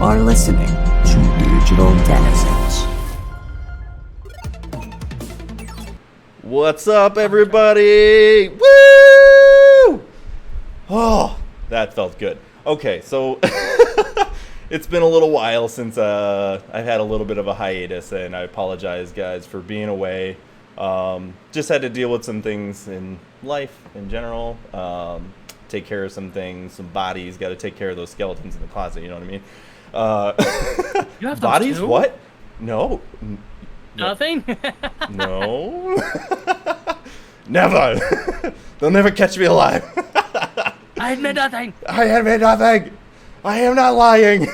are listening to Digital Denizens. What's up, everybody? Woo! Oh, that felt good. Okay, so it's been a little while since I've had a little bit of a hiatus, and I apologize, guys, for being away. Just had to deal with some things in life in general. Take care of some things, some bodies. Got to take care of those skeletons in the closet. You know what I mean? You have bodies? too? What? No. Nothing? No. Never. They'll never catch me alive. I admit nothing. I admit nothing. I am not lying.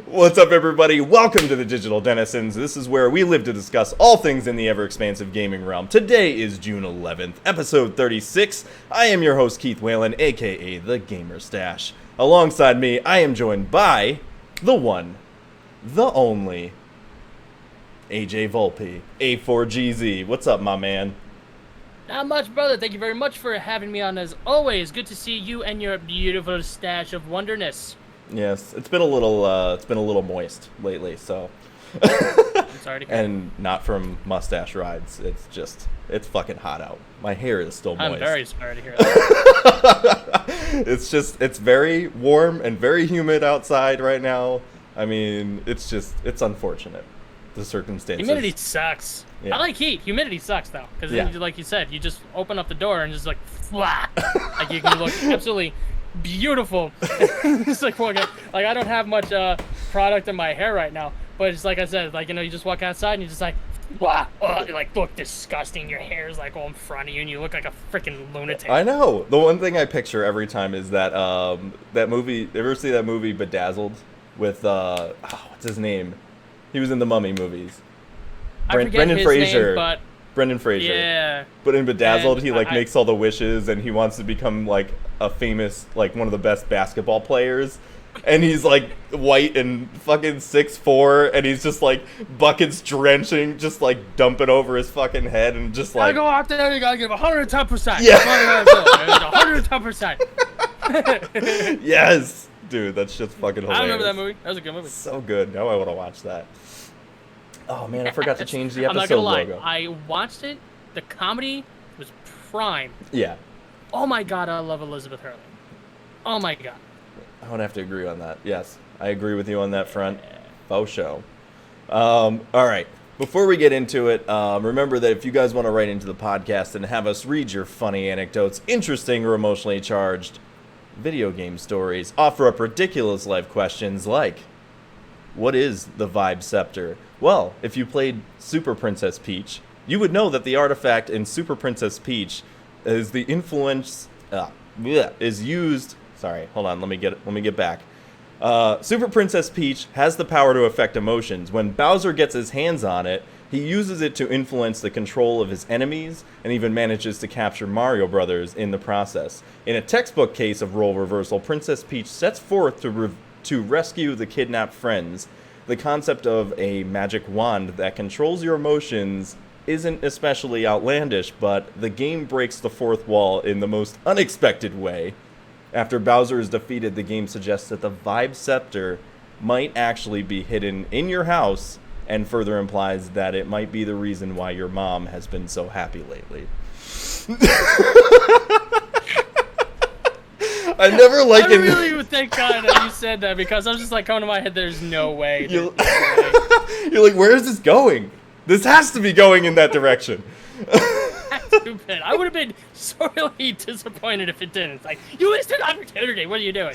What's up, everybody? Welcome to the Digital Denizens. This is where we live to discuss all things in the ever-expansive gaming realm. Today is June 11th, episode 36. I am your host, Keith Whelan, a.k.a. the Gamer Stache. Alongside me, I am joined by the one, the only, AJ Volpe, A4GZ. What's up, my man? Not much, brother. Thank you very much for having me on, as always. Good to see you and your beautiful stash of wonderness. Yes, it's been a little moist lately, so. I'm sorry to hear. And not from mustache rides. It's fucking hot out. My hair is still moist. I'm very sorry to hear that. It's very warm and very humid outside right now. I mean, it's unfortunate, the circumstances. Humidity sucks. Yeah. I like heat. Humidity sucks, though. Because, like you said, you just open up the door and just, like, flat. Like, you can look absolutely beautiful. It's like, I don't have much product in my hair right now. But it's like I said, like, you know, you just walk outside and you're just like, wow, you like look disgusting. Your hair is like all in front of you and you look like a freaking lunatic. I know. The one thing I picture every time is that that movie. Ever see that movie Bedazzled with what's his name? He was in the Mummy movies. I forget Brendan his Fraser. name, but Brendan Fraser. yeah. But in Bedazzled, he like I makes all the wishes, and he wants to become like a famous, like one of the best basketball players. And he's like white and fucking 6'4", and he's just like buckets drenching, just like dumping over his fucking head, and just like. I go out there, you gotta give 110%. Yeah. 110%. Yes, dude, that's just fucking hilarious. I remember that movie. That was a good movie. So good. Now I want to watch that. Oh man, I forgot to change the I'm episode not gonna lie. logo. I watched it. The comedy was prime. Yeah, Oh my god, I love Elizabeth Hurley. Oh my god. I would have to agree on that. Yes, I agree with you on that front. Faux show. All right. Before we get into it, remember that if you guys want to write into the podcast and have us read your funny anecdotes, interesting or emotionally charged video game stories, offer up ridiculous life questions like, what is the Vibe Scepter? Well, if you played Super Princess Peach, you would know that the artifact in Super Princess Peach is the influence is used. Sorry, hold on. Let me get back. Super Princess Peach has the power to affect emotions. When Bowser gets his hands on it, he uses it to influence the control of his enemies, and even manages to capture Mario Brothers in the process. In a textbook case of role reversal, Princess Peach sets forth to rescue the kidnapped friends. The concept of a magic wand that controls your emotions isn't especially outlandish, but the game breaks the fourth wall in the most unexpected way. After Bowser is defeated, the game suggests that the Vibe Scepter might actually be hidden in your house, and further implies that it might be the reason why your mom has been so happy lately. I never likened. I really would thank God that you said that, because I was just like coming to my head, there's no way. You're like, where is this going? This has to be going in that direction. Stupid. I would have been sorely disappointed if it didn't. It's like, you wasted an opportunity. What are you doing?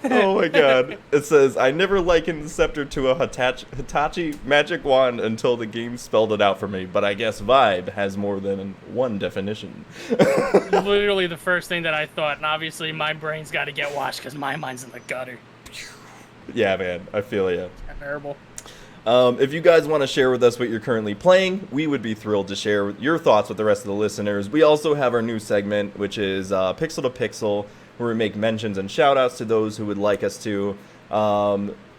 Oh my god. It says, I never likened the scepter to a Hitachi magic wand until the game spelled it out for me, but I guess vibe has more than one definition. Literally the first thing that I thought, and obviously my brain's got to get washed because my mind's in the gutter. Yeah, man. I feel you. Terrible. If you guys want to share with us what you're currently playing, we would be thrilled to share your thoughts with the rest of the listeners. We also have our new segment, which is Pixel to Pixel, where we make mentions and shout-outs to those who would like us to.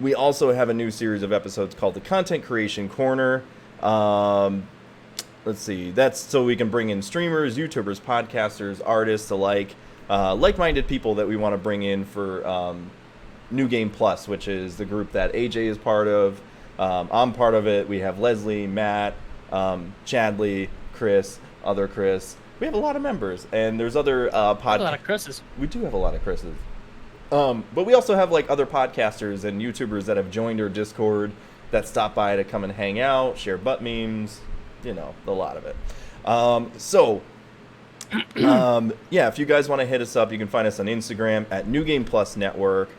We also have a new series of episodes called the Content Creation Corner. Let's see. That's so we can bring in streamers, YouTubers, podcasters, artists alike. like-minded people that we want to bring in for New Game Plus, which is the group that AJ is part of. I'm part of it. We have Leslie, Matt, Chadley, Chris, other Chris. We have a lot of members, and there's other podcasts. A lot of Chris's. We do have a lot of Chris's. But we also have like other podcasters and YouTubers that have joined our Discord that stop by to come and hang out, share butt memes, a lot of it. Yeah, if you guys want to hit us up, you can find us on Instagram at New Game Plus Network,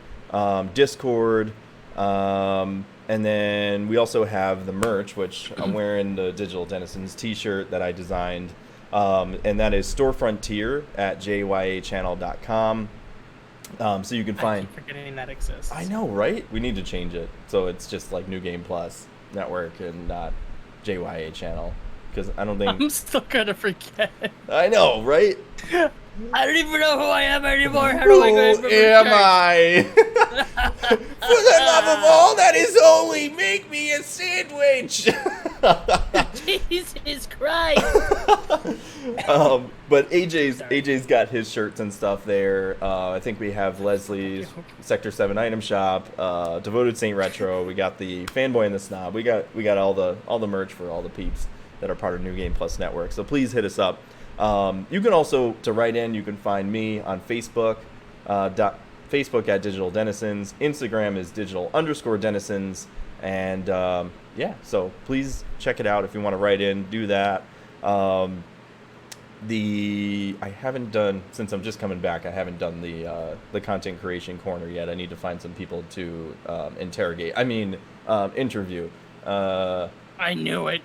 Discord, and then we also have the merch, which I'm wearing the Digital Denizens t-shirt that I designed, and that is Storefront Tier at jyachannel.com. So you can find. I keep forgetting that exists. I know, right? We need to change it so it's just like New Game Plus Network and not JYA Channel, because I don't think. I'm still gonna forget. I know, right? I don't even know who I am anymore. How do I go? Who am I? For the love of all that is holy, make me a sandwich. Jesus Christ. But AJ's got his shirts and stuff there. I think we have Leslie's Sector 7 item shop, Devoted Saint Retro. We got the Fanboy and the Snob. We got all the merch for all the peeps that are part of New Game Plus Network. So please hit us up. You can also, to write in, you can find me on Facebook, Facebook at Digital Denizens. Instagram is digital_denizens. And yeah, so please check it out if you want to write in, do that. I haven't done, since I'm just coming back, I haven't done the content creation corner yet. I need to find some people to interview. I knew it.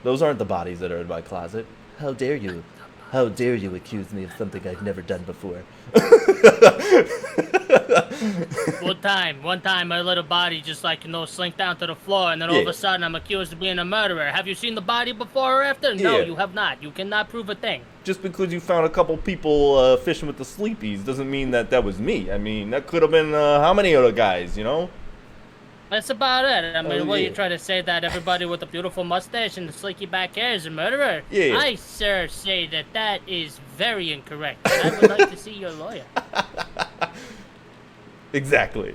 Those aren't the bodies that are in my closet. How dare you? How dare you accuse me of something I've never done before? One time, my little body just slink down to the floor, and then all of a sudden I'm accused of being a murderer. Have you seen the body before or after? No, you have not. You cannot prove a thing. Just because you found a couple people fishing with the sleepies doesn't mean that was me. I mean, that could have been how many other guys, That's about it. I mean, you try to say that everybody with a beautiful mustache and the slicky back hair is a murderer? Yeah. I, sir, say that is very incorrect. And I would like to see your lawyer. Exactly.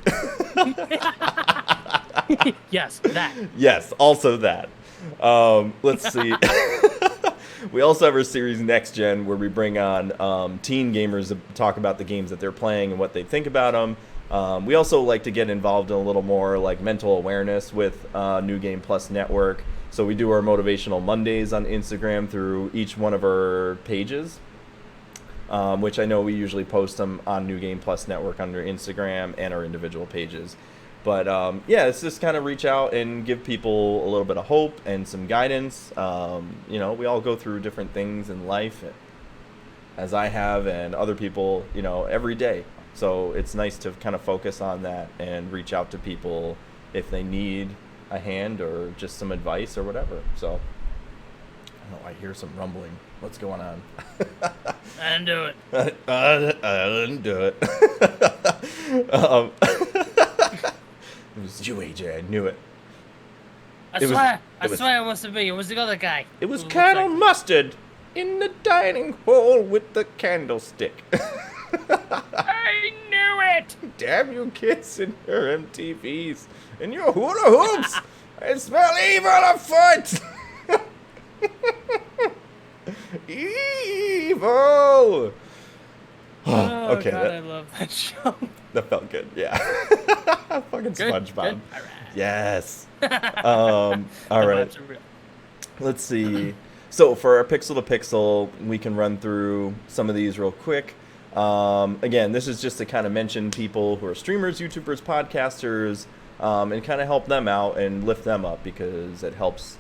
Yes, that. Yes, also that. Let's see. We also have our series Next Gen, where we bring on teen gamers to talk about the games that they're playing and what they think about them. We also like to get involved in a little more like mental awareness with New Game Plus Network. So we do our Motivational Mondays on Instagram through each one of our pages, which I know we usually post them on New Game Plus Network under Instagram and our individual pages. But yeah, it's just kind of reach out and give people a little bit of hope and some guidance. We all go through different things in life, as I have and other people, every day. So it's nice to kind of focus on that and reach out to people if they need a hand or just some advice or whatever. So, I hear some rumbling. What's going on? I didn't do it. I didn't do it. It was you, AJ. I knew it. I swear it wasn't me. It was the other guy. It was Colonel Mustard in the dining hall with the candlestick. I knew it! Damn you kids and your MTVs and your hula hoops! I smell evil afoot! Evil! Oh, okay, God, I love that show. That felt good, yeah. Fucking Good, SpongeBob. good. All right. Yes. All right. Let's see. So for our Pixel to Pixel, we can run through some of these real quick. Again, this is just to kind of mention people who are streamers, YouTubers, podcasters, and kind of help them out and lift them up, because it helps.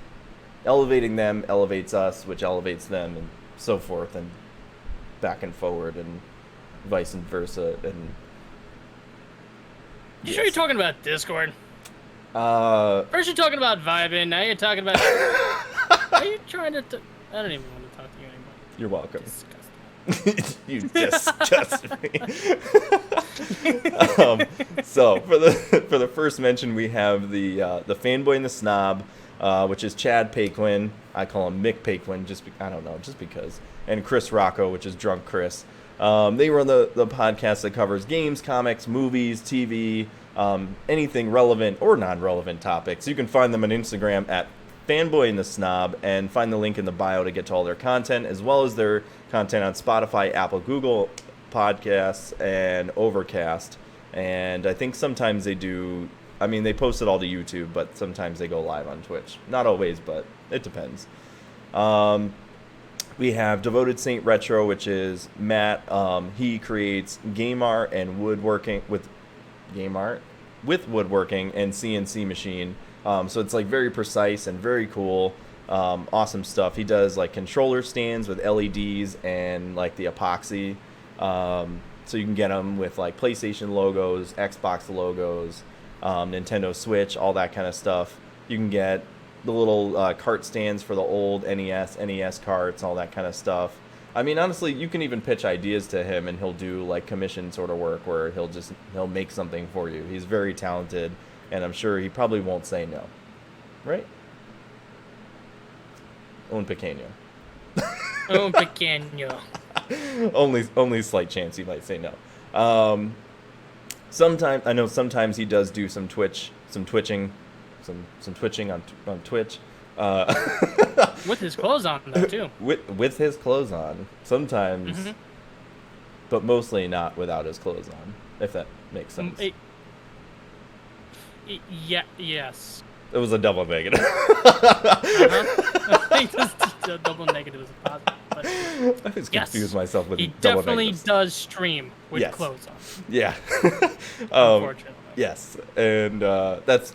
Elevating them elevates us, which elevates them, and so forth, and back and forward, and vice versa. And You sure you're talking about Discord? First you're talking about vibing, now you're talking about... Are you trying to... I don't even want to talk to you anymore. You're welcome. Disgusting. You disgust me. So for the first mention, we have the Fanboy and the Snob, which is Chad Paquin. I call him Mick Paquin, I don't know, just because. And Chris Rocco, which is Drunk Chris. They run the podcast that covers games, comics, movies, TV, anything relevant or non-relevant topics. You can find them on Instagram at Fanboy and the Snob, and find the link in the bio to get to all their content, as well as their content on Spotify, Apple, Google Podcasts, and Overcast. And I think sometimes they post it all to YouTube, but sometimes they go live on Twitch. Not always, but it depends. We have Devoted Saint Retro, which is Matt. He creates game art and woodworking with woodworking and CNC machine. So it's like very precise and very cool. Awesome stuff. He does like controller stands with LEDs and like the epoxy. So you can get them with like PlayStation logos, Xbox logos, Nintendo Switch, all that kind of stuff. You can get the little cart stands for the old NES carts, all that kind of stuff. I mean, honestly, you can even pitch ideas to him, and he'll do like commission sort of work where he'll make something for you. He's very talented, and I'm sure he probably won't say no, right? Un pequeño. Un pequeño. only slight chance he might say no. Sometimes he does do some twitching on Twitch. With his clothes on, though, too. With his clothes on. Sometimes. Mm-hmm. But mostly not without his clothes on, if that makes sense. Yes. It was a double negative. I think the double negative is a positive. But I just confused myself with he double definitely negatives. does stream with clothes on. Yeah. Unfortunately. Yes, and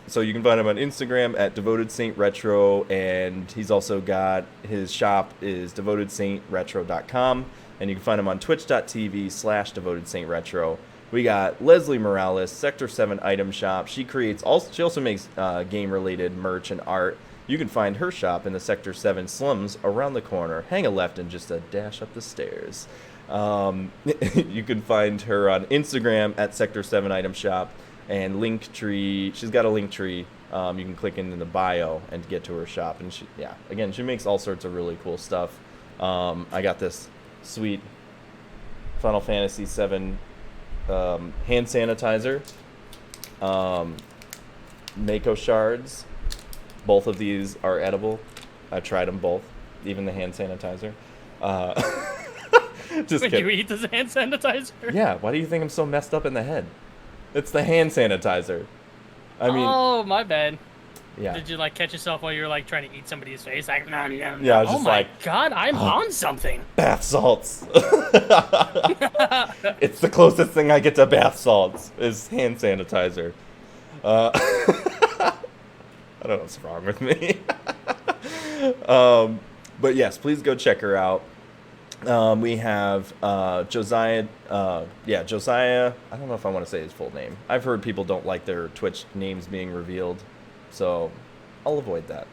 so you can find him on Instagram at Devoted Saint Retro, and he's also got his shop is devotedsaintretro.com, and you can find him on twitch.tv/Devoted Saint Retro. We got Leslie Morales, Sector 7 Item Shop. She also makes game-related merch and art. You can find her shop in the Sector 7 slums around the corner. Hang a left and just a dash up the stairs. You can find her on Instagram at Sector 7 Item Shop. And Linktree, she's got a Linktree. You can click in the bio and get to her shop. And she makes all sorts of really cool stuff. I got this sweet Final Fantasy VII hand sanitizer, Mako shards. Both of these are edible. I tried them both, even the hand sanitizer. Just Would kidding. you eat this hand sanitizer? Yeah, why do you think I'm so messed up in the head? It's the hand sanitizer. I mean, oh, my bad. yeah. Did you like catch yourself while you were like trying to eat somebody's face? Like, no. Yeah, I was just like, God, I'm on something. Bath salts. It's the closest thing I get to bath salts is hand sanitizer. I don't know what's wrong with me. But yes, please go check her out. We have Josiah. Josiah. I don't know if I want to say his full name. I've heard people don't like their Twitch names being revealed, so I'll avoid that.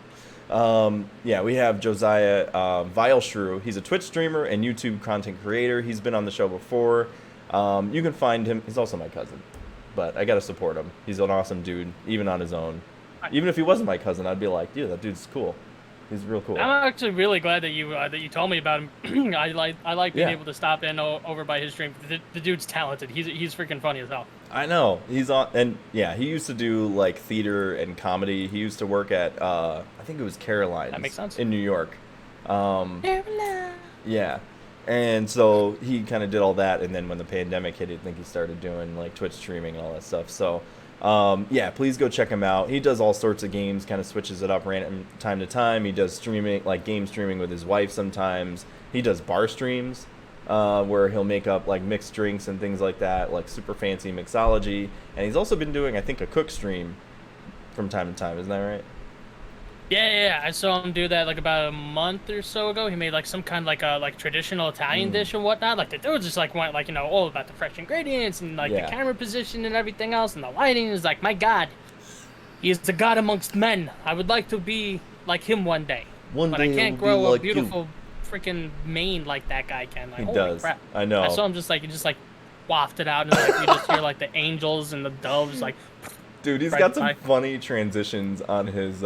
We have Josiah Vileshrew. He's a Twitch streamer and YouTube content creator. He's been on the show before. You can find him. He's also my cousin, but I gotta support him. He's an awesome dude, even on his own. Even if he wasn't my cousin, I'd be like, dude, that dude's cool. He's real cool. I'm actually really glad that you told me about him. I like being able to stop in over by his stream. The dude's talented. He's freaking funny as hell. I know. He's on, and yeah, he used to do like theater and comedy. He used to work at I think it was Caroline's. That makes sense. In New York. Caroline. Yeah. And so he kind of did all that, and then when the pandemic hit, I think he started doing like Twitch streaming and all that stuff. So please go check him out. He does all sorts of games, kind of switches it up random time to time. He does streaming, like game streaming with his wife sometimes. He does bar streams where he'll make up like mixed drinks and things like that, like super fancy mixology. And he's also been doing, I think, a cook stream from time to time. Isn't that right? Yeah. I saw him do that like about a month or so ago. He made like some kind of like traditional Italian dish and whatnot. Like the dude just like went like all about the fresh ingredients and like the camera position and everything else and the lighting. Is like, my God, he is the God amongst men. I would like to be like him one day. But I can't grow a beautiful freaking mane like that guy can. Like, he holy does. Crap. I know. I saw him just like wafted out and like you just hear like the angels and the doves like. Dude, he's Right, got some bye. funny transitions on his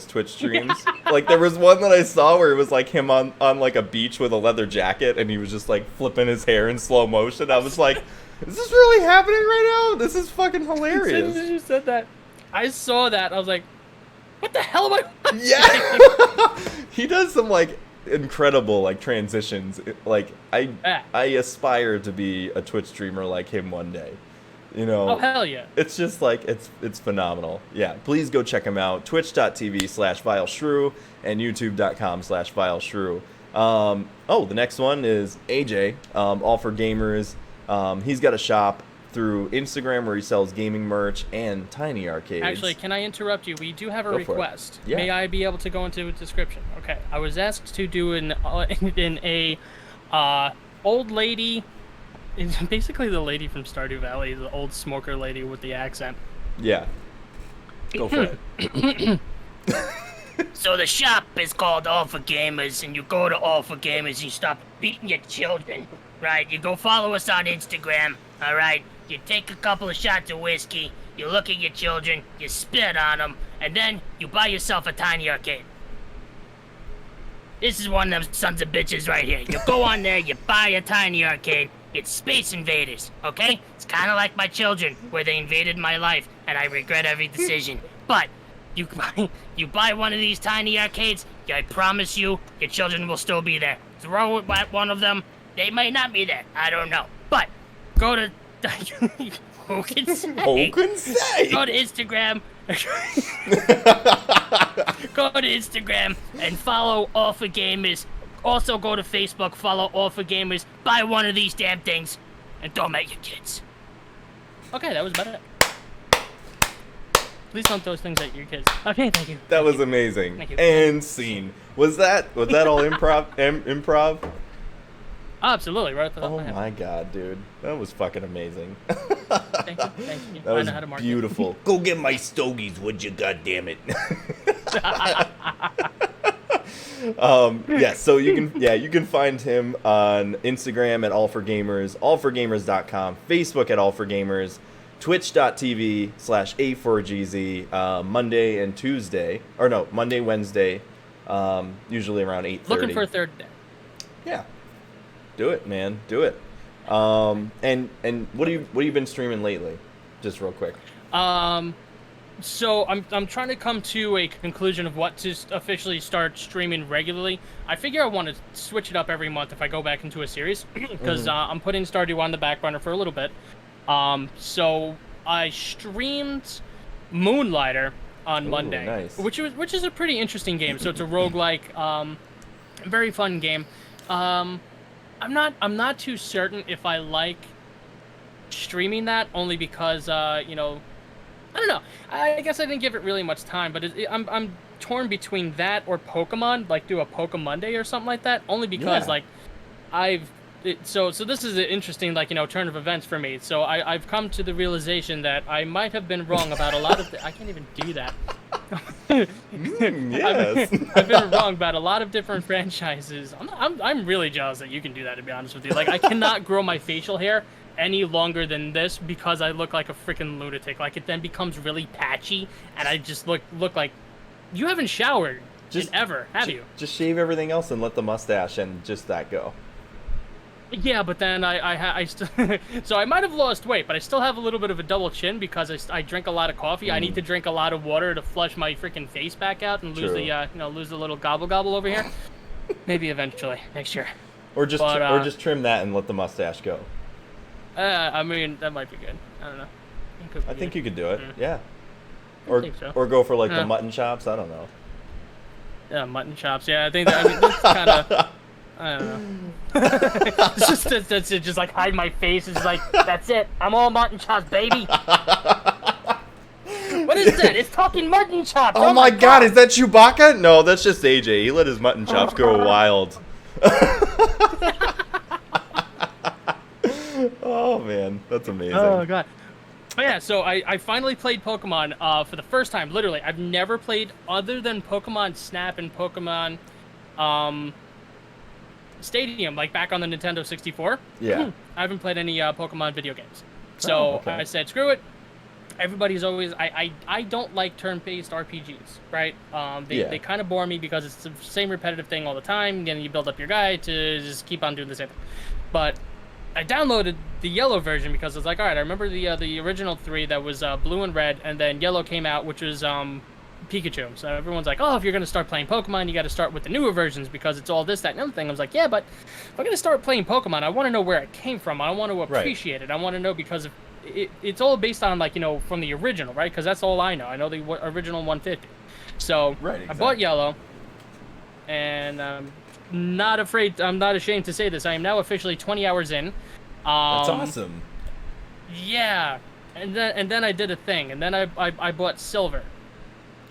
Twitch streams. Like there was one that I saw where it was like him on like a beach with a leather jacket, and he was just like flipping his hair in slow motion. I was like, is this really happening right now? This is fucking As soon hilarious. as you said that, I saw that. I was like, what the hell am I watching? Yeah. He does some like incredible like transitions. Like I aspire to be a Twitch streamer like him one day. You know, Oh, hell yeah. it's just like it's phenomenal. Yeah, please go check him out. Twitch.tv/VileShrew and YouTube.com/VileShrew. The next one is AJ, All for Gamers. He's got a shop through Instagram where he sells gaming merch and tiny arcades. Actually, can I interrupt you? We do have a Go for it. request. Yeah. May I be able to go into a description? Okay. I was asked to do in a old lady. It's basically the lady from Stardew Valley, the old smoker lady with the accent. Yeah, go for it. So the shop is called All for Gamers, and you go to All for Gamers and you stop beating your children, right? You go follow us on Instagram, all right? You take a couple of shots of whiskey, you look at your children, you spit on them, and then you buy yourself a tiny arcade. This is one of them sons of bitches right here. You go on there, you buy a tiny arcade. It's Space Invaders, okay? It's kind of like my children, where they invaded my life, and I regret every decision. But you buy one of these tiny arcades, I promise you, your children will still be there. Throw it at one of them, they might not be there. I don't know. But go to who can say? Who can say? Go to Instagram. Go to Instagram and follow All for Gamers. Also go to Facebook, follow All for Gamers, buy one of these damn things, and don't make your kids. Okay, that was better. Please don't throw things at your kids. Okay, thank you. That was amazing. Thank you. And scene. Was that all improv? Improv? Absolutely, right off the top Oh of my head. my god, dude. That was fucking amazing. Thank you, thank you. That I was know how to market. beautiful. Go get my stogies, would you, goddammit. So you can find him on Instagram at All4Gamers, allforgamers.com, Facebook at All4Gamers, twitch.tv/A4GZ, Monday and Tuesday, or no, Monday, Wednesday, usually around 8:30. Looking for a third day. Yeah. Do it, man. Do it. And what have you been streaming lately? Just real quick. So I'm trying to come to a conclusion of what to officially start streaming regularly. I figure I want to switch it up every month if I go back into a series, because I'm putting Stardew on the back burner for a little bit. So I streamed Moonlighter on Monday, nice. which is a pretty interesting game. So it's a roguelike, very fun game. I'm not too certain if I like streaming that, only because I don't know. I guess I didn't give it really much time, but I'm torn between that or Pokemon, like do a Pokemon Monday or something like that, only because so this is an interesting turn of events for me. So I've come to the realization that I might have been wrong about a lot of I can't even do that. Yes. I've been wrong about a lot of different franchises. I'm really jealous that you can do that, to be honest with you. Like, I cannot grow my facial hair any longer than this because I look like a freaking lunatic. Like, it then becomes really patchy, and I just look like you haven't showered ever, have you? Just shave everything else and let the mustache and just that go. Yeah, but then I still so I might have lost weight, but I still have a little bit of a double chin because I drink a lot of coffee. I need to drink a lot of water to flush my freaking face back out and lose lose the little gobble over here. Maybe eventually next year. Or just trim that and let the mustache go. I mean, that might be good. I don't know. I think you could do it. Yeah. I think so. Or go for the mutton chops. I don't know. Yeah, mutton chops. Yeah, I think that's kind of. I don't know. It's just that's it. Just like hide my face. It's like that's it. I'm all mutton chops, baby. What is that? It's talking mutton chops. Oh my god, is that Chewbacca? No, that's just AJ. He let his mutton chops grow wild. Oh man, that's amazing. Oh god. Oh yeah, so I finally played Pokemon for the first time. Literally, I've never played other than Pokemon Snap and Pokemon Stadium, like back on the Nintendo 64. Yeah. I haven't played any Pokemon video games. So okay. I said, screw it. everybody's always I don't like turn-based RPGs, right? They kind of bore me because it's the same repetitive thing all the time. Then you build up your guy to just keep on doing the same thing. But I downloaded the yellow version because I was like, all right, I remember the original 3 that was blue and red, and then yellow came out, which was Pikachu. So everyone's like, oh, if you're gonna start playing Pokemon, you got to start with the newer versions because it's all this, that, and other thing. I was like, yeah, but if I'm gonna start playing Pokemon, I want to know where it came from. I want to appreciate it. I want to know because it's all based on like from the original, right? Because that's all I know. I know the original 150. So I bought yellow, and I'm not ashamed to say this. I am now officially 20 hours in. That's awesome. Yeah, and then I did a thing, and then I bought silver.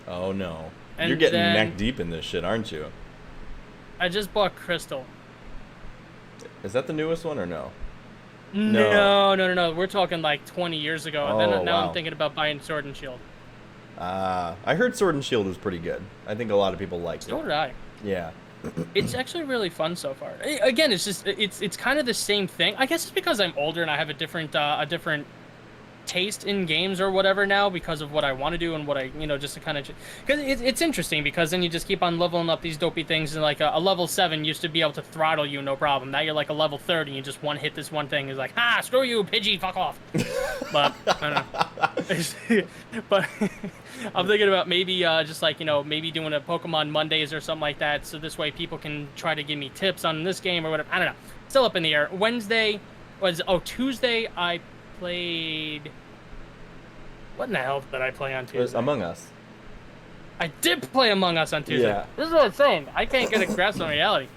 Oh no, and you're getting neck deep in this shit, aren't you? I just bought crystal. Is that the newest one or no? No. We're talking like 20 years ago. Oh, and then now wow. I'm thinking about buying Sword and Shield. I heard Sword and Shield was pretty good. I think a lot of people liked it. So did I. Yeah. It's actually really fun so far. Again, it's just it's kind of the same thing. I guess it's because I'm older and I have a different taste in games or whatever now because of what I want to do and what I just to kind of because it's interesting because then you just keep on leveling up these dopey things and like a level 7 used to be able to throttle you no problem. Now you're like a level 30 and you just one hit this one thing. It's like screw you Pidgey, fuck off. But I don't know. But I'm thinking about maybe just like maybe doing a Pokemon Mondays or something like that so this way people can try to give me tips on this game or whatever. I don't know. Still up in the air. Tuesday I played. What in the hell did I play on Tuesday? It was Among Us. I did play Among Us on Tuesday. Yeah. This is what I'm saying. I can't get a grasp on reality.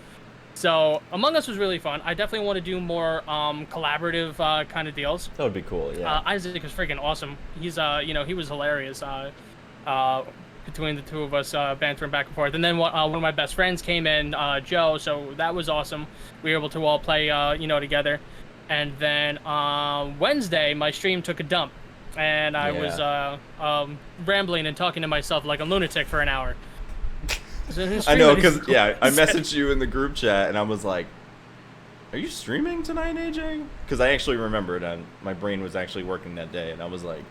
So Among Us was really fun. I definitely want to do more collaborative kind of deals. That would be cool. Yeah. Isaac is freaking awesome. He's he was hilarious. Between the two of us bantering back and forth, and then one of my best friends came in, Joe. So that was awesome. We were able to all play together. And then Wednesday, my stream took a dump, and I was rambling and talking to myself like a lunatic for an hour. I know, because I messaged you in the group chat, and I was like, "Are you streaming tonight, AJ?" Because I actually remembered, and my brain was actually working that day, and I was like,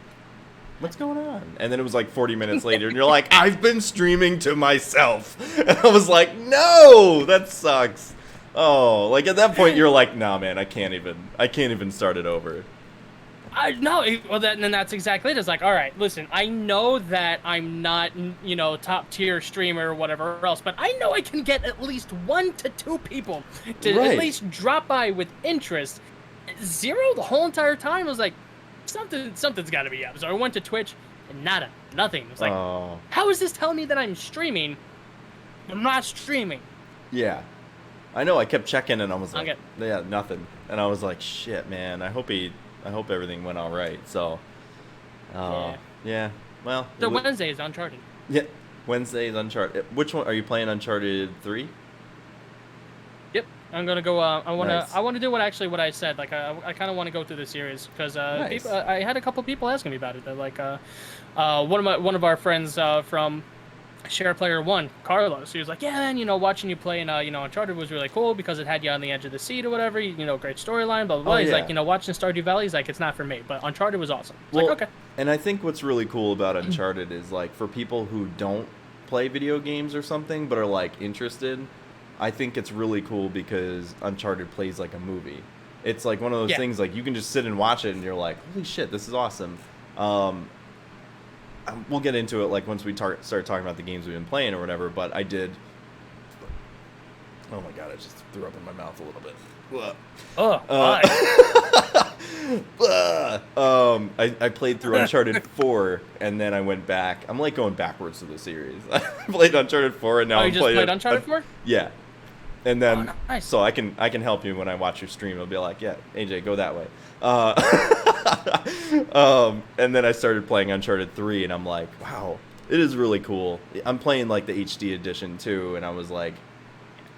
"What's going on?" And then it was like 40 minutes later, and you're like, "I've been streaming to myself," and I was like, "No, that sucks." Oh, like at that point you're like, nah, man, I can't even start it over. Then that's exactly it. It's like, all right, listen, I know that I'm not, top tier streamer or whatever else, but I know I can get at least 1 to 2 people to at least drop by with interest. 0 the whole entire time. I was like, something's got to be up. So I went to Twitch and nothing. It was like, how is this telling me that I'm streaming? I'm not streaming. Yeah. I know, I kept checking and I was like, yeah, nothing. And I was like, shit, man, I hope everything went all right. So, yeah. Well. So Wednesday is Uncharted. Yeah, Wednesday is Uncharted. Which one, are you playing Uncharted 3? Yep. I'm going to go, I want to do what I said. Like, I kind of want to go through the series because nice. I had a couple people asking me about it. They're like, one of our friends from Share Player 1, Carlos, he was like, yeah, man, watching you play in, Uncharted was really cool because it had you on the edge of the seat or whatever, great storyline, blah, blah, blah. He's like, watching Stardew Valley, he's like, it's not for me, but Uncharted was awesome. Well, like, okay. And I think what's really cool about Uncharted is, like, for people who don't play video games or something, but are, like, interested, I think it's really cool because Uncharted plays like a movie. It's, like, one of those things, like, you can just sit and watch it and you're like, holy shit, this is awesome. We'll get into it like once we start talking about the games we've been playing or whatever, but I did. Oh my god, I just threw up in my mouth a little bit. I played through Uncharted 4 and then I went back. I'm like going backwards to the series. I played Uncharted 4 and now I'm playing. You just played Uncharted 4? Yeah. And then, nice. So I can help you when I watch your stream. I'll be like, yeah, AJ, go that way. And then I started playing Uncharted 3, and I'm like, wow, it is really cool. I'm playing like the HD edition too, and I was like,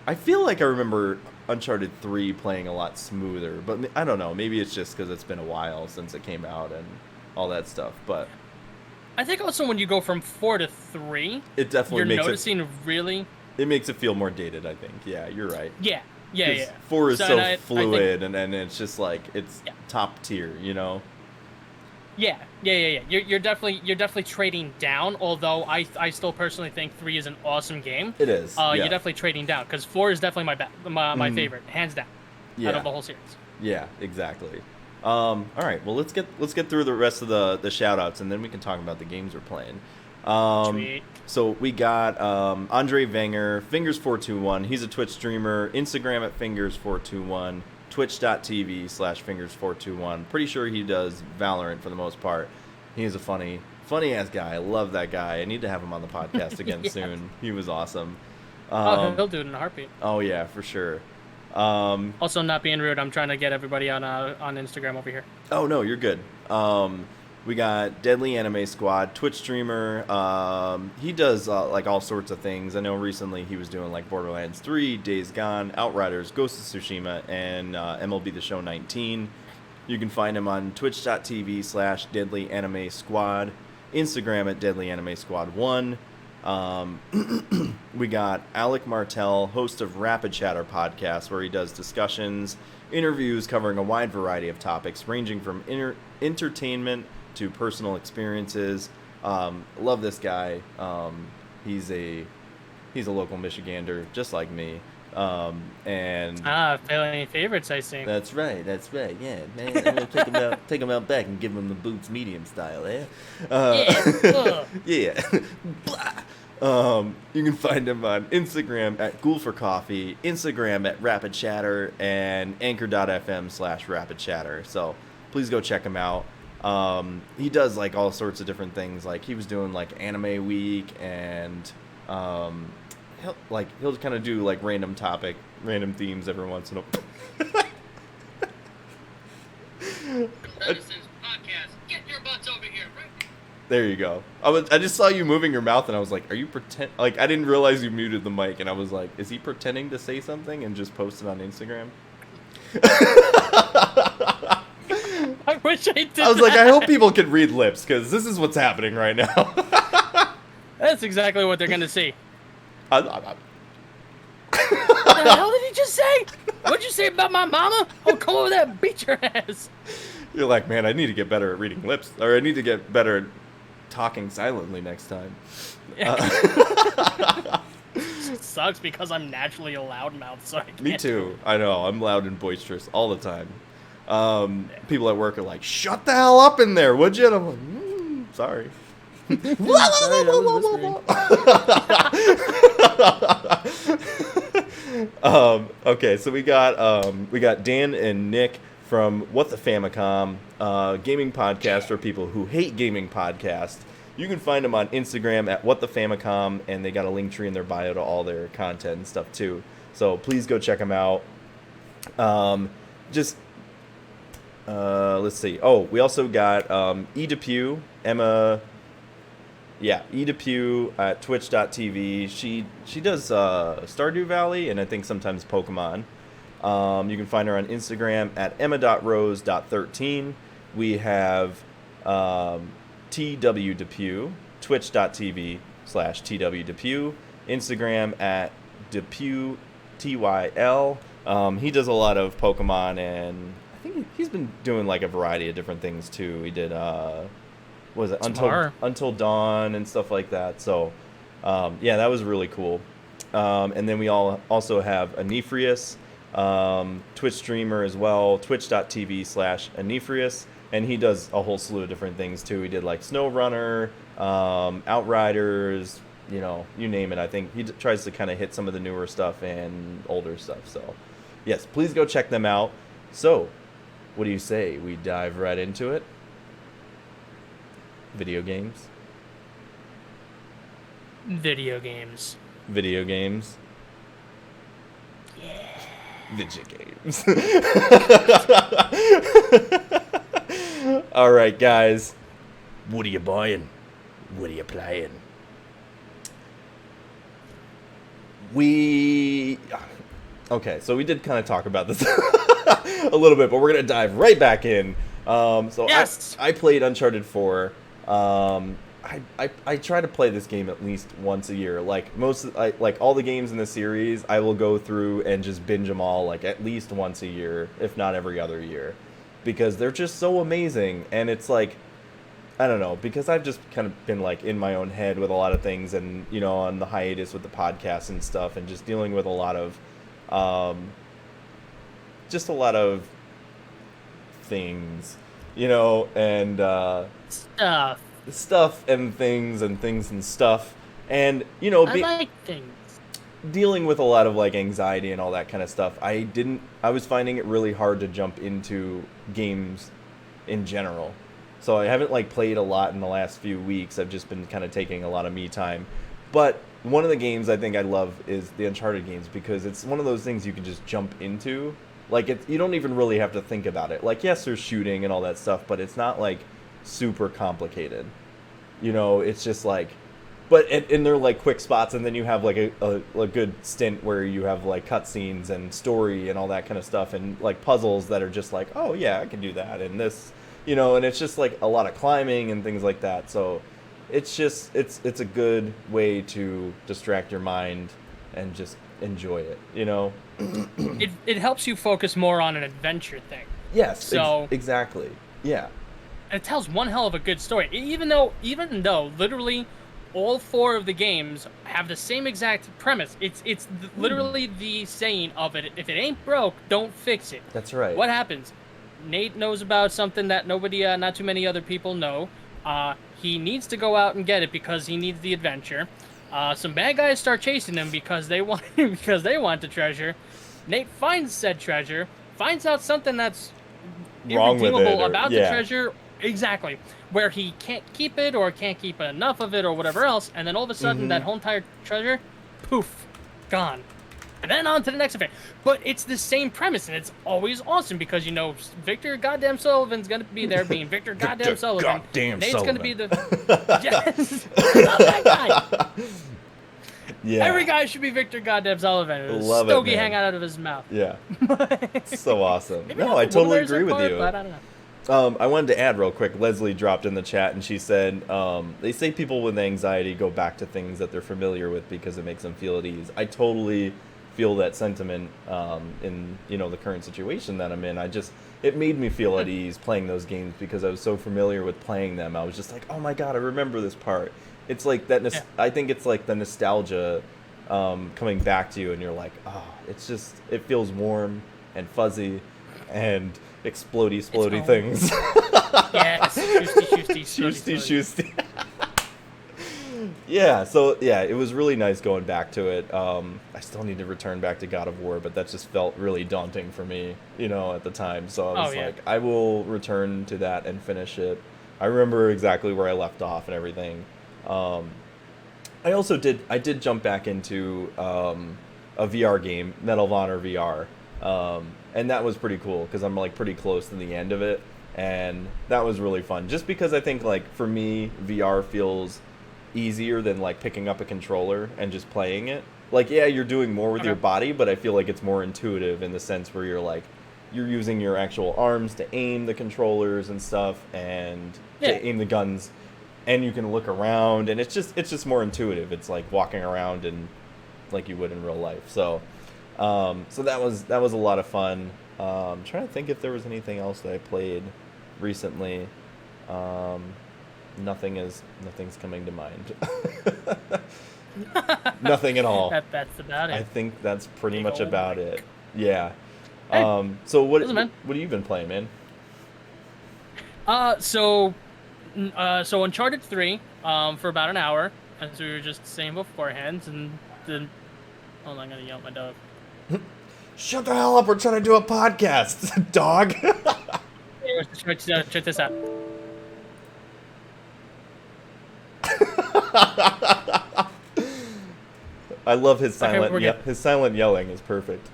I feel like I remember Uncharted 3 playing a lot smoother, but I don't know. Maybe it's just because it's been a while since it came out and all that stuff. But I think also when you go from 4 to 3, it definitely you're noticing really. It makes it feel more dated, I think. Yeah, you're right. Yeah. 4 is so fluid, and it's just like, it's top tier, Yeah. You're definitely trading down. Although I still personally think 3 is an awesome game. It is. You're definitely trading down because 4 is definitely my favorite, hands down, out of the whole series. Yeah, exactly. All right, well let's get through the rest of the shout outs, and then we can talk about the games we're playing. Sweet. So we got Andre Wenger, Fingers421. He's a Twitch streamer. Instagram at Fingers421. Twitch.tv/Fingers421. Pretty sure he does Valorant for the most part. He's a funny ass guy. I love that guy. I need to have him on the podcast again Yes. soon. He was awesome. He'll do it in a heartbeat. Oh yeah, for sure. Also, not being rude, I'm trying to get everybody on Instagram over here. Oh no, you're good. We got Deadly Anime Squad, Twitch streamer. He does like all sorts of things. I know recently he was doing like Borderlands 3, Days Gone, Outriders, Ghost of Tsushima, and MLB The Show 19. You can find him on twitch.tv/Deadly Anime Squad, Instagram at Deadly Anime Squad 1. We got Alec Martell, host of Rapid Chatter podcast, where he does discussions, interviews covering a wide variety of topics, ranging from entertainment to personal experiences. Love this guy. He's a local Michigander, just like me. And Failing favorites, I see. That's right. Yeah, man, I'm gonna take him out back and give him the boots medium style, eh? Yeah. You can find him on Instagram at Ghoul for Coffee, Instagram at Rapid Chatter, and anchor.fm/Rapid Chatter. So please go check him out. He does like all sorts of different things. Like he was doing like Anime Week, and he'll kind of do like random themes every once in a while. Get your butts over here, right? There you go. I just saw you moving your mouth, and I was like, "Are you Like I didn't realize you muted the mic, and I was like, "Is he pretending to say something and just post it on Instagram?" I wish I did. I was like, I hope people can read lips, because this is what's happening right now. That's exactly what they're gonna see. I, What the hell did he just say? What'd you say about my mama? Oh, come over there and beat your ass. You're like, man, I need to get better at reading lips, or I need to get better at talking silently next time. Sucks because I'm naturally a loudmouth, so I can't. Me too. I know. I'm loud and boisterous all the time. People at work are like, "Shut the hell up in there, would you?" And I'm like, "Sorry." Sorry, I was whispering. Okay, so we got Dan and Nick from What the Famicom, gaming podcast for people who hate gaming podcasts. You can find them on Instagram at What the Famicom, and they got a link tree in their bio to all their content and stuff too. So please go check them out. Let's see. Oh, we also got E Depew, Emma. Yeah, E Depew at twitch.tv. She does Stardew Valley, and I think sometimes Pokemon. You can find her on Instagram at emma.rose.13. We have TW Depew, twitch.tv/TW Depew, Instagram at Depew TYL. He does a lot of Pokemon, and I think he's been doing like a variety of different things too. He did what was it, Until Dawn and stuff like that. So yeah, that was really cool. And then we also have Anifrius, Twitch streamer as well, twitch.tv/Anifrius, and he does a whole slew of different things too. He did like SnowRunner, Outriders, you name it. I think he tries to kind of hit some of the newer stuff and older stuff. So yes, please go check them out. So what do you say we dive right into it? Video games. Video games. Yeah. Video games. All right, guys. What are you buying? What are you playing? Okay, so we did kind of talk about this a little bit, but we're gonna dive right back in. Yes! I played Uncharted 4. I try to play this game at least once a year. Like all the games in the series, I will go through and just binge them all like at least once a year, if not every other year, because they're just so amazing. And it's like I don't know, because I've just kind of been like in my own head with a lot of things, and you know, on the hiatus with the podcast and stuff, and just dealing with a lot of just a lot of things, you know, and stuff and things and stuff, and you know, I like things. Dealing with a lot of like anxiety and all that kind of stuff. I was finding it really hard to jump into games in general. So I haven't like played a lot in the last few weeks. I've just been kind of taking a lot of me time. But one of the games I think I love is the Uncharted games, because it's one of those things you can just jump into. Like, you don't even really have to think about it. Like, yes, there's shooting and all that stuff, but it's not like super complicated. You know, it's just like, but and they're like quick spots, and then you have like a good stint where you have like cutscenes and story and all that kind of stuff, and like puzzles that are just like, oh yeah, I can do that, and this, you know, and it's just like a lot of climbing and things like that. So it's just it's a good way to distract your mind and just enjoy it, you know. It helps you focus more on an adventure thing. Yes. So exactly. Yeah. And it tells one hell of a good story. Even though literally all 4 of the games have the same exact premise. It's literally the saying of it: if it ain't broke, don't fix it. That's right. What happens? Nate knows about something that not too many other people know. He needs to go out and get it because he needs the adventure. Some bad guys start chasing him because they want the treasure. Nate finds said treasure, finds out something that's wrong with it, about the treasure. Exactly. Where he can't keep it, or can't keep enough of it, or whatever else, and then all of a sudden that whole entire treasure, poof, gone. And then on to the next event. But it's the same premise, and it's always awesome because, you know, Victor goddamn Sullivan's gonna be there being Victor goddamn Sullivan. Nate's Sullivan. Gonna be the yes. Love that guy. Yeah. Every guy should be Victor goddamn Sullivan. Love it, stogie man. hang out of his mouth. Yeah. So awesome. Maybe No, not I the totally Woodward's agree with part, you. but I don't know. I wanted to add real quick. Leslie dropped in the chat and she said, they say people with anxiety go back to things that they're familiar with because it makes them feel at ease. I totally feel that sentiment in, you know, the current situation that I'm in. It made me feel at ease playing those games because I was so familiar with playing them. I was just like, oh my God, I remember this part. It's like that. I think it's like the nostalgia coming back to you, and you're like, oh, it feels warm and fuzzy and explodey things. Yes, shoosty. Yeah, so yeah, it was really nice going back to it. I still need to return back to God of War, but that just felt really daunting for me, you know, at the time. So I was like, I will return to that and finish it. I remember exactly where I left off and everything. I did jump back into a VR game, Medal of Honor VR. And that was pretty cool because I'm like pretty close to the end of it, and that was really fun. Just because I think like for me, VR feels easier than like picking up a controller and just playing it. Like, yeah, you're doing more with your body, but I feel like it's more intuitive in the sense where you're using your actual arms to aim the controllers and stuff, and to aim the guns, and you can look around, and it's just more intuitive. It's like walking around and like you would in real life. So that was a lot of fun. I'm trying to think if there was anything else that I played recently. Nothing's coming to mind. Nothing at all. That's about it. I think that's pretty much about it. Yeah. So what have you been playing, man? So Uncharted 3 for about an hour, as we were just saying beforehand, and then hold on, I'm gonna yell at my dog. Shut the hell up! We're trying to do a podcast, dog. Check this out. I love his silent. Okay, his silent yelling is perfect.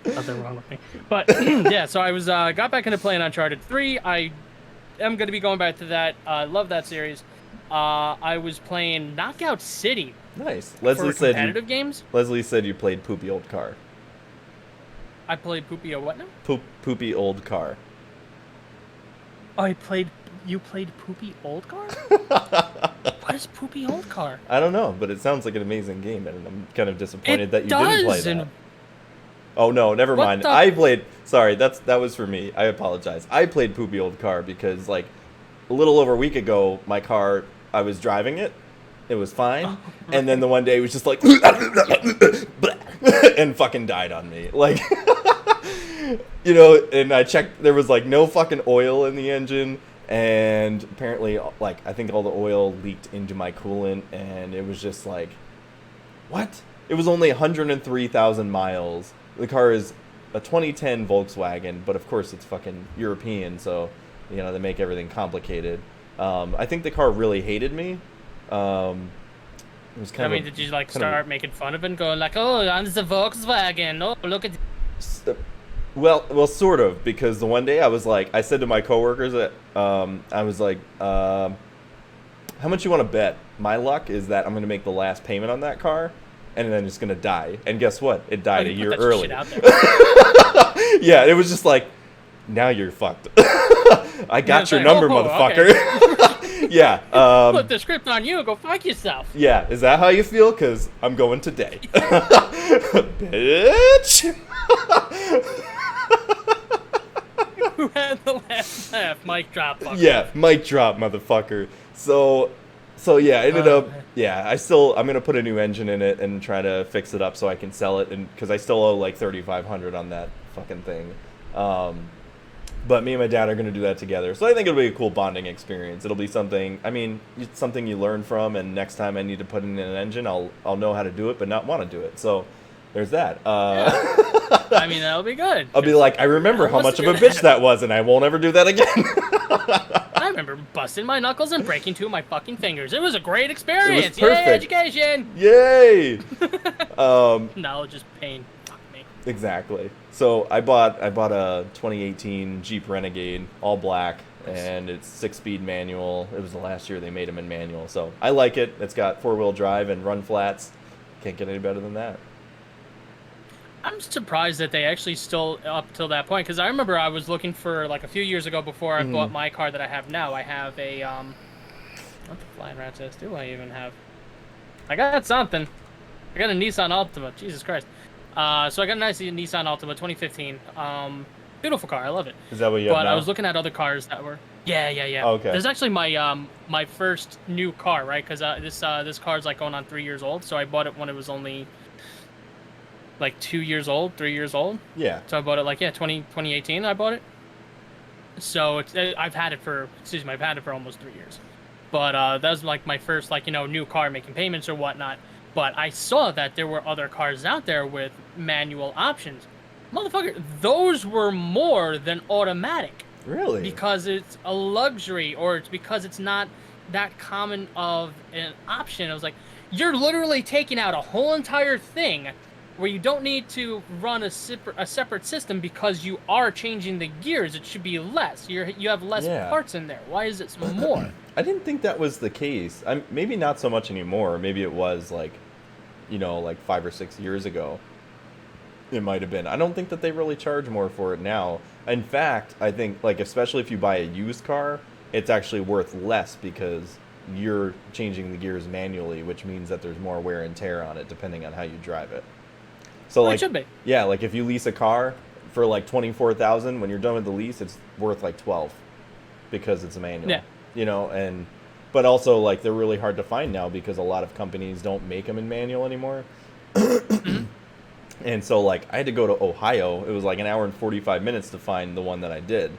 Nothing wrong with me. But yeah, so I was got back into playing Uncharted 3. I am going to be going back to that. I love that series. I was playing Knockout City. Nice. Leslie said competitive games. Leslie said you played Poopy Old Car. I played Poopy what now? Poopy Old Car. Oh, you played Poopy Old Car? What is Poopy Old Car? I don't know, but it sounds like an amazing game, and I'm kind of disappointed that you didn't play that. Oh no, never What mind. the- I played. Sorry, that was for me. I apologize. I played Poopy Old Car because like a little over a week ago, my car, I was driving it. It was fine, and then the one day it was just like, and fucking died on me. Like, you know, and I checked, there was like no fucking oil in the engine, and apparently, like, I think all the oil leaked into my coolant, and it was just like, what? It was only 103,000 miles. The car is a 2010 Volkswagen, but of course it's fucking European, so, you know, they make everything complicated. I think the car really hated me. It was kind of did you like start making fun of it and going like, oh, I'm the Volkswagen. Oh, look at. Well, sort of, because the one day I was like, I said to my coworkers that I was like, how much you want to bet? My luck is that I'm going to make the last payment on that car, and then it's going to die. And guess what? It died a year early. Yeah, it was just like, now you're fucked. I got your number, motherfucker. Okay. Yeah. Put the script on you. Go fuck yourself. Yeah. Is that how you feel? Because I'm going today. Bitch. Who had the last laugh? Mic drop. Fucker. Yeah. Mic drop, motherfucker. So yeah, ended up. Yeah. I'm gonna put a new engine in it and try to fix it up so I can sell it, and because I still owe like $3,500 on that fucking thing. But me and my dad are going to do that together. So I think it'll be a cool bonding experience. It'll be something, I mean, it's something you learn from, and next time I need to put in an engine, I'll know how to do it, but not want to do it. So there's that. Yeah. I mean, that'll be good. I'll be like, I remember how much of a bitch that was, and I won't ever do that again. I remember busting my knuckles and breaking two of my fucking fingers. It was a great experience. It was perfect. Yay, education. Yay. Knowledge is pain. Exactly. So I bought a 2018 Jeep Renegade, all black, and it's 6-speed manual. It was the last year they made them in manual, so I like it. It's got 4-wheel drive and run flats. Can't get any better than that. I'm surprised that they actually still up till that point, because I remember I was looking for like a few years ago before I bought my car that I have now. I have a what the flying rat's ass do I even have? I got something. I got a Nissan Altima. Jesus Christ. So I got a nice Nissan Altima 2015. Beautiful car. I love it. Is that what you have now? I was looking at other cars that were... Yeah. Okay. This is actually my my first new car, right? Because this car's like going on 3 years old. So I bought it when it was only like 2 years old, 3 years old. Yeah. So I bought it like 2018. I bought it. So I've had it for almost 3 years. But that was like my first new car making payments or whatnot. But I saw that there were other cars out there with manual options. Motherfucker, those were more than automatic. Really? Because it's a luxury, or it's because it's not that common of an option. I was like, you're literally taking out a whole entire thing where you don't need to run a separate system because you are changing the gears. It should be less. You have less parts in there. Why is it more? I didn't think that was the case. Maybe not so much anymore. Maybe it was like 5 or 6 years ago. It might have been. I don't think that they really charge more for it now. In fact, I think especially if you buy a used car, it's actually worth less because you're changing the gears manually, which means that there's more wear and tear on it depending on how you drive it. So it should be. Yeah, if you lease a car for $24,000, when you're done with the lease, it's worth $12 because it's a manual. Yeah. But also they're really hard to find now because a lot of companies don't make them in manual anymore. And so I had to go to Ohio. It was an hour and 45 minutes to find the one that I did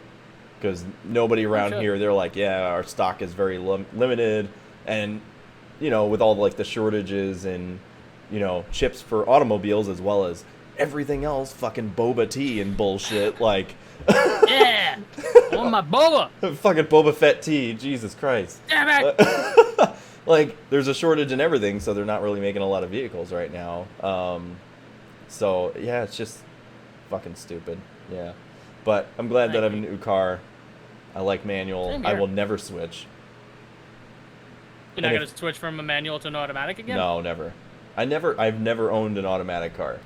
because nobody around here, they're like, yeah, our stock is very limited. And, with all the shortages and, chips for automobiles as well as everything else, fucking boba tea and bullshit. Yeah, I want my boba. Fucking Boba Fett tea, Jesus Christ. Damn it. There's a shortage in everything, so they're not really making a lot of vehicles right now. So yeah, it's just fucking stupid. Yeah, but I'm glad that I have a new car. I like manual. I will never switch. You're not gonna switch from a manual to an automatic again? No, never. I've never owned an automatic car.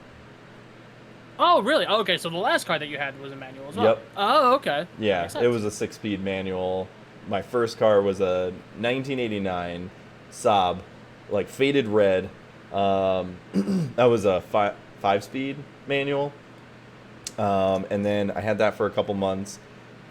Oh, really? Oh, okay, so the last car that you had was a manual as well. Yep. Oh, okay. Yeah, it was a 6-speed manual. My first car was a 1989 Saab, faded red. That was a 5-speed manual, And then I had that for a couple months.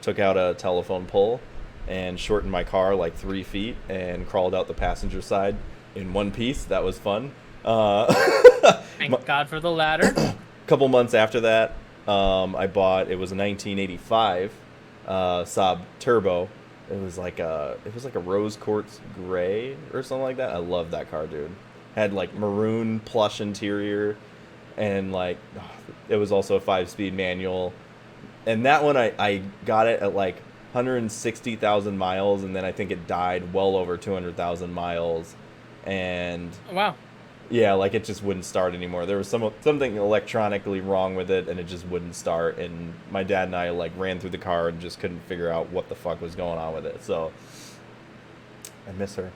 Took out a telephone pole and shortened my car like 3 feet and crawled out the passenger side in one piece. That was fun. Thank God for the ladder. A couple months after that, I bought, it was a 1985 Saab Turbo. It was like a rose quartz gray or something like that. I love that car, dude. Had like maroon plush interior, and like it was also a 5-speed manual. And that one I got it at like 160,000 miles, and then I think it died well over 200,000 miles. And Wow. yeah, like it just wouldn't start anymore. There was something electronically wrong with it, and it just wouldn't start. And my dad and I like ran through the car and just couldn't figure out what the fuck was going on with it. So I miss her.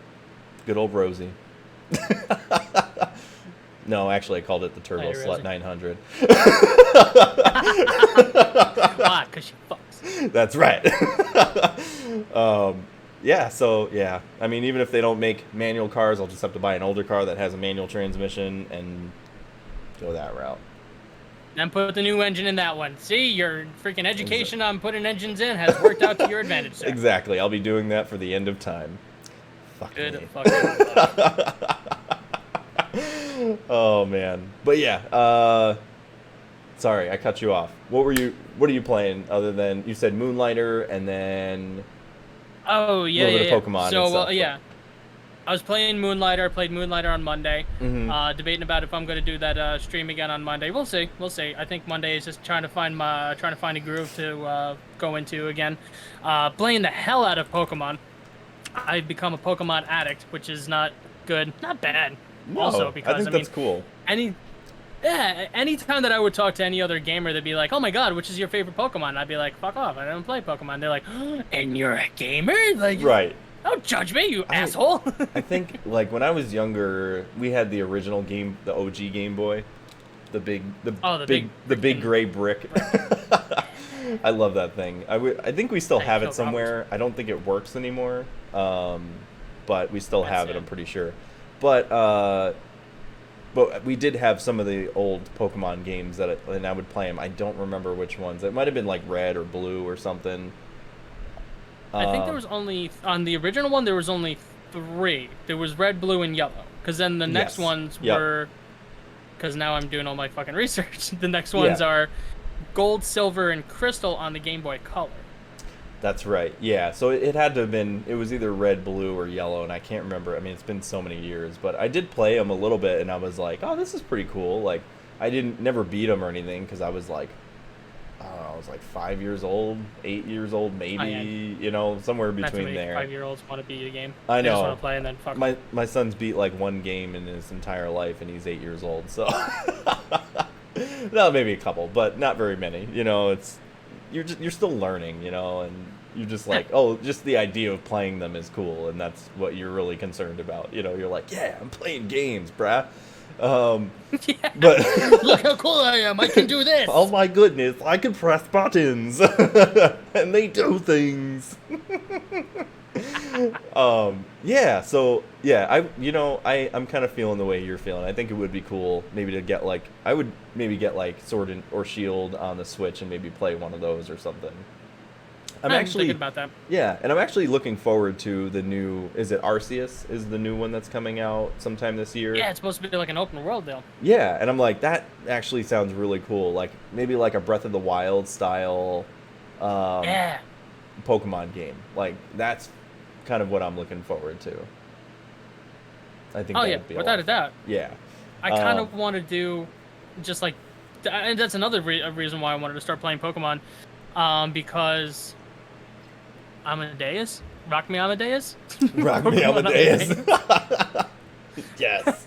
Good old Rosie. No, actually, I called it the Turbo Hey, Slut Rosie. 900. Why? Because she fucks. That's right. Yeah, so, yeah. I mean, even if they don't make manual cars, I'll just have to buy an older car that has a manual transmission and go that route. Then put the new engine in that one. See, your freaking education on putting engines in has worked out to your advantage, sir. Exactly. I'll be doing that for the end of time. Fuck Good me. fucking luck. Oh, man. But, yeah. Sorry, I cut you off. What are you playing other than, you said Moonlighter and then... Oh, yeah, A little yeah, bit of Pokemon So, and stuff, yeah. I was playing Moonlighter. I played Moonlighter on Monday. Mhm. Debating about if I'm going to do that stream again on Monday. We'll see. We'll see. I think Monday is just trying to find a groove to go into again. Playing the hell out of Pokemon. I've become a Pokemon addict, which is not good. Not bad. No, Also, because I think that's cool. Anytime that I would talk to any other gamer, they'd be like, "Oh my God, which is your favorite Pokemon?" I'd be like, "Fuck off! I don't play Pokemon." They're like, "And you're a gamer?" Like, Right. don't judge me, you asshole. I think, like, when I was younger, we had the original game, the OG Game Boy. The big gray brick. I love that thing. I think we still have it somewhere. I don't think it works anymore. But we still have it, I'm pretty sure. But we did have some of the old Pokemon games and I would play them. I don't remember which ones. It might have been like Red or Blue or something. I think there was only, on the original one, there was only 3. There was Red, Blue, and Yellow. Because then the next ones were, because now I'm doing all my fucking research, the next ones are Gold, Silver, and Crystal on the Game Boy Color. That's right. Yeah. So it had to have been, it was either Red, Blue, or Yellow, and I can't remember. I mean, it's been so many years, but I did play them a little bit, and I was like, oh, this is pretty cool. Like, I never beat them or anything, because I was like, I don't know, I was like 5 years old, 8 years old, maybe, you know, somewhere between there. 5-year-olds want to beat a game. I know. They just want to play and then fuck. My son's beat like one game in his entire life, and he's 8 years old, so. No, maybe a couple, but not very many. You know, you're still learning, you know, and you're just like, oh, just the idea of playing them is cool, and that's what you're really concerned about. You know, you're like, yeah, I'm playing games, bruh. But look how cool I am! I can do this. Oh my goodness, I can press buttons, and they do things. Yeah. So yeah, I'm kind of feeling the way you're feeling. I think it would be cool maybe to get like, I would maybe get like Sword or Shield on the Switch and maybe play one of those or something. I'm actually thinking about that. Yeah, and I'm actually looking forward to the new. Is it Arceus? Is the new one that's coming out sometime this year? Yeah, it's supposed to be like an open world deal. Yeah, and I'm like, that actually sounds really cool. Like maybe like a Breath of the Wild style, Pokemon game. Like that's kind of what I'm looking forward to. I think. Oh yeah, without a doubt. Yeah. I kind of want to do, just like, and that's another reason why I wanted to start playing Pokemon, because. Amadeus? Rock me Amadeus? Rock me Amadeus. Yes.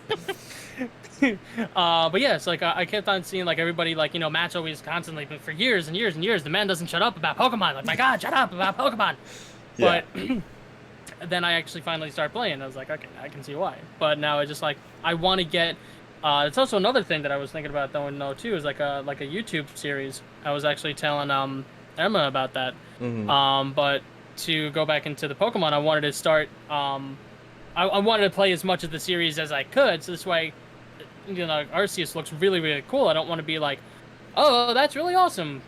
But yeah, it's like I kept on seeing like everybody like, you know, Matt's always constantly, but for years and years and years, the man doesn't shut up about Pokemon. Like, my God, shut up about Pokemon. Yeah. But then I actually finally started playing. I was like, okay, I can see why. But now I just like, I want to get. It's also another thing that I was thinking about too is like a YouTube series. I was actually telling Emma about that. Mm-hmm. But to go back into the Pokemon, I wanted to start. I wanted to play as much of the series as I could, so this way, you know, Arceus looks really, really cool. I don't want to be like, oh, that's really awesome.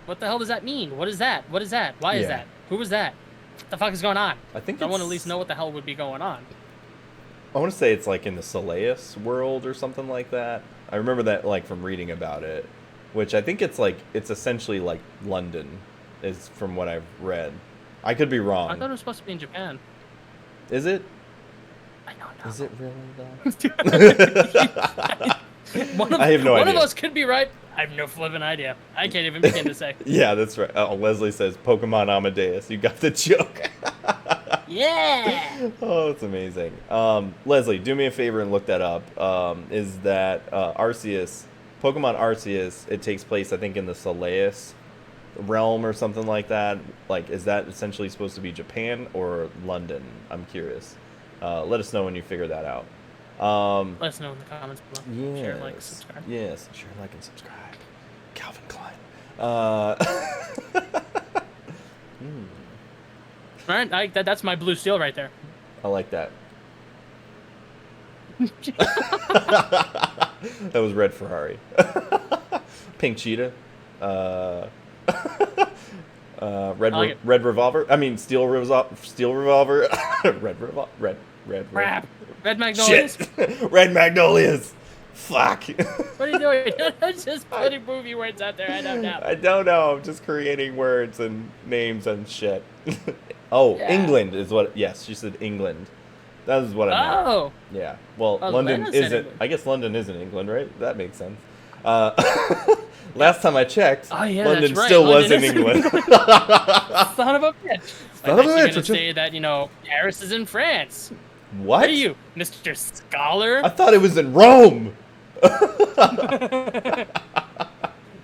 What the hell does that mean? What is that? What is that? Why is Yeah. that? Who was that? What the fuck is going on? I think I want to it's- at least know what the hell would be going on. I want to say it's like in the Soleus world or something like that. I remember that like from reading about it, which I think it's essentially like London, is from what I've read. I could be wrong. I thought it was supposed to be in Japan. Is it? I don't know. Is it really though? One of, I have no one idea. of us could be right. I have no flipping idea. I can't even begin to say. Yeah, that's right. Oh, Leslie says Pokemon Amadeus. You got the joke. Yeah. Oh, that's amazing. Leslie, do me a favor and look that up. Is that Arceus, Pokemon Arceus, it takes place, I think, in the Soleus realm or something like that. Like, is that essentially supposed to be Japan or London? I'm curious. Let us know when you figure that out. Let us know in the comments below. Yes. Share, like, subscribe. Yes, share, like, and subscribe. Calvin Klein. All right, that's my blue steel right there. I like that. That was Red Ferrari. Pink Cheetah. Red Revolver. I mean, Steel Revolver. Red. Crap. Red Magnolias. Shit. Red Magnolias. Fuck. What are you doing? Just putting movie words out there. I don't know. I don't know. I'm just creating words and names and shit. Oh, Yeah. England is what. Yes, she said England. That is what I meant. Oh. Yeah. Well, Oh, London Lena said isn't. England. I guess London isn't England, right? That makes sense. Last time I checked, Oh, yeah, London that's right. still London was in is England. Son of a bitch. Son of a bitch, Gonna what you- say that, Paris is in France. What? What are you, Mr. Scholar? I thought it was in Rome.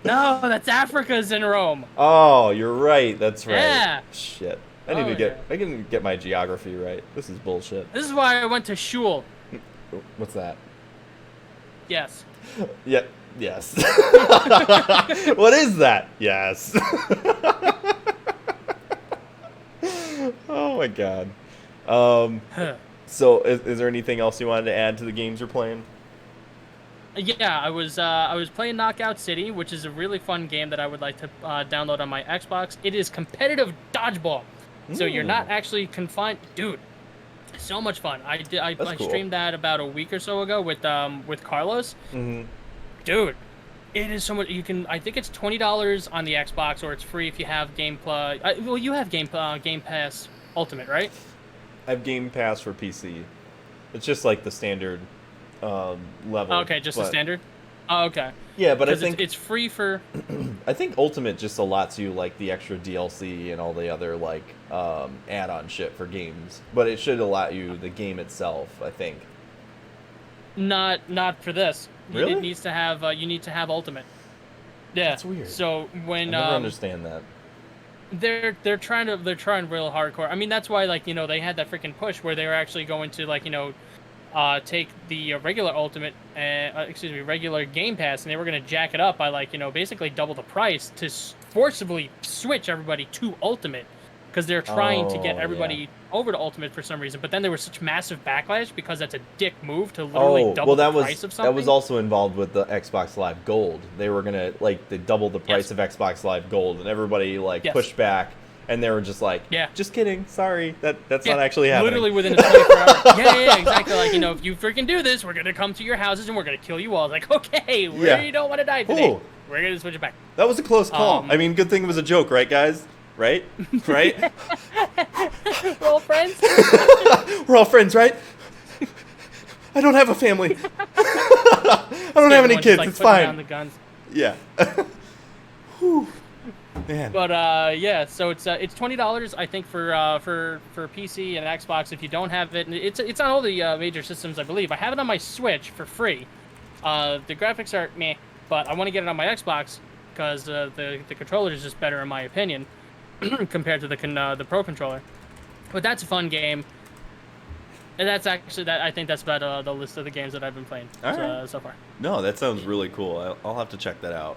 No, that's Africa's in Rome. Oh, you're right. That's right. Yeah. Shit. I need Oh, I can get my geography right. This is bullshit. This is why I went to Shul. What's that? Yes. Yeah. Yes. What is that? Yes. Oh my god. So is there anything else you wanted to add to the games you're playing? Yeah, I was playing Knockout City, which is a really fun game that I would like to download on my Xbox. It is competitive dodgeball, so you're not actually confined. Dude, so much fun. I cool. streamed that about a week or so ago with Carlos. Mm-hmm. Dude, it is so much. You can. I think it's $20 on the Xbox, or it's free if you have Game Plus. Well, you have Game Pass Ultimate, right? I have Game Pass for PC. It's just like the standard level. Okay, just the standard. Oh, okay. Yeah, but I 'Cause think it's free for. I think Ultimate just allots you like the extra DLC and all the other like add-on shit for games, but it should allow you the game itself. I think. Not for this. Really? It needs to have. You need to have Ultimate. Yeah. That's weird. So I when never understand that. they're trying real hardcore. I mean, that's why they had that freaking push where they were actually going to take the regular Ultimate, regular Game Pass, and they were going to jack it up by basically double the price to forcibly switch everybody to Ultimate, because they're trying to get everybody over to Ultimate for some reason. But then there was such massive backlash because that's a dick move to literally double the price of something. That was also involved with the Xbox Live Gold. They were gonna they double the price of Xbox Live Gold, and everybody pushed back. And they were just like, just kidding. Sorry, that's not actually happening. Literally within a 24 hours. Yeah, exactly. If you freaking do this, we're gonna come to your houses and we're gonna kill you all. It's like, okay, you don't want to die today. Ooh. We're gonna switch it back. That was a close call. I mean, good thing it was a joke, right, guys? Right? Right? We're all friends. We're all friends, right? I don't have a family. I don't have any kids. It's fine. Down the guns. Yeah. Whew. Man. But so it's $20 I think for PC and Xbox if you don't have it. And it's on all the major systems, I believe. I have it on my Switch for free. The graphics are meh, but I want to get it on my Xbox because the controller is just better in my opinion compared to the Pro controller. But that's a fun game. And that's actually I think that's about the list of the games that I've been playing so far. No, that sounds really cool. I'll have to check that out.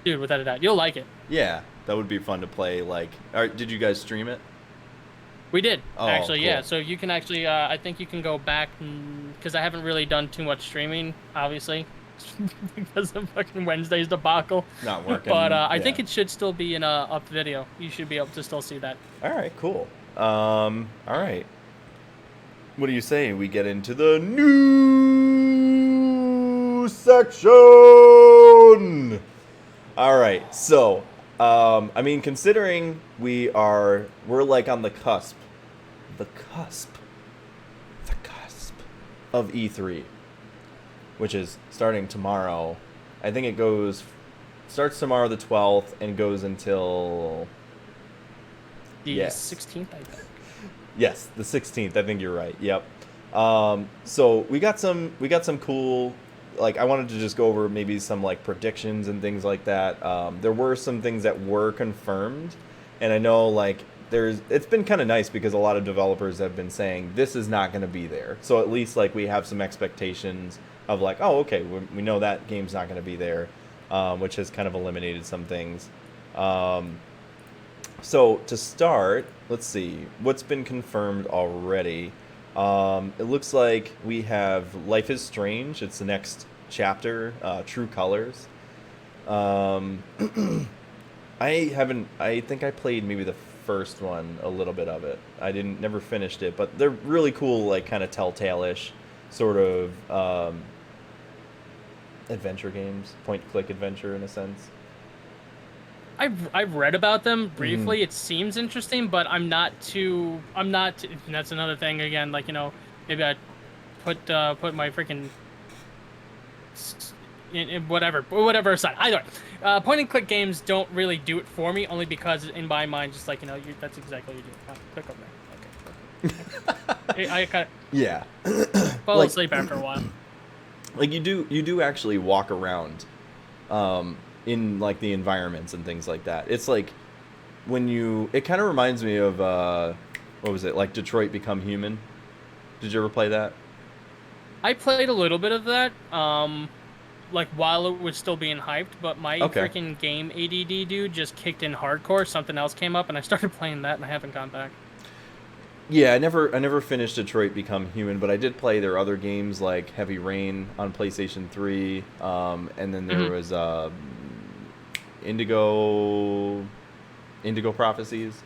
Dude, without a doubt, you'll like it. Yeah, that would be fun to play. Did you guys stream it? We did, actually, cool. yeah. So you can actually, I think you can go back, because I haven't really done too much streaming, obviously. because of fucking Wednesday's debacle. Not working. But I think yeah. it should still be in a up video. You should be able to still see that. All right, cool. All right. What do you say we get into the news section? All right. So, I mean, considering we're like on the cusp of E3, which is starting tomorrow. I think it starts tomorrow the 12th and goes until The 16th, I think. Yes, the 16th. I think you're right. Yep. So we got some cool, like, I wanted to just go over maybe some like predictions and things like that. There were some things that were confirmed, and I know like it's been kind of nice because a lot of developers have been saying this is not going to be there. So at least like we have some expectations of like, oh, okay, we know that game's not going to be there, which has kind of eliminated some things. So to start, let's see what's been confirmed already. It looks like we have Life is Strange. It's the next chapter, True Colors. I think I played maybe the first one, a little bit of it. I never finished it, but they're really cool, like kind of Telltale-ish sort of adventure games, point-click adventure in a sense. I've read about them briefly. It seems interesting, but I'm not. And that's another thing again. Like, you know, maybe I put my freaking whatever aside. Either way, point and click games don't really do it for me. Only because in my mind, just like, you know, that's exactly what you do. Click over there. Okay. I kind of Yeah. fall asleep after a while. Like you do actually walk around. In like the environments and things like that. It's like it kind of reminds me of what was it, like Detroit Become Human? Did you ever play that? I played a little bit of that, like while it was still being hyped, but my freaking game ADD dude just kicked in hardcore. Something else came up, and I started playing that, and I haven't gone back. Yeah, I never finished Detroit Become Human, but I did play their other games like Heavy Rain on PlayStation 3, and then there was Indigo Prophecies,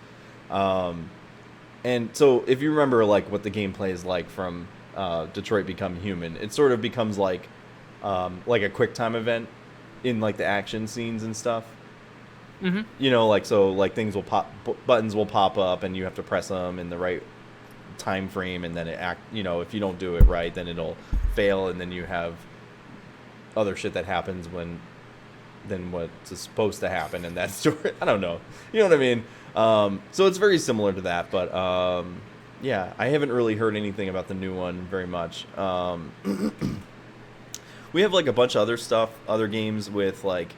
and so if you remember like what the gameplay is like from Detroit Become Human, it sort of becomes like a quick time event in like the action scenes and stuff. You know, like so like things will buttons will pop up and you have to press them in the right time frame, and then you know, if you don't do it right, then it'll fail, and then you have other shit that happens than what's supposed to happen in that story. I don't know. You know what I mean? So it's very similar to that, but yeah, I haven't really heard anything about the new one very much. We have like a bunch of other stuff, other games with like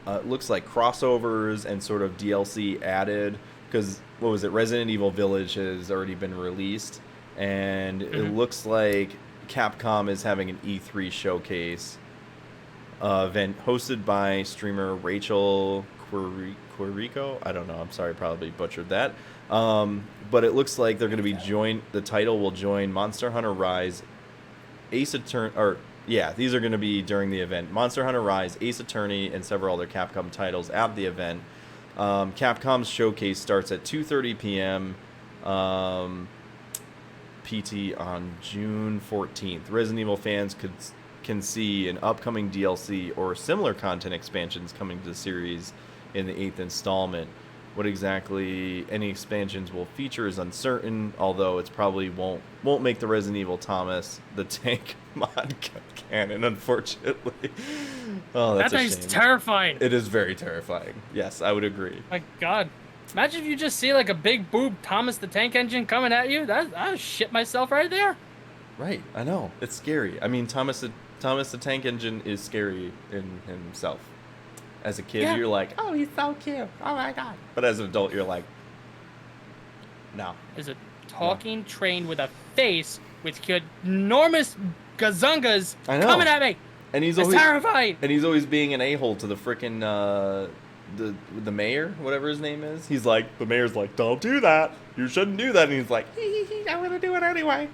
it looks like crossovers and sort of DLC added, because what was it? Resident Evil Village has already been released, and it looks like Capcom is having an E3 showcase event hosted by streamer Rachel Quirico. I don't know. I'm sorry, probably butchered that. But it looks like they're going to be the title will join Monster Hunter Rise, Ace Attorney, these are going to be during the event. Monster Hunter Rise, Ace Attorney, and several other Capcom titles at the event. Capcom's showcase starts at 2:30 p.m. PT on June 14th. Resident Evil fans can see an upcoming DLC or similar content expansions coming to the series in the 8th installment. What exactly any expansions will feature is uncertain, although it's probably won't make the Resident Evil Thomas the Tank mod canon, unfortunately. Oh, that's a shame. That thing's terrifying. It is very terrifying. Yes, I would agree. My God. Imagine if you just see like a big boob Thomas the Tank Engine coming at you. I would shit myself right there. Right, I know. It's scary. I mean, Thomas the Tank Engine is scary in himself. As a kid, you're like, oh, he's so cute. Oh, my God. But as an adult, you're like, no. There's a talking train with a face with enormous gazungas coming at me. And he's always terrifying. And he's always being an a-hole to the frickin' the mayor, whatever his name is. He's like, the mayor's like, don't do that. You shouldn't do that. And he's like, I'm going to do it anyway.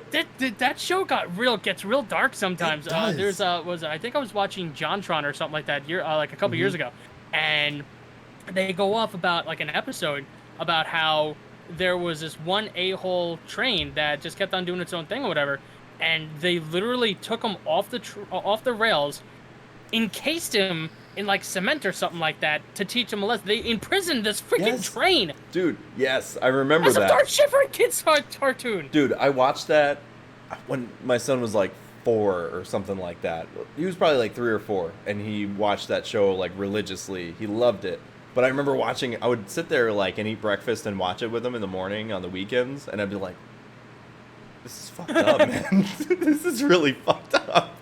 Dude, that show gets real dark sometimes. It does. I think I was watching JonTron or something like that like a couple years ago, and they go off about like an episode about how there was this one a-hole train that just kept on doing its own thing or whatever, and they literally took him off the rails, encased him in like cement or something like that to teach him a lesson. They imprisoned this freaking train. Dude, yes, I remember That's that. a dark shit for a kid's cartoon. Dude, I watched that when my son was like 4 or something like that. He was probably like 3 or 4, and he watched that show like religiously. He loved it. But I remember watching, I would sit there like and eat breakfast and watch it with him in the morning on the weekends, and I'd be like, this is fucked up, man. This is really fucked up.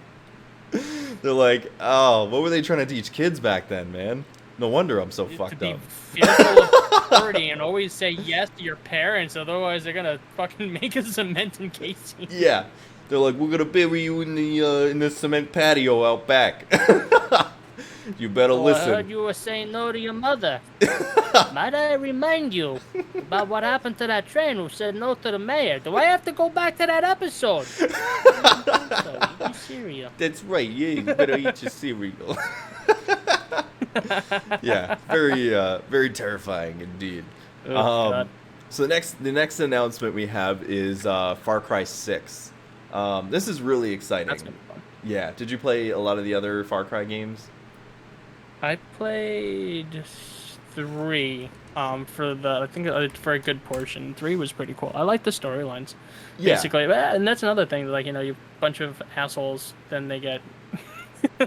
They're like, oh, what were they trying to teach kids back then, man? No wonder I'm so fucked up. Fearful of authority and always say yes to your parents, otherwise they're gonna fucking make a cement encasing. Yeah, they're like, we're gonna bury you in the cement patio out back. You better listen. I heard you were saying no to your mother. Might I remind you about what happened to that train who said no to the mayor? Do I have to go back to that episode? Eat cereal. That's right. Yeah, you better eat your cereal. Yeah, very terrifying indeed. Oh, God. So the next announcement we have is Far Cry 6. This is really exciting. That's gonna be fun. Yeah. Did you play a lot of the other Far Cry games? I played 3 for a good portion. 3 was pretty cool. I like the storylines. Yeah. Basically, and that's another thing. Like, you know, you bunch of assholes, then they get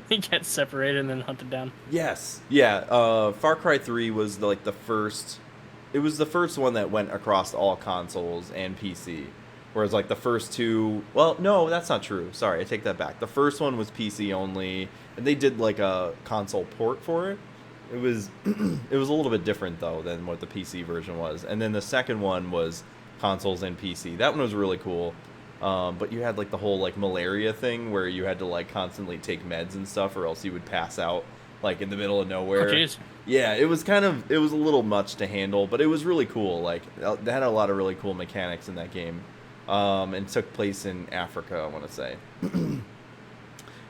they get separated and then hunted down. Yes. Yeah. Far Cry 3 was the first. It was the first one that went across all consoles and PC. Whereas like the first 2, well, no, that's not true. Sorry, I take that back. The first one was PC only, and they did like a console port for it. It was it was a little bit different though than what the PC version was. And then the second one was consoles and PC. That one was really cool. But you had like the whole like malaria thing where you had to like constantly take meds and stuff, or else you would pass out like in the middle of nowhere. Oh, jeez. Yeah, it was a little much to handle, but it was really cool. Like they had a lot of really cool mechanics in that game. And took place in Africa, I want to say.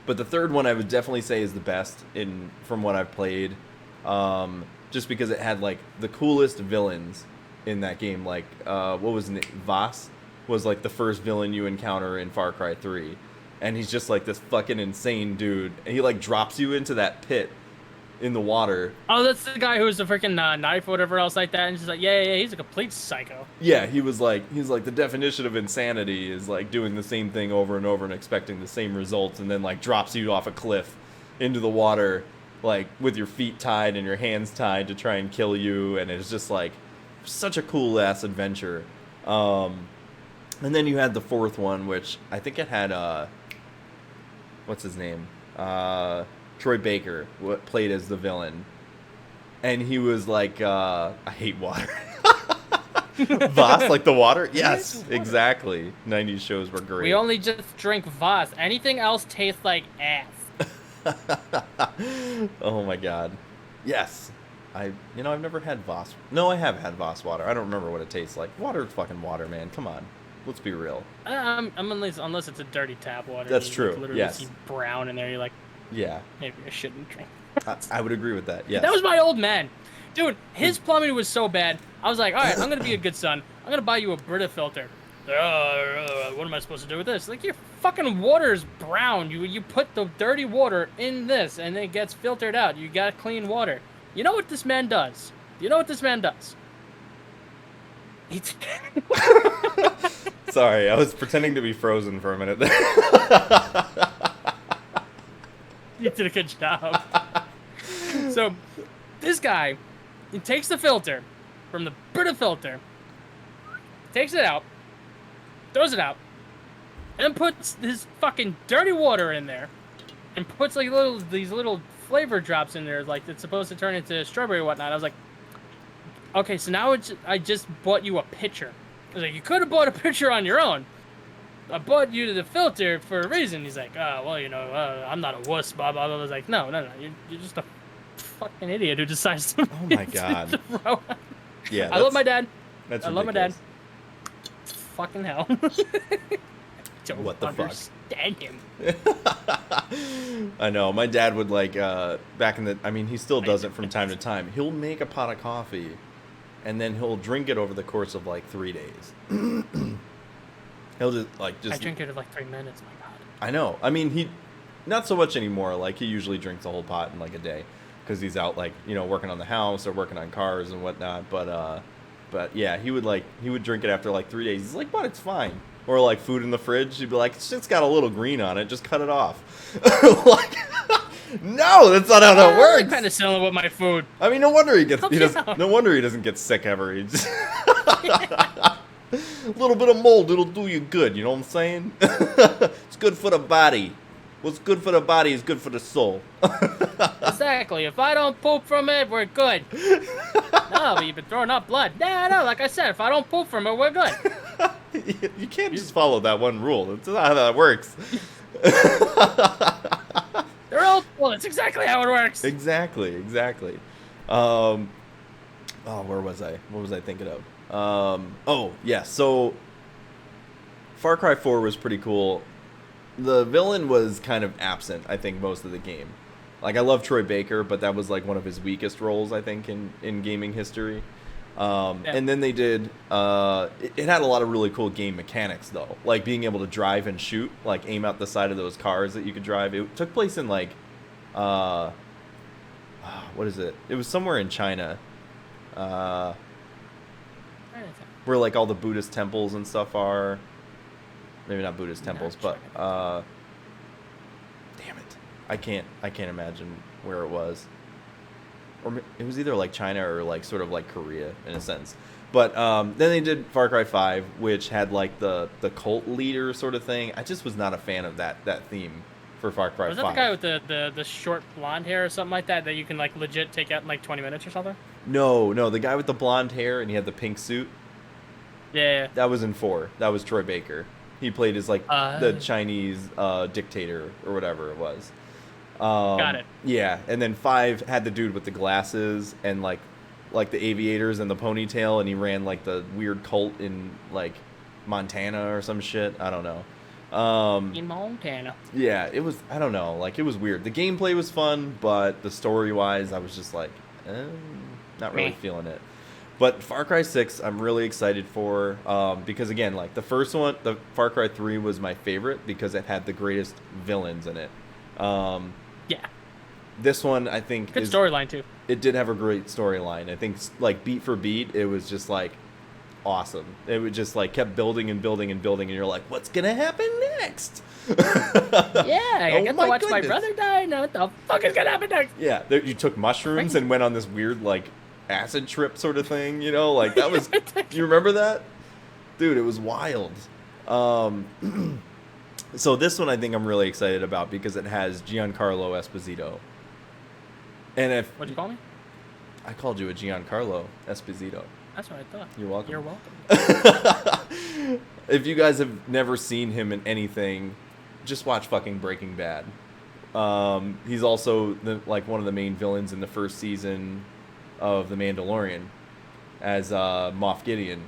But the third one I would definitely say is the best from what I've played, just because it had like the coolest villains in that game. Like what was it? Voss was like the first villain you encounter in Far Cry 3, and he's just like this fucking insane dude, and he like drops you into that pit in the water. Oh, that's the guy who's a freaking knife or whatever else like that, and she's like, yeah, he's a complete psycho. Yeah, he's like the definition of insanity is like doing the same thing over and over and expecting the same results, and then like drops you off a cliff into the water, like with your feet tied and your hands tied to try and kill you, and it's just like such a cool ass adventure. And then you had the fourth one, which I think it had what's his name? Troy Baker played as the villain, and he was like, I hate water. Voss, like the water? Yes, exactly. 90s shows were great. We only just drink Voss. Anything else tastes like ass. Oh my god. Yes. I've never had Voss. No, I have had Voss water. I don't remember what it tastes like. Water is fucking water, man. Come on. Let's be real. Unless it's a dirty tap water. That's you true. Literally Yes. see brown in there. You're like, Yeah. maybe I shouldn't drink. I would agree with that. Yes. That was my old man. Dude, his plumbing was so bad. I was like, all right, I'm going to be a good son. I'm going to buy you a Brita filter. What am I supposed to do with this? Like, your fucking water's brown. You put the dirty water in this, and it gets filtered out. You got clean water. You know what this man does? Sorry, I was pretending to be frozen for a minute there. You did a good job. So, this guy, he takes the filter from the Brita filter, takes it out, throws it out, and puts his fucking dirty water in there, and puts like these little flavor drops in there, like it's supposed to turn into strawberry or whatnot. I was like, okay, so now I just bought you a pitcher. I was like, you could have bought a pitcher on your own. I bought you the filter for a reason. He's like, I'm not a wuss, blah, blah, blah. I was like, no, you're just a fucking idiot who decides to. Oh my god. to throw out. Yeah. I love my dad. That's I love my dad. ridiculous. Fucking hell. don't what the fuck. understand him. I know. My dad would like back in the. I mean, he still does it from time to time. He'll make a pot of coffee, and then he'll drink it over the course of like 3 days. He'll just I drink it in like 3 minutes. My God. I know. I mean, he not so much anymore. Like he usually drinks a whole pot in like a day, because he's out like working on the house or working on cars and whatnot. But yeah, he would drink it after like 3 days. He's like, but it's fine. Or like food in the fridge, he'd be like, it's just got a little green on it, just cut it off. Like, no, that's not how that works. I'm kind of selling with my food. I mean, no wonder he down. no wonder he doesn't get sick ever. He just a little bit of mold, it'll do you good. You know what I'm saying? It's good for the body. What's good for the body is good for the soul. Exactly. If I don't poop from it, we're good. No, but you've been throwing up blood. No, like I said, if I don't poop from it, we're good. You can't just follow that one rule. That's not how that works. They're all well, that's exactly how it works. Exactly. Where was I? What was I thinking of? Oh, yeah. So Far Cry 4 was pretty cool. The villain was kind of absent, I think, most of the game. Like, I love Troy Baker, but that was like one of his weakest roles, I think, in gaming history. And then they did it had a lot of really cool game mechanics, though, like being able to drive and shoot, like aim out the side of those cars that you could drive. It took place in like what is it, was somewhere in China, where like all the Buddhist temples and stuff are. Maybe not Buddhist temples, but damn it, I can't imagine where it was. Or it was either like China or like sort of like Korea in a sense. But then they did Far Cry 5, which had like the cult leader sort of thing. I just was not a fan of that theme for Far Cry 5. Was that the guy with the short blonde hair or something like that you can like legit take out in like 20 minutes or something? No, the guy with the blonde hair and he had the pink suit. Yeah. That was in 4. That was Troy Baker. He played as like the Chinese dictator or whatever it was. Got it. Yeah, and then 5 had the dude with the glasses and like the aviators and the ponytail, and he ran like the weird cult in like Montana or some shit. I don't know. In Montana. Yeah, it was. I don't know. Like, it was weird. The gameplay was fun, but the story wise, I was just like, not really feeling it. But Far Cry 6, I'm really excited for, because again, like the first one, the Far Cry 3 was my favorite because it had the greatest villains in it. Yeah. This one, I think, good storyline too. It did have a great storyline. I think, like, beat for beat, it was just like awesome. It would just like kept building and building and building, and you're like, what's gonna happen next? Yeah, I get to watch my brother die. Now what the fuck is gonna happen next? Yeah, you took mushrooms and went on this weird like acid trip sort of thing. Like that was. You remember that, dude? It was wild. So this one I think I'm really excited about because it has Giancarlo Esposito. And if what'd you call me? I called you a Giancarlo Esposito. That's what I thought. You're welcome. You're welcome. If you guys have never seen him in anything, just watch fucking Breaking Bad. He's also one of the main villains in the first season of The Mandalorian as Moff Gideon.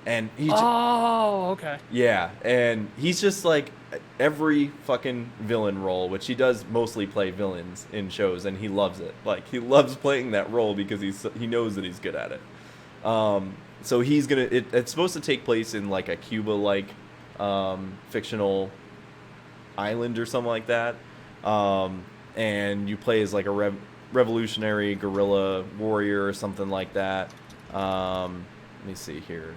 And he okay. Yeah, and he's just like every fucking villain role, which he does mostly play villains in shows, and he loves it. Like, he loves playing that role because he knows that he's good at it. So he's gonna. It's supposed to take place in like a Cuba-like fictional island or something like that, and you play as like a revolutionary guerrilla warrior or something like that. Let me see here.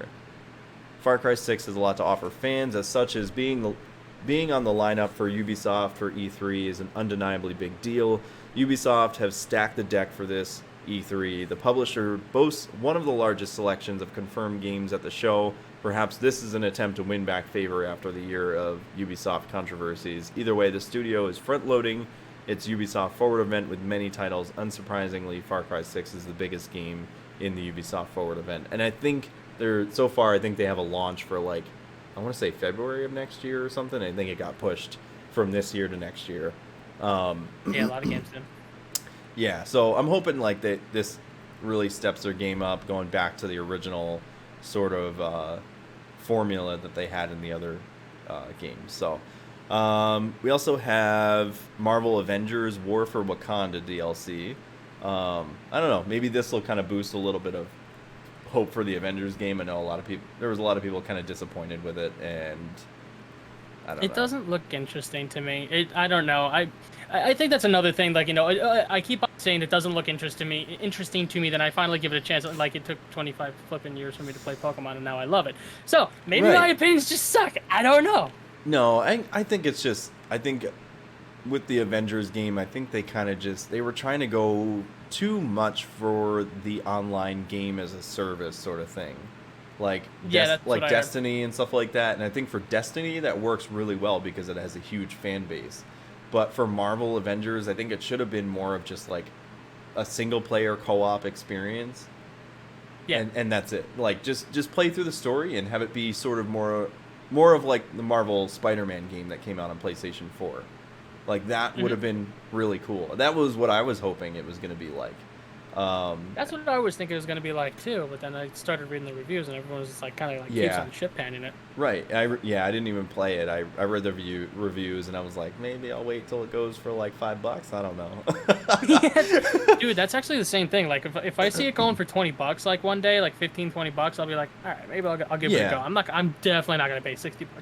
Far Cry 6 has a lot to offer fans, as such as being on the lineup for Ubisoft for E3 is an undeniably big deal. Ubisoft have stacked the deck for this E3. The publisher boasts one of the largest selections of confirmed games at the show. Perhaps this is an attempt to win back favor after the year of Ubisoft controversies. Either way, the studio is front-loading its Ubisoft Forward event with many titles. Unsurprisingly, Far Cry 6 is the biggest game in the Ubisoft Forward event. And I think so far, I think they have a launch for like, I want to say February of next year or something. I think it got pushed from this year to next year. Yeah, a lot of games do. Yeah, so I'm hoping like that this really steps their game up, going back to the original sort of formula that they had in the other games. So we also have Marvel Avengers War for Wakanda DLC. I don't know, maybe this will kind of boost a little bit of hope for the Avengers game. I know there was a lot of people kind of disappointed with it, and I don't know. It doesn't look interesting to me. I don't know. I think that's another thing. Like, I keep on saying it doesn't look interesting to me. Then I finally give it a chance. Like, it took 25 flipping years for me to play Pokemon, and now I love it. So maybe my opinions just suck. I don't know. No, I think it's just, I think with the Avengers game, I think they kind of they were trying to go too much for the online game as a service sort of thing. Like, like Destiny and stuff like that. And I think for Destiny, that works really well because it has a huge fan base. But for Marvel Avengers, I think it should have been more of just like a single player co-op experience. Yeah. And that's it. Like, just play through the story and have it be sort of more of like the Marvel Spider-Man game that came out on PlayStation 4. Like, that would have been really cool. That was what I was hoping it was going to be like. That's what I was thinking it was going to be like too, but then I started reading the reviews and everyone was just like kind of like keeps on shit panning it. Right. I didn't even play it. I read the reviews and I was like, maybe I'll wait till it goes for like $5. I don't know. Dude, that's actually the same thing. Like if I see it going for $20 like one day, like $15-20, I'll be like, all right, maybe I'll give it a go. I'm definitely not going to pay $60 for that.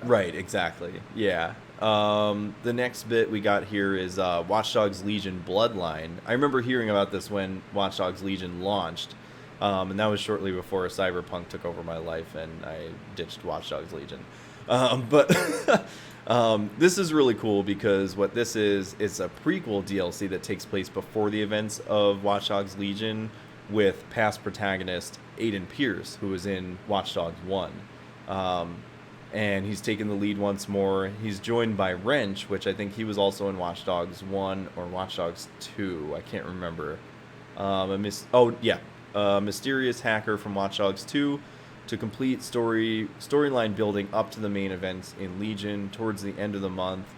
Right. Exactly. Yeah. The next bit we got here is Watch Dogs Legion Bloodline. I remember hearing about this when Watch Dogs Legion launched, and that was shortly before Cyberpunk took over my life and I ditched Watch Dogs Legion. But this is really cool because what this is, it's a prequel DLC that takes place before the events of Watch Dogs Legion with past protagonist Aiden Pierce, who was in Watch Dogs 1. And he's taken the lead once more. He's joined by Wrench, which I think he was also in Watch Dogs 1 or Watch Dogs 2. I can't remember. A mysterious hacker from Watch Dogs 2 to complete storyline building up to the main events in Legion towards the end of the month.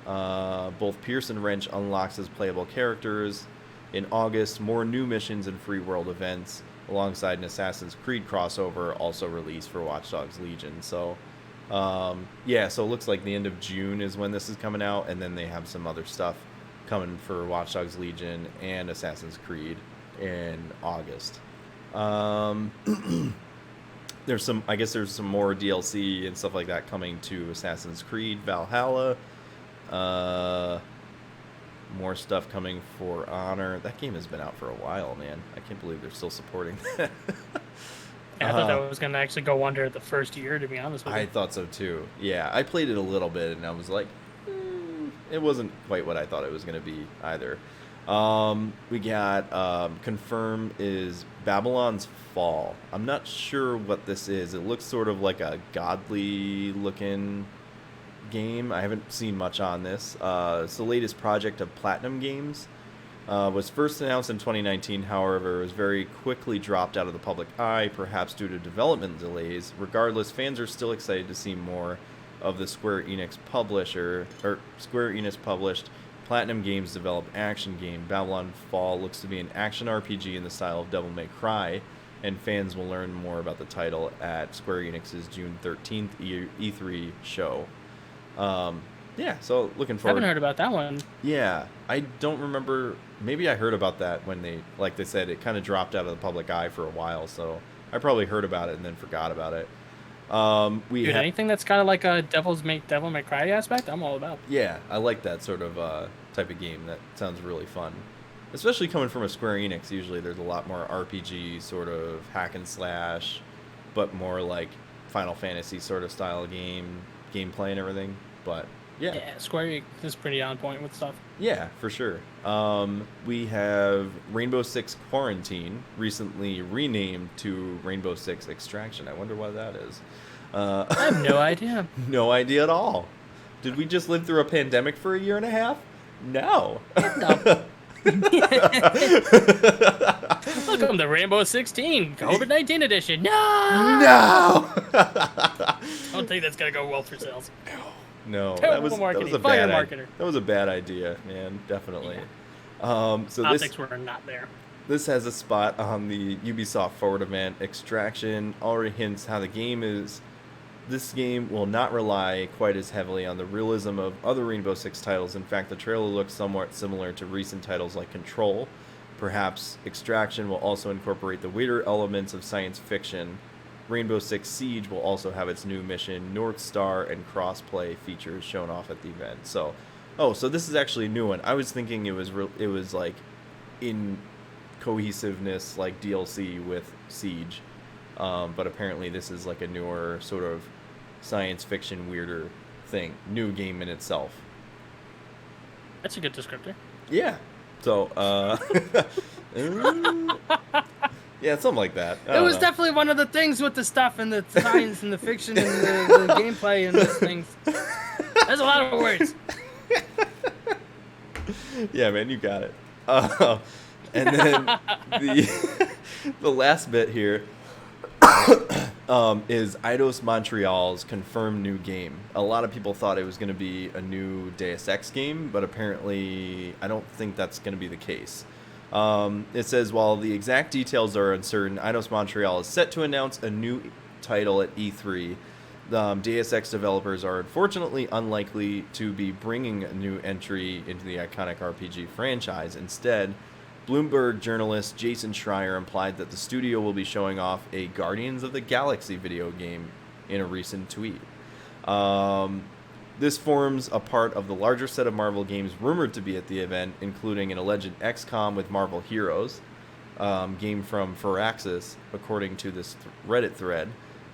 Both Pierce and Wrench unlocks as playable characters. In August, more new missions and free world events alongside an Assassin's Creed crossover also released for Watch Dogs Legion. So so it looks like the end of June is when this is coming out, and then they have some other stuff coming for Watch Dogs Legion and Assassin's Creed in August. There's some more DLC and stuff like that coming to Assassin's Creed Valhalla. More stuff coming for Honor. That game has been out for a while, man. I can't believe they're still supporting that. Yeah, I thought that was going to actually go under the first year, to be honest with you. I thought so too. Yeah, I played it a little bit and I was like, it wasn't quite what I thought it was going to be either. We got confirmed is Babylon's Fall. I'm not sure what this is. It looks sort of like a godly looking game. I haven't seen much on this. It's the latest project of Platinum Games. Was first announced in 2019, however, it was very quickly dropped out of the public eye, perhaps due to development delays. Regardless, fans are still excited to see more of the Square Enix published Platinum Games developed action game. Babylon Fall looks to be an action RPG in the style of Devil May Cry, and fans will learn more about the title at Square Enix's June 13th E3 show. So looking forward. I haven't heard about that one. Yeah, I don't remember. Maybe I heard about that when like they said, it kind of dropped out of the public eye for a while. So I probably heard about it and then forgot about it. Anything that's kind of like a Devil May Cry aspect, I'm all about. Yeah, I like that sort of type of game. That sounds really fun, especially coming from a Square Enix. Usually, there's a lot more RPG sort of hack and slash, but more like Final Fantasy sort of style gameplay and everything. But yeah, Square Enix is pretty on point with stuff. Yeah, for sure. We have Rainbow Six Quarantine, recently renamed to Rainbow Six Extraction. I wonder why that is. I have no idea. No idea at all. Did we just live through a pandemic for a year and a half? No. No. Welcome to Rainbow 16, COVID-19 edition. No! I don't think that's going to go well for sales. No, that was a bad idea, man. Definitely. Yeah. So optics were not there. This has a spot on the Ubisoft Forward event. Extraction already hints how the game is this game will not rely quite as heavily on the realism of other Rainbow Six titles. In fact, the trailer looks somewhat similar to recent titles like Control. Perhaps Extraction will also incorporate the weirder elements of science fiction. Rainbow Six Siege will also have its new mission, North Star, and crossplay features shown off at the event. So, so this is actually a new one. I was thinking it was like in cohesiveness, like DLC with Siege, but apparently this is like a newer sort of science fiction, weirder thing, new game in itself. That's a good descriptor. Yeah. So, yeah, something like that. It was definitely one of the things with the stuff and the science and the fiction and the gameplay and those things. There's a lot of words. Yeah, man, you got it. And then the last bit here is Eidos Montreal's confirmed new game. A lot of people thought it was going to be a new Deus Ex game, but apparently I don't think that's going to be the case. It says, while the exact details are uncertain, Eidos Montreal is set to announce a new title at E3. Deus Ex developers are unfortunately unlikely to be bringing a new entry into the iconic RPG franchise. Instead, Bloomberg journalist Jason Schreier implied that the studio will be showing off a Guardians of the Galaxy video game in a recent tweet. This forms a part of the larger set of Marvel games rumored to be at the event, including an alleged XCOM with Marvel Heroes, game from Firaxis, according to this Reddit thread.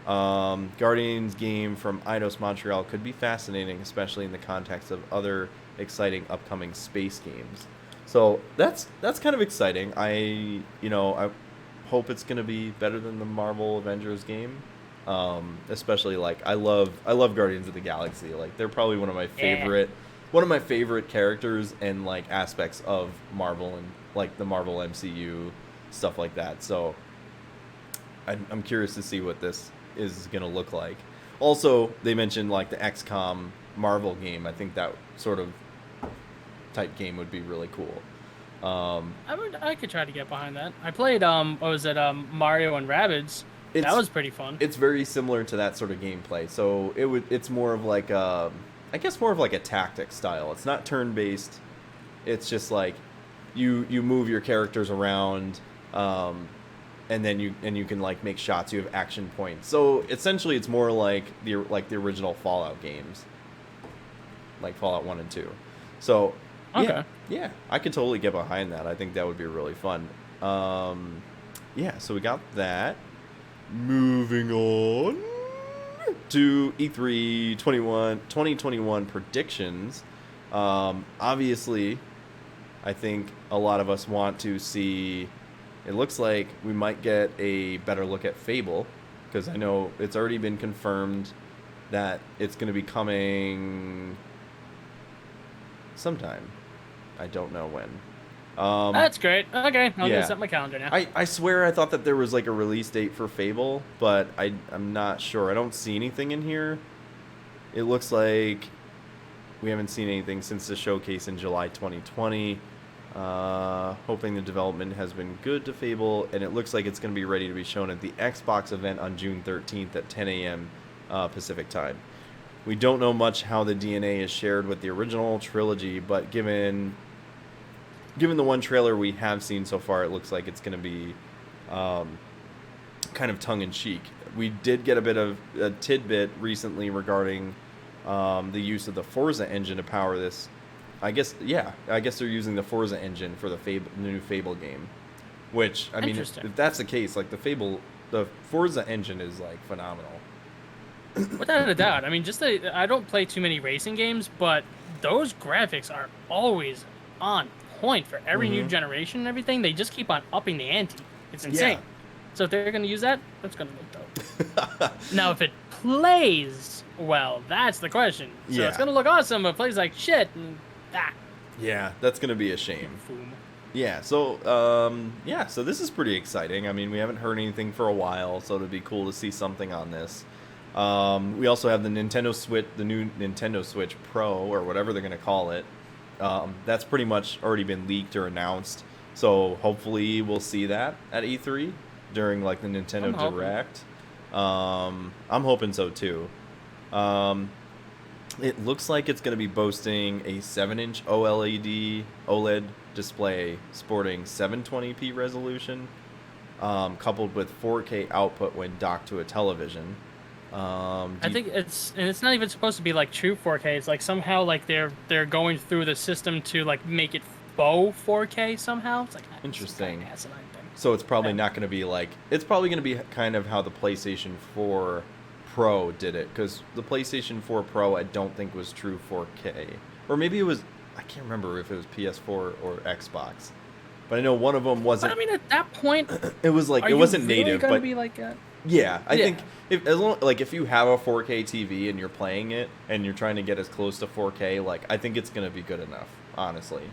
Guardians game from Eidos Montreal could be fascinating, especially in the context of other exciting upcoming space games. So that's kind of exciting. I hope it's going to be better than the Marvel Avengers game. Especially like I love Guardians of the Galaxy. Like they're probably one of my favorite characters and like aspects of Marvel and like the Marvel MCU, stuff like that. So I'm curious to see what this is gonna look like. Also, they mentioned like the XCOM Marvel game. I think that sort of type game would be really cool. I could try to get behind that. I played Mario and Rabbids. That was pretty fun. It's very similar to that sort of gameplay. So it's more of like I guess more of like a tactic style. It's not turn-based. It's just like you move your characters around, and then you can like make shots. You have action points. So essentially, it's more like the original Fallout games, like Fallout 1 and 2. So yeah, I could totally get behind that. I think that would be really fun. Yeah, so we got that. Moving on to E3 2021 predictions. Obviously, I think a lot of us want to see. It looks like we might get a better look at Fable, because I know it's already been confirmed that it's going to be coming sometime. I don't know when. That's great. Okay, I'll just set my calendar now. I swear I thought that there was like a release date for Fable, but I'm not sure. I don't see anything in here. It looks like we haven't seen anything since the showcase in July 2020. Hoping the development has been good to Fable, and it looks like it's going to be ready to be shown at the Xbox event on June 13th at 10 a.m. Pacific time. We don't know much how the DNA is shared with the original trilogy, but given the one trailer we have seen so far, it looks like it's going to be kind of tongue-in-cheek. We did get a bit of a tidbit recently regarding the use of the Forza engine to power this. I guess they're using the Forza engine for the new Fable game, which, I mean, if that's the case, like the Forza engine is like phenomenal. Without a doubt. I mean, I don't play too many racing games, but those graphics are always on point for every new generation and everything. They just keep on upping the ante. It's insane. Yeah. So if they're going to use that, that's going to look dope. Now, if it plays well, that's the question. So it's going to look awesome, but it plays like shit. And yeah, that's going to be a shame. Yeah, so so this is pretty exciting. I mean, we haven't heard anything for a while, so it'd be cool to see something on this. We also have the new Nintendo Switch Pro, or whatever they're going to call it. That's pretty much already been leaked or announced, so hopefully we'll see that at E3 during like the Nintendo Direct. I'm hoping so too. It looks like it's going to be boasting a 7-inch OLED display sporting 720p resolution, coupled with 4K output when docked to a television. I think it's not even supposed to be like true 4K. It's like somehow like they're going through the system to like make it faux 4K somehow. It's like interesting. Kind of asinine thing. So it's probably not going to be like, it's probably going to be kind of how the PlayStation 4 Pro did it, because the PlayStation 4 Pro I don't think was true 4K, or maybe it was, I can't remember if it was PS4 or Xbox, but I know one of them wasn't. But I mean, at that point, it was like, it wasn't native, but be like yeah, I think if you have a 4K TV and you're playing it and you're trying to get as close to 4K, like I think it's gonna be good enough, honestly.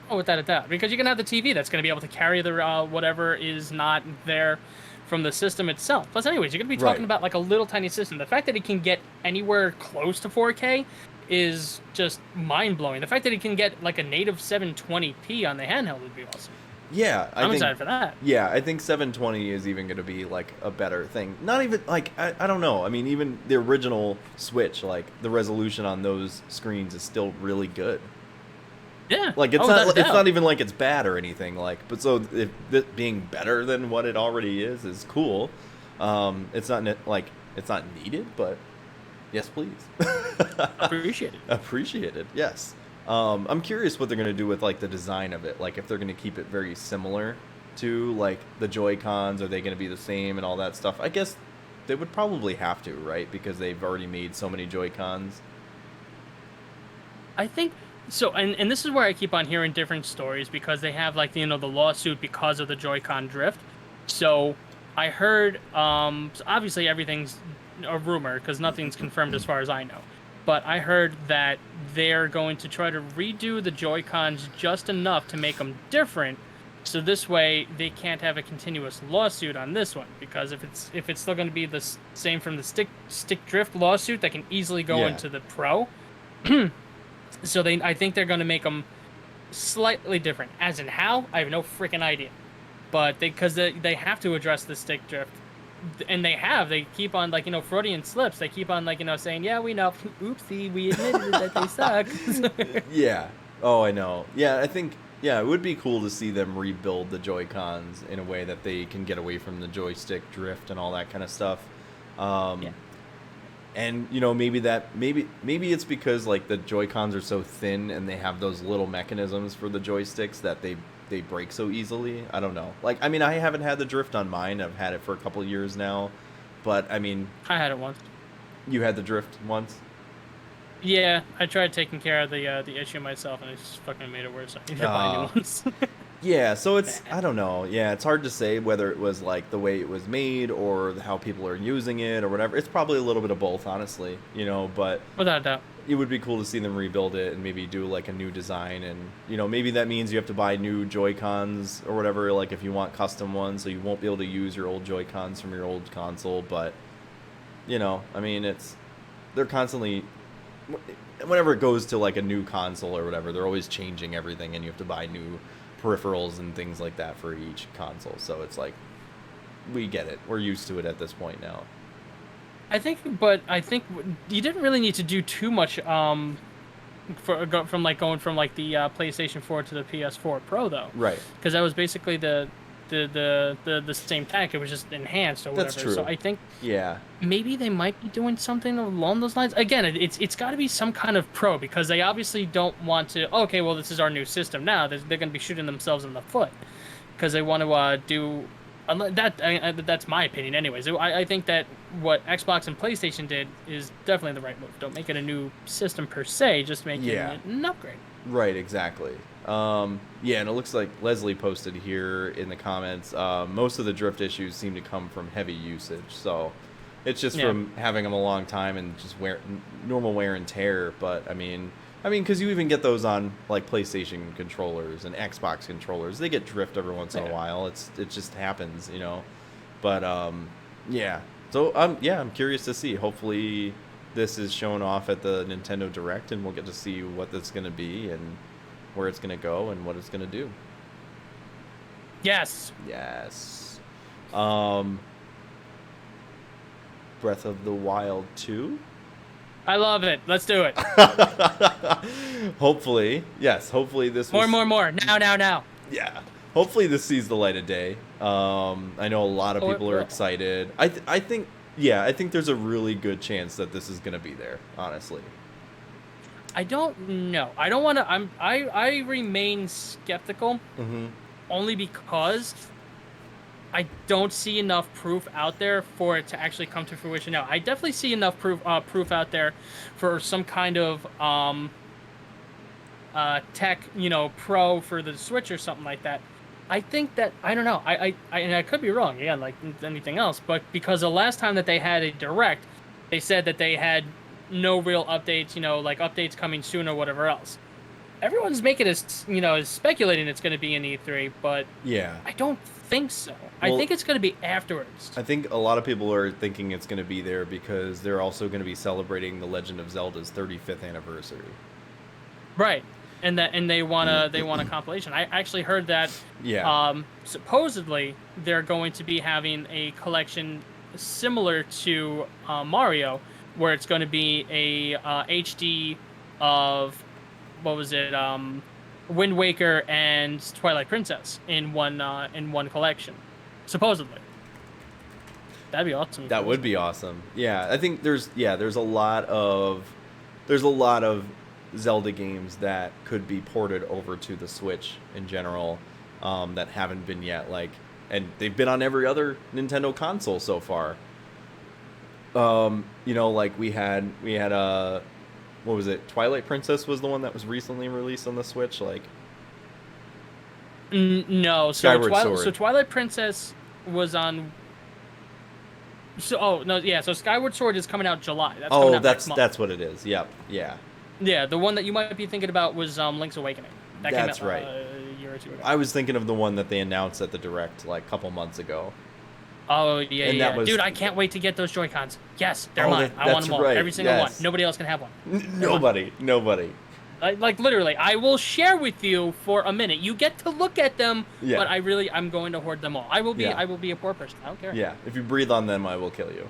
Oh, without a doubt, because you can have the TV that's gonna be able to carry the whatever is not there from the system itself. Plus, anyways, you're gonna be talking about like a little tiny system. The fact that it can get anywhere close to 4K is just mind blowing. The fact that it can get like a native 720p on the handheld would be awesome. Yeah, I'm excited for that. Yeah, I think 720 is even going to be like a better thing. Not even like I don't know. I mean, even the original Switch, like the resolution on those screens is still really good. Yeah, like it's not even like it's bad or anything. Like, but so if it being better than what it already is cool. It's not it's not needed, but yes, please. Appreciate it. Yes. I'm curious what they're going to do with like the design of it. Like if they're going to keep it very similar to like the Joy-Cons, are they going to be the same and all that stuff? I guess they would probably have to, right? Because they've already made so many Joy-Cons. I think so, and this is where I keep on hearing different stories, because they have like the lawsuit because of the Joy-Con drift. So I heard so obviously everything's a rumor because nothing's confirmed as far as I know. But I heard that they're going to try to redo the Joy-Cons just enough to make them different, so this way they can't have a continuous lawsuit on this one. Because if it's still going to be the same from the stick drift lawsuit, that can easily go into the Pro. So I think they're going to make them slightly different. As in how, I have no freaking idea. But because they have to address the stick drift. And they keep on like Freudian slips. They keep on like saying, yeah, we know, oopsie, we admitted that they suck. Yeah. Oh, I know. Yeah, I think it would be cool to see them rebuild the Joy-Cons in a way that they can get away from the joystick drift and all that kind of stuff. Yeah. And maybe it's because like the Joy-Cons are so thin and they have those little mechanisms for the joysticks that they break so easily. I don't know. Like, I mean, I haven't had the drift on mine. I've had it for a couple of years now. But, I mean... I had it once. You had the drift once? Yeah, I tried taking care of the issue myself, and it just fucking made it worse. I need to buy new ones. Yeah, so it's... I don't know. Yeah, it's hard to say whether it was, like, the way it was made or how people are using it or whatever. It's probably a little bit of both, honestly. But... Without a doubt. It would be cool to see them rebuild it and maybe do like a new design, and maybe that means you have to buy new Joy-Cons or whatever, like if you want custom ones, so you won't be able to use your old Joy-Cons from your old console. But I mean, they're constantly, whenever it goes to like a new console or whatever, they're always changing everything, and you have to buy new peripherals and things like that for each console. So it's like, we get it, we're used to it at this point now. I think you didn't really need to do too much from going from the PlayStation 4 to the PS4 Pro, though. Right. Because that was basically the same tech. It was just enhanced or whatever. That's true. So I think maybe they might be doing something along those lines. Again, it's got to be some kind of Pro, because they obviously don't want to. Okay, well, this is our new system now. They're going to be shooting themselves in the foot because they want to do. That's my opinion, anyways. I think that what Xbox and PlayStation did is definitely the right move. Don't make it a new system per se, just make it an upgrade. Right, exactly. And it looks like Leslie posted here in the comments, most of the drift issues seem to come from heavy usage. So it's just from having them a long time and just normal wear and tear. But I mean, because you even get those on like PlayStation controllers and Xbox controllers. They get drift every once in a while. It just happens, But So I'm curious to see. Hopefully, this is shown off at the Nintendo Direct, and we'll get to see what that's going to be and where it's going to go and what it's going to do. Yes. Breath of the Wild 2. I love it. Let's do it. Hopefully, yes. Hopefully this. More. Now. Yeah. Hopefully this sees the light of day. I know a lot of people are excited. I think there's a really good chance that this is gonna be there. Honestly. I don't know. I don't want to. I remain skeptical. Only because I don't see enough proof out there for it to actually come to fruition now. I definitely see enough proof out there for some kind of tech, pro for the Switch or something like that. I think that I don't know. And I could be wrong again, like anything else. But because the last time that they had a direct, they said that they had no real updates. Like updates coming soon or whatever else. Everyone's making is speculating it's going to be in E3, but yeah, I don't think so. I think it's going to be afterwards. I think a lot of people are thinking it's going to be there because they're also going to be celebrating The Legend of Zelda's 35th anniversary. Right. And they want a compilation. I actually heard that supposedly they're going to be having a collection similar to Mario, where it's going to be a HD of what was it? Wind Waker and Twilight Princess in one collection, supposedly. That'd be awesome. That would be awesome. Yeah, I think there's a lot of Zelda games that could be ported over to the Switch in general, that haven't been yet. And they've been on every other Nintendo console so far. We had what was it? Twilight Princess was the one that was recently released on the Switch. No, Skyward Sword. So Twilight Princess was on. So Skyward Sword is coming out July. That's what it is. Yep. Yeah. Yeah, the one that you might be thinking about was Link's Awakening. That's came out, right. A year or two ago. I was thinking of the one that they announced at the Direct a couple months ago. Oh, yeah. Dude, I can't wait to get those Joy-Cons. Yes, they're mine. I want them all. Right. Every single one. Nobody else can have one. Nobody. Literally, I will share with you for a minute. You get to look at them, yeah. But I'm going to hoard them all. I will be a poor person. I don't care. Yeah, if you breathe on them, I will kill you.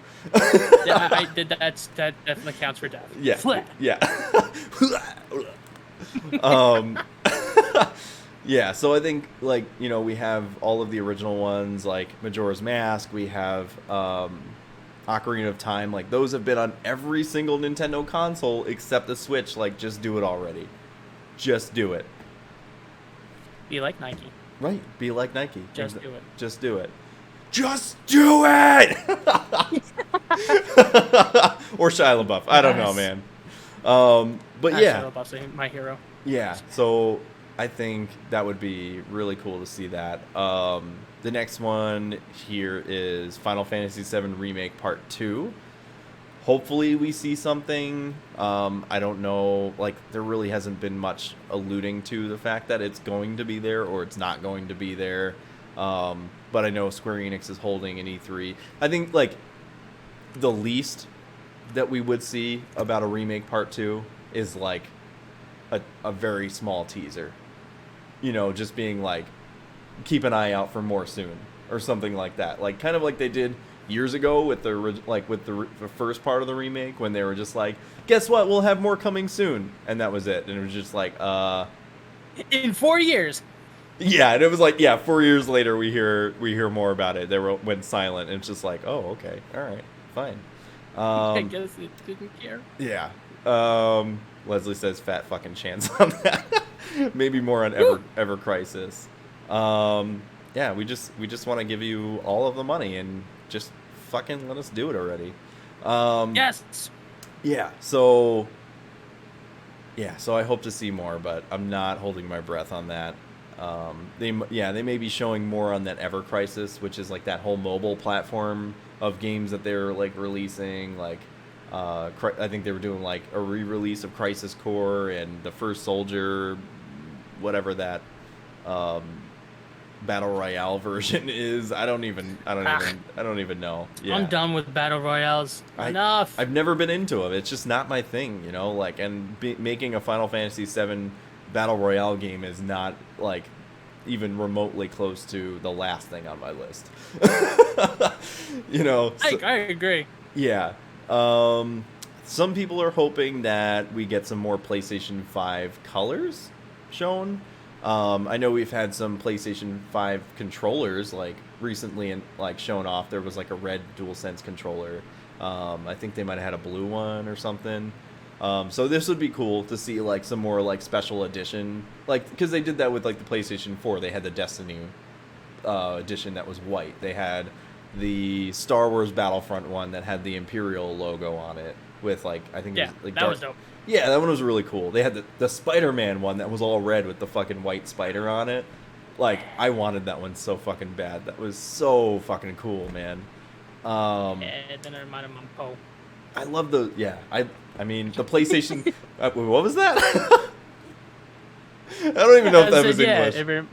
Yeah, I did that definitely counts for death. Yeah. Yeah. Yeah, so I think, we have all of the original ones, like Majora's Mask, we have Ocarina of Time, those have been on every single Nintendo console except the Switch. Just do it already. Just do it. Be like Nike. Right, be like Nike. Just do it. Just do it. Just do it! Or Shia LaBeouf. I don't know, man. But yeah. Shia LaBeouf's my hero. Yeah, so I think that would be really cool to see that. The next one here is Final Fantasy VII Remake Part 2. Hopefully we see something. I don't know. There really hasn't been much alluding to the fact that it's going to be there or it's not going to be there. But I know Square Enix is holding an E3. I think, the least that we would see about a Remake Part 2 is, a very small teaser. Just being keep an eye out for more soon or something like that. Kind of like they did years ago with the first part of the remake when they were just guess what? We'll have more coming soon. And that was it. And it was just in 4 years. Yeah, and it was 4 years later we hear more about it. They went silent and it's just oh, okay. All right. Fine. I guess it didn't care. Yeah. Leslie says fat fucking chance on that. Maybe more on Ever Crisis. Yeah, we just want to give you all of the money and just fucking let us do it already. Yes. Yeah. So I hope to see more, but I'm not holding my breath on that. They may be showing more on that Ever Crisis, which is that whole mobile platform of games that they're releasing. I think they were doing a re-release of Crisis Core and the First Soldier, whatever that Battle Royale version is. I don't even know. Yeah. I'm done with Battle Royales. Enough. I've never been into it. It's just not my thing, making a Final Fantasy VII Battle Royale game is not even remotely close to the last thing on my list. I agree. Yeah. I Some people are hoping that we get some more PlayStation 5 colors shown. I know we've had some PlayStation 5 controllers like recently and like shown off. There was like a red DualSense controller. I think they might have had a blue one or something. So this would be cool to see like some more like special edition, like because they did that with like the PlayStation 4. They had the Destiny edition that was white. They had the Star Wars Battlefront one that had the Imperial logo on it with like I think it was, like that was dope. Yeah, that one was really cool. They had the Spider-Man one that was all red with the fucking white spider on it. Like I wanted that one so fucking bad. That was so fucking cool, man. Then I reminded him of Poe. I love the I mean the PlayStation. What was that? I don't even know if that was English.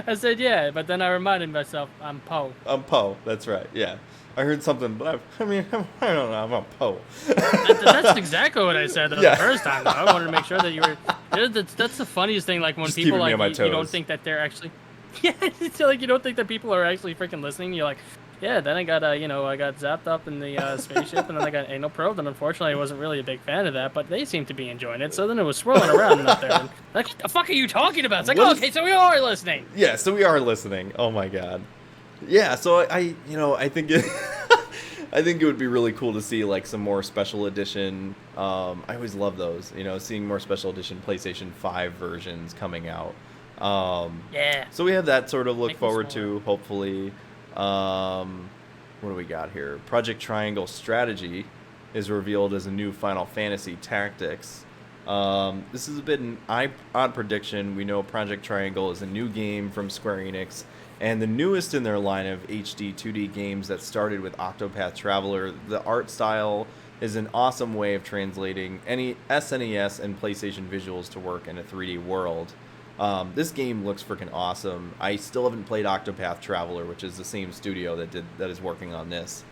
I said yeah, but then I reminded myself I'm Poe. I'm Poe. That's right. Yeah, I heard something, but I don't know. I'm Poe. That's exactly what I said the first time. Though. I wanted to make sure that you were. That's the funniest thing. Like when Just people keeping me like on my you don't toes. think that they're actually. Yeah, it's like you don't think that people are actually freaking listening. You're like, yeah. Then I got I got zapped up in the spaceship, and then I got anal probed, and unfortunately I wasn't really a big fan of that. But they seemed to be enjoying it, so then it was swirling around up there. And like, what the fuck are you talking about? It's like, okay, so we are listening. Yeah, so we are listening. Oh my god. Yeah, so I think it, I think it would be really cool to see like some more special edition. I always love those. Seeing more special edition PlayStation 5 versions coming out. Yeah. So we have that sort of look Make them forward smaller. to, hopefully. What do we got here? Project Triangle Strategy is revealed as a new Final Fantasy Tactics. This is a bit an odd prediction. We know Project Triangle is a new game from Square Enix, and the newest in their line of HD 2D games that started with Octopath Traveler. The art style is an awesome way of translating any SNES and PlayStation visuals to work in a 3D world. This game looks freaking awesome. I still haven't played Octopath Traveler, which is the same studio that is working on this.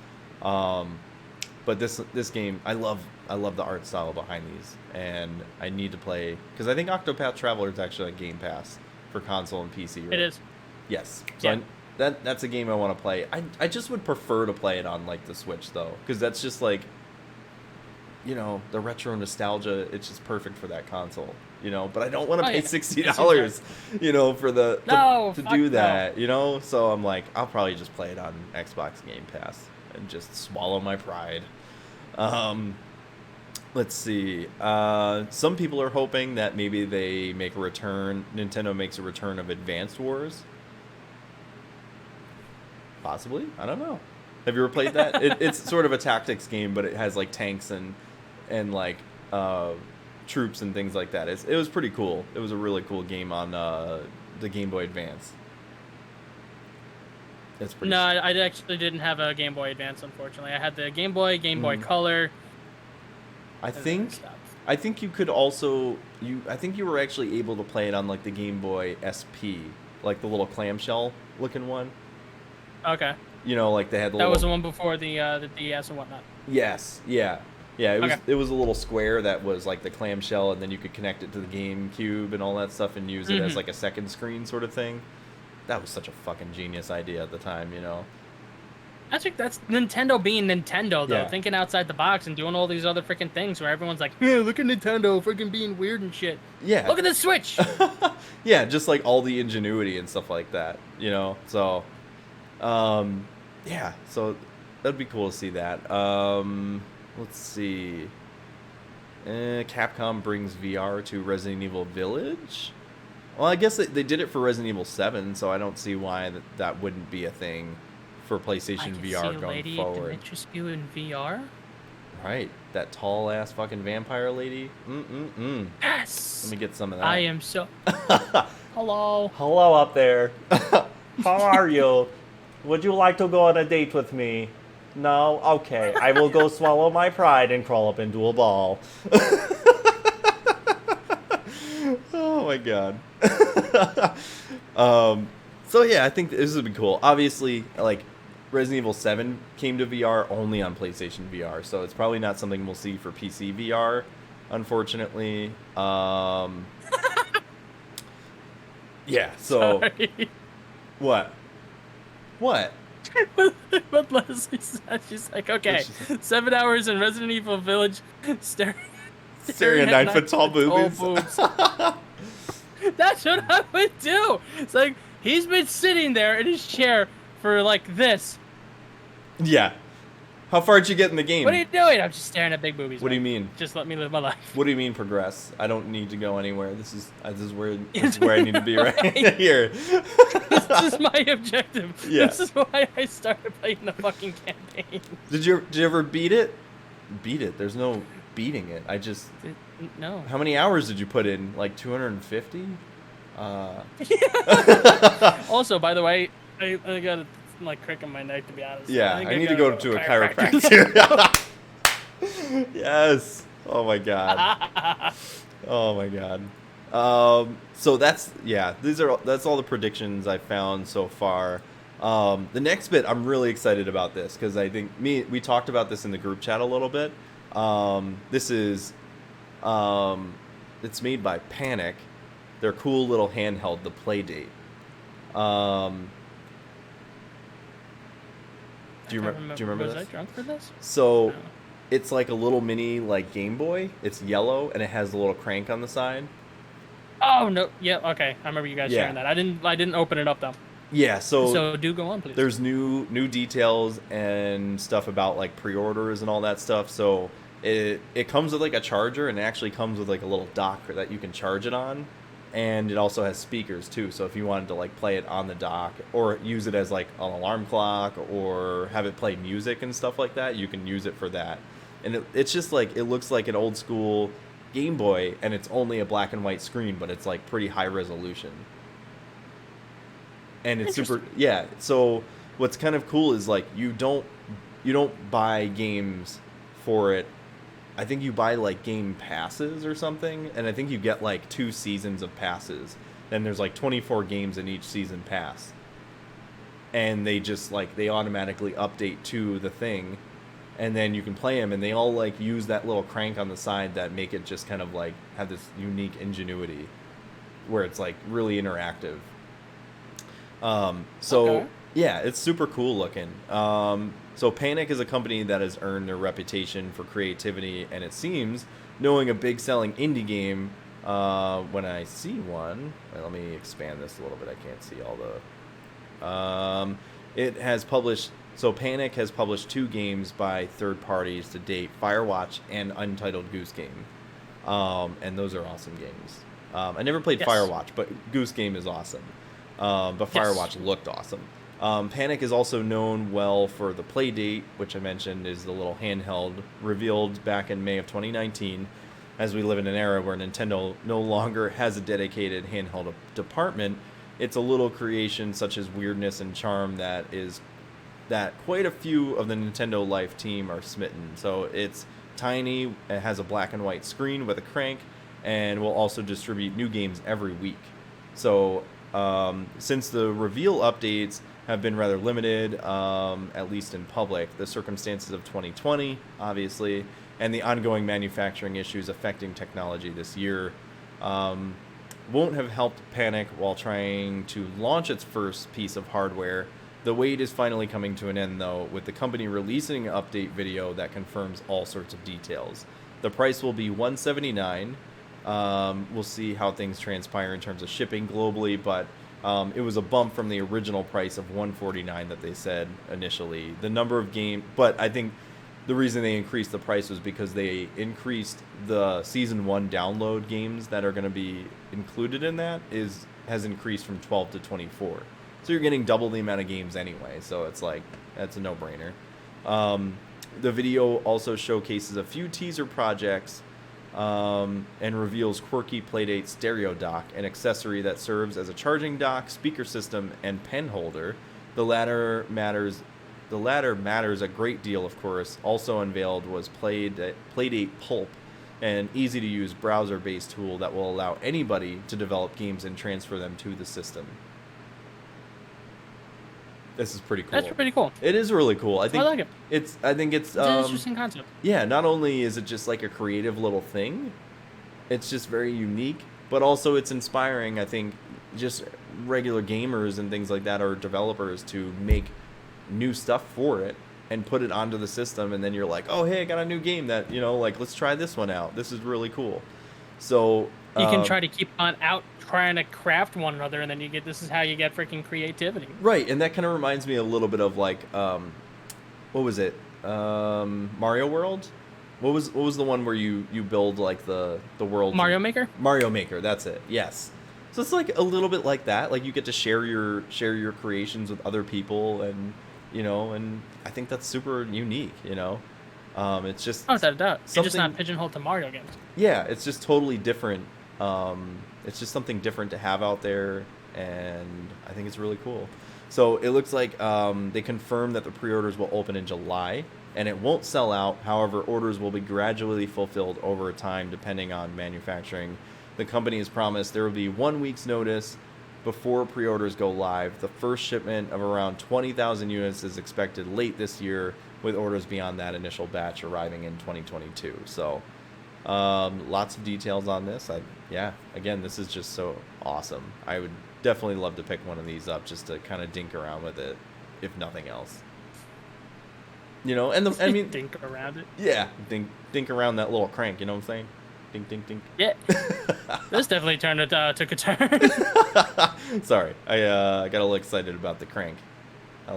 But this game, I love the art style behind these, and I need to play because I think Octopath Traveler is actually on Game Pass for console and PC. Right? It is. Yes. So Yeah. that's a game I want to play. I just would prefer to play it on like the Switch though, because that's just like, the retro nostalgia. It's just perfect for that console. But I don't want to pay $60, for to do that, So I'm like, I'll probably just play it on Xbox Game Pass and just swallow my pride. Let's see. Some people are hoping that maybe they make a return. Nintendo makes a return of Advanced Wars. Possibly. I don't know. Have you ever played that? It's sort of a tactics game, but it has like tanks and like troops and things like that. It was pretty cool. It was a really cool game on the Game Boy Advance. It's pretty. No, I actually didn't have a Game Boy Advance, unfortunately. I had the Game Boy, Game Boy Color. I think you could also I think you were actually able to play it on like the Game Boy SP, like the little clamshell looking one. Okay. Like they had the That little... was the one before the DS and whatnot. Yes. Yeah. Yeah. It was a little square that was like the clamshell, and then you could connect it to the GameCube and all that stuff, and use it as like a second screen sort of thing. That was such a fucking genius idea at the time, That's Nintendo being Nintendo, though. Yeah. Thinking outside the box and doing all these other freaking things where everyone's like, yeah, look at Nintendo freaking being weird and shit. Yeah. Look at the Switch. Yeah, just like all the ingenuity and stuff like that, So, yeah, so that'd be cool to see that. Let's see. Capcom brings VR to Resident Evil Village. Well, I guess they did it for Resident Evil 7, so I don't see why that wouldn't be a thing for PlayStation VR going forward. Interest you in VR? Right, that tall ass fucking vampire lady. Yes. Let me get some of that. I am so. Hello. Hello up there. How are you? Would you like to go on a date with me? No? Okay. I will go swallow my pride and crawl up into a ball. Oh my god. So yeah, I think this would be cool. Obviously, like Resident Evil 7 came to VR only on PlayStation VR, so it's probably not something we'll see for PC VR, unfortunately. Yeah, so Sorry. What? But Leslie said, she's like, okay, 7 hours in Resident Evil Village, Staring at 9-foot-tall boobies. boobs. That's what I would do. It's like, he's been sitting there in his chair for like this. Yeah. How far did you get in the game? What are you doing? I'm just staring at big boobies. What do you man. mean? Just let me live my life. What do you mean progress? I don't need to go anywhere. This is where I need to be right here. This is my objective. Yeah. This is why I started playing the fucking campaign. Did you ever beat it? Beat it. There's no beating it. I just No. How many hours did you put in? Like 250? Also, by the way, I got a like crick in my neck, to be honest. Yeah, I need to go to a chiropractor. chiropractor. Yes. Oh my god. Oh my god. So that's all the predictions I found so far. The next bit, I'm really excited about this because I think we talked about this in the group chat a little bit. This is it's made by Panic. Their cool little handheld, the Playdate. Do you remember was this? I drunk for this? So, No. it's like a little mini like Game Boy. It's yellow and it has a little crank on the side. Oh no! Yeah, okay. I remember you guys Yeah. sharing that. I didn't open it up though. Yeah. So do go on, please. There's new details and stuff about like pre-orders and all that stuff. So it comes with like a charger and it actually comes with like a little dock that you can charge it on. And it also has speakers too, so if you wanted to like play it on the dock or use it as like an alarm clock or have it play music and stuff like that, you can use it for that. And it's just like, it looks like an old school Game Boy and it's only a black and white screen, but it's like pretty high resolution. And it's super, yeah. So what's kind of cool is like you don't buy games for it. I think you buy like game passes or something, and I think you get like 2 seasons of passes. Then there's like 24 games in each season pass. And they just like, they automatically update to the thing, and then you can play them, and they all like use that little crank on the side that make it just kind of like have this unique ingenuity where it's like really interactive. Okay. Yeah, it's super cool looking. So Panic is a company that has earned their reputation for creativity, and it seems, knowing a big selling indie game, when I see one, let me expand this a little bit, I can't see all the, it has published, so Panic has published 2 games by third parties to date, Firewatch and Untitled Goose Game, and those are awesome games. I never played Yes. Firewatch, but Goose Game is awesome, but Firewatch looked awesome. Panic is also known well for the Playdate, which I mentioned is the little handheld revealed back in May of 2019. As we live in an era where Nintendo no longer has a dedicated handheld department, it's a little creation such as weirdness and charm that quite a few of the Nintendo Life team are smitten. So it's tiny, it has a black and white screen with a crank, and will also distribute new games every week. So since the reveal updates have been rather limited, at least in public, the circumstances of 2020, obviously, and the ongoing manufacturing issues affecting technology this year won't have helped Panic while trying to launch its first piece of hardware. The wait is finally coming to an end, though, with the company releasing an update video that confirms all sorts of details. The price will be $179. We'll see how things transpire in terms of shipping globally, but it was a bump from the original price of $149 that they said initially. The number of games, but I think the reason they increased the price was because they increased the Season 1 download games that are going to be included in that has increased from 12 to 24. So you're getting double the amount of games anyway, so it's like, that's a no-brainer. The video also showcases a few teaser projects and reveals quirky Playdate stereo dock, an accessory that serves as a charging dock, speaker system, and pen holder. The latter matters a great deal, of course. Also unveiled was Playdate Pulp, an easy-to-use browser-based tool that will allow anybody to develop games and transfer them to the system. This is pretty cool. That's pretty cool. It is really cool. I think like it. It's It's an interesting concept. yeah, not only is it just like a creative little thing, it's just very unique, but also it's inspiring, I think, just regular gamers and things like that, or developers, to make new stuff for it and put it onto the system, and then you're like, oh, hey, I got a new game that, like, let's try this one out. This is really cool. So you can try to keep on out trying to craft one another, and then this is how you get freaking creativity. Right, and that kind of reminds me a little bit of like, what was it? Mario World? What was the one where you build like the world? Mario Maker? Mario Maker, that's it. Yes. So it's like a little bit like that. Like you get to share your creations with other people, and and I think that's super unique. It's just without a doubt. You're just not pigeonholed to Mario games. Yeah, it's just totally different. It's just something different to have out there, and I think it's really cool. So it looks like they confirmed that the pre-orders will open in July, and it won't sell out. However, orders will be gradually fulfilled over time depending on manufacturing. The company has promised there will be 1 week's notice before pre-orders go live. The first shipment of around 20,000 units is expected late this year, with orders beyond that initial batch arriving in 2022. So lots of details on this. Again, this is just so awesome. I would definitely love to pick one of these up just to kind of dink around with it, if nothing else. And dink around it. Yeah, dink around that little crank. You know what I'm saying? Dink, dink, dink. Yeah. This definitely took a turn. Sorry, I got a little excited about the crank. I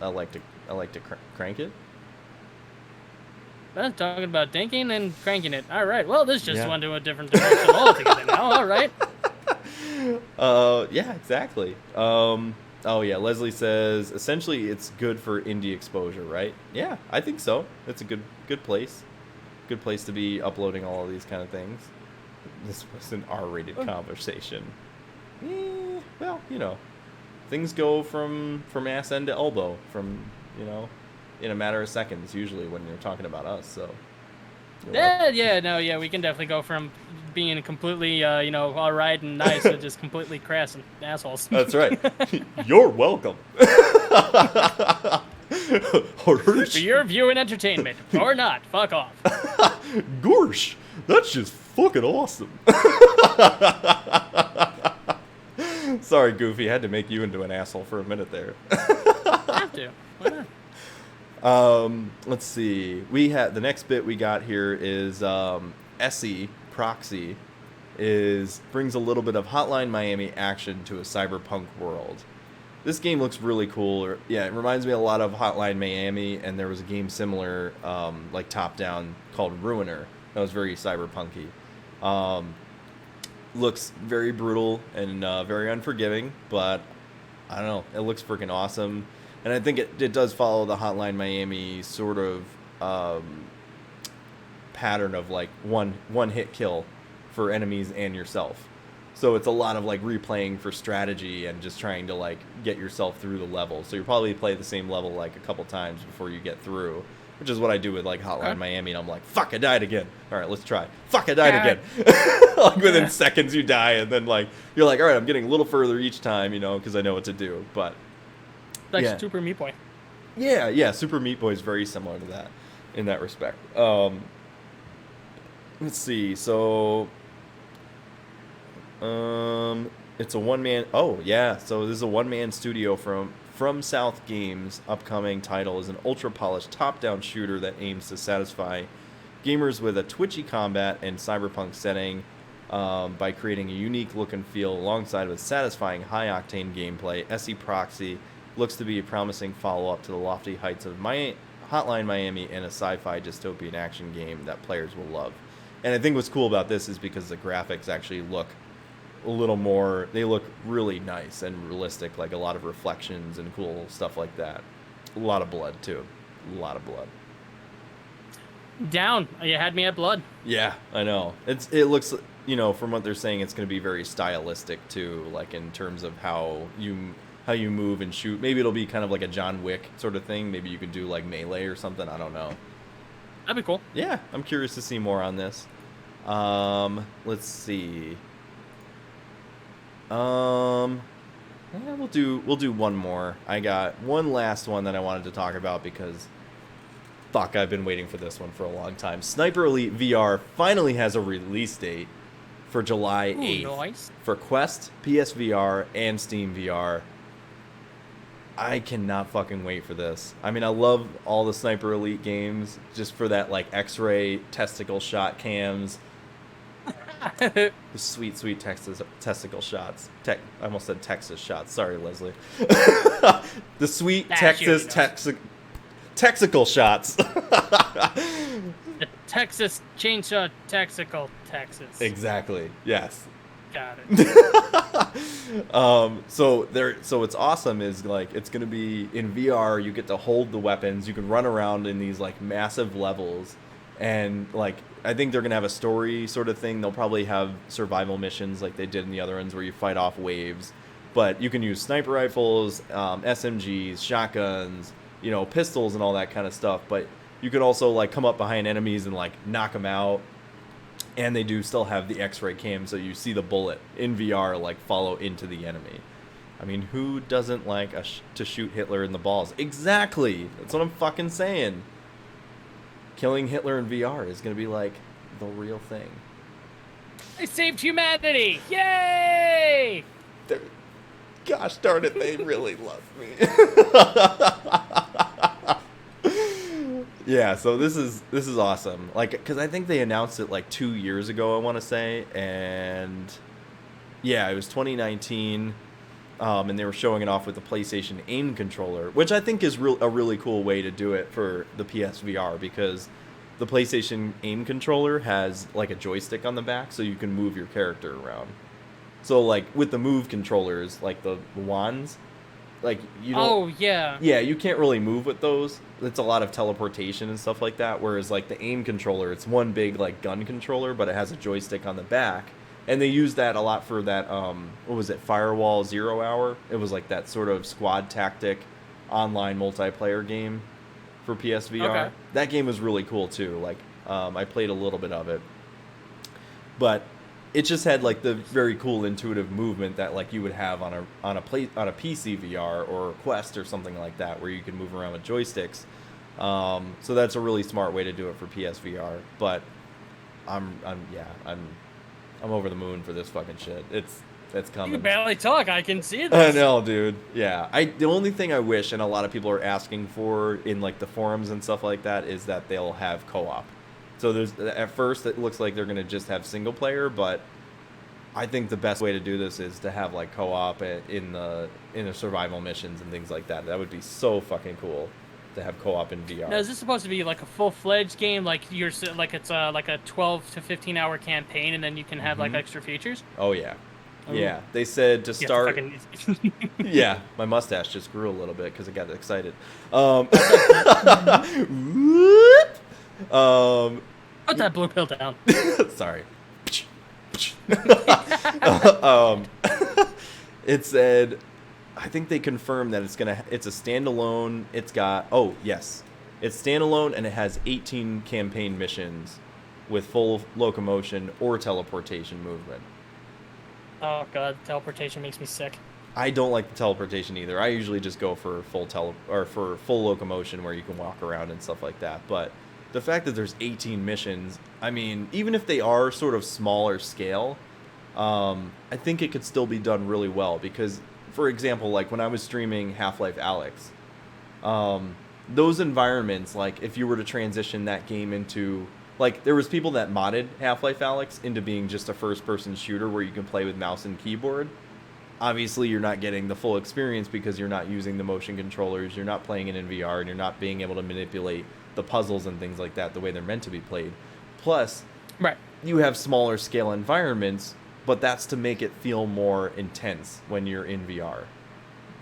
like to crank it. I'm talking about dinking and cranking it. All right. Well, this just went to a different direction altogether now. All right. Yeah, exactly. Oh yeah, Leslie says essentially it's good for indie exposure, right? Yeah, I think so. It's a good place. Good place to be uploading all of these kind of things. This was an R-rated conversation. Well, things go from ass end to elbow from, in a matter of seconds usually when you're talking about us. So. We can definitely go from being completely, all right and nice to just completely crass and assholes. That's right. You're welcome. For your viewing entertainment, or not, fuck off. Gorsh, that's just fucking awesome. Sorry, Goofy, I had to make you into an asshole for a minute there. Have to. Why not? Let's see. We had the next bit we got here is SE Proxy brings a little bit of Hotline Miami action to a cyberpunk world. This game looks really cool. It reminds me a lot of Hotline Miami, and there was a game similar, like top-down, called Ruiner. That was very cyberpunky. Looks very brutal and very unforgiving, but I don't know. It looks freaking awesome. And I think it does follow the Hotline Miami sort of pattern of like one hit kill for enemies and yourself. So it's a lot of like replaying for strategy and just trying to like get yourself through the level. So you probably play the same level like a couple times before you get through, which is what I do with like Hotline Miami. And I'm like, fuck, I died again. All right, let's try. Fuck, I died again. Like within seconds you die, and then like you're like, all right, I'm getting a little further each time, because I know what to do. But like Super Meat Boy. Yeah, Super Meat Boy is very similar to that in that respect. Let's see. So it's a one-man. Oh yeah, so this is a one-man studio from South Games. Upcoming title is an ultra-polished top-down shooter that aims to satisfy gamers with a twitchy combat and cyberpunk setting by creating a unique look and feel alongside with satisfying high-octane gameplay. SE Proxy looks to be a promising follow-up to the lofty heights of Hotline Miami and a sci-fi dystopian action game that players will love. And I think what's cool about this is because the graphics actually look a little more, they look really nice and realistic, like a lot of reflections and cool stuff like that. A lot of blood, too. A lot of blood. Down. You had me at blood. Yeah, I know. It looks, from what they're saying, it's going to be very stylistic, too, like in terms of how you move and shoot. Maybe it'll be kind of like a John Wick sort of thing. Maybe you could do like Melee or something. I don't know. That'd be cool. Yeah, I'm curious to see more on this. Let's see. Yeah, we'll do one more. I got one last one that I wanted to talk about because fuck, I've been waiting for this one for a long time. Sniper Elite VR finally has a release date for July 8th. Nice. For Quest, PSVR, and Steam VR. I cannot fucking wait for this. I mean, I love all the Sniper Elite games just for that, like, X-ray testicle shot cams. The sweet, sweet testicle shots. I almost said Texas shots. Sorry, Leslie. The sweet Texas texicle shots. The Texas Chainsaw Texicle, Texas. Exactly. Yes. Got it. So it's awesome is like it's gonna be in VR. You get to hold the weapons. You can run around in these like massive levels, and like I think they're gonna have a story sort of thing. They'll probably have survival missions like they did in the other ones where you fight off waves. But you can use sniper rifles, SMGs, shotguns, pistols and all that kind of stuff. But you can also like come up behind enemies and like knock them out. And they do still have the X-ray cam, so you see the bullet in VR like follow into the enemy. I mean, who doesn't like to shoot Hitler in the balls? Exactly. That's what I'm fucking saying. Killing Hitler in VR is gonna be like the real thing. I saved humanity! Yay! Gosh darn it, they really love me. Yeah, so this is awesome. Like, because I think they announced it like 2 years ago, I want to say, and yeah, it was 2019, and they were showing it off with the PlayStation aim controller, which I think is a really cool way to do it for the PSVR, because the PlayStation aim controller has like a joystick on the back, so you can move your character around. So like with the Move controllers, like the wands, like you don't. Oh yeah. Yeah, you can't really move with those. It's a lot of teleportation and stuff like that. Whereas like the aim controller, it's one big like gun controller, but it has a joystick on the back, and they use that a lot for that. What was it? Firewall 0 Hour. It was like that sort of squad tactic, online multiplayer game for PSVR. Okay. That game was really cool too. Like I played a little bit of it, but it just had like the very cool intuitive movement that like you would have on a PC VR or a Quest or something like that, where you can move around with joysticks. So that's a really smart way to do it for PSVR. But I'm over the moon for this fucking shit. It's coming. You can barely talk. I can see I this. know, dude. Yeah. The only thing I wish, and a lot of people are asking for in like the forums and stuff like that, is that they'll have co-op. So at first it looks like they're going to just have single player, but I think the best way to do this is to have like co-op in the survival missions and things like that. That would be so fucking cool to have co-op in VR. Now, is this supposed to be like a full-fledged game, like it's like a 12 to 15 hour campaign, and then you can have like extra features? Oh yeah. Oh. Yeah, they said to start. Fucking... Yeah, my mustache just grew a little bit because I got excited. Put that blue pill down. Sorry. It said, I think they confirmed that it's a standalone. It's standalone, and it has 18 campaign missions with full locomotion or teleportation movement. Oh god, teleportation makes me sick. I don't like the teleportation either. I usually just go for full locomotion where you can walk around and stuff like that. But the fact that there's 18 missions, I mean, even if they are sort of smaller scale, I think it could still be done really well. Because, for example, like when I was streaming Half-Life Alyx, those environments, like if you were to transition that game into, like there was people that modded Half-Life Alyx into being just a first-person shooter where you can play with mouse and keyboard. Obviously, you're not getting the full experience because you're not using the motion controllers, you're not playing it in VR, and you're not being able to manipulate the puzzles and things like that the way they're meant to be played. Plus, right, you have smaller scale environments, but that's to make it feel more intense when you're in VR.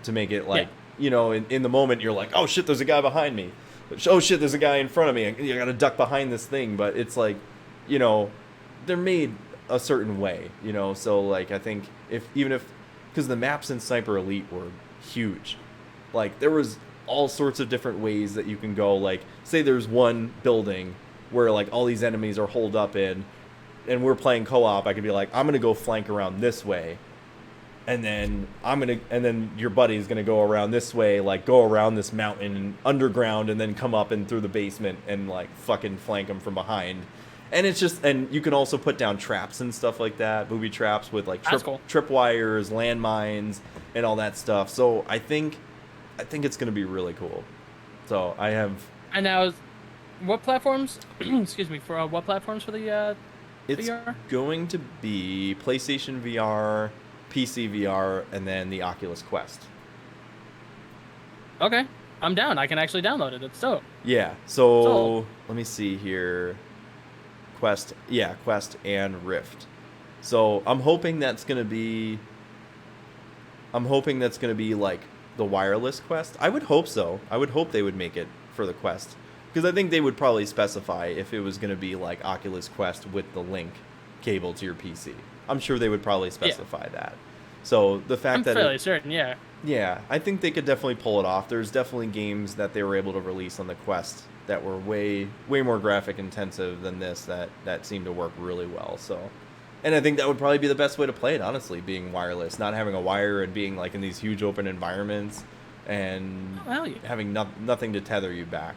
To make it like, in the moment you're like, oh shit, there's a guy behind me. Oh shit, there's a guy in front of me. You gotta duck behind this thing. But it's like, they're made a certain way, So like, I think because the maps in Sniper Elite were huge. Like, there was all sorts of different ways that you can go. Like, say there's one building where, like, all these enemies are holed up in, and we're playing co-op, I could be like, I'm going to go flank around this way, and then your buddy's going to go around this way, like, go around this mountain and underground, and then come up and through the basement and, like, fucking flank them from behind. And it's just, and you can also put down traps and stuff like that, booby traps with like tripwires, landmines, and all that stuff. So I think I think it's going to be really cool. So I have. And now, what platforms? Excuse me. For what platforms for the It's VR? going to be PlayStation VR, PC VR, and then the Oculus Quest. Okay, I'm down. I can actually download it. It's dope. Yeah. So So- let me see here. Quest. Yeah, Quest and Rift. So I'm hoping that's going to be. Like the wireless Quest. I would hope so. I would hope they would make it for the Quest. Because I think they would probably specify if it was going to be like Oculus Quest with the link cable to your PC. I'm sure they would probably specify that. So the fact I'm that fairly certain. Yeah. yeah, I think they could definitely pull it off. There's definitely games that they were able to release on the Quest that were way more graphic intensive than this that seemed to work really well. So, and I think that would probably be the best way to play it, honestly, being wireless, not having a wire and being like in these huge open environments and Oh, hell yeah. having nothing to tether you back,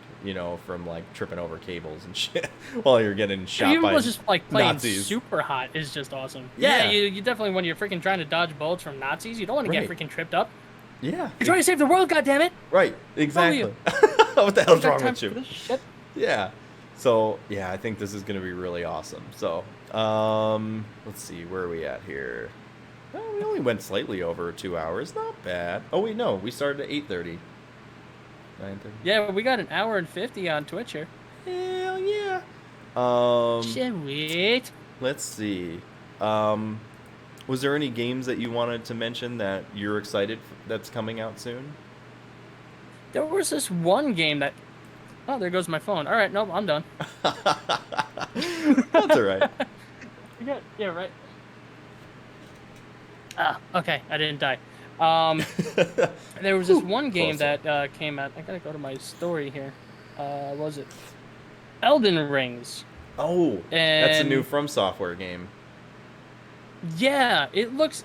from like tripping over cables and shit while you're getting shot Even by just like playing Nazis. super hot is just awesome. Yeah. Yeah, you definitely, when you're freaking trying to dodge bullets from Nazis, you don't want to get Right. freaking tripped up. Yeah, You're trying to save the world, goddammit! right, exactly. you? What the hell's Got wrong time with you? for this shit? Yeah. So, yeah, I think this is going to be really awesome. So, let's see. Where are we at here? Oh, we only went slightly over 2 hours. Not bad. Oh, wait, no. We started at 8:30. 9:30. Yeah, we got an hour and 50 on Twitch here. Hell yeah. Sweet. Let's see. Was there any games that you wanted to mention that you're excited that's coming out soon? There was this one game that... Oh, there goes my phone. All right, nope, I'm done. That's all right. Yeah, right. Ah, okay, I didn't die. There was this one game close that came out. I gotta go to my story here. What was it? Elden Rings. Oh, that's a And- new From Software game. Yeah, it looks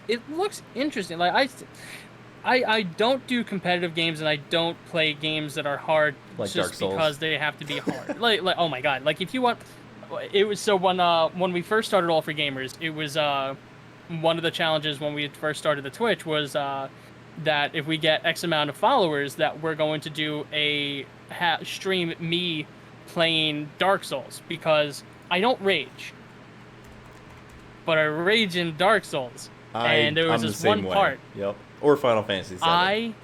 interesting. Like I don't do competitive games, and I don't play games that are hard Like just Dark Souls. because they have to be hard. like oh my god, like if you want, it was so when we first started All for Gamers, it was one of the challenges when we first started the Twitch was that if we get X amount of followers, that we're going to do a stream me playing Dark Souls, because I don't rage, but I rage in Dark Souls. And there was I'm this the same one way. part. Yep. Or Final Fantasy VII.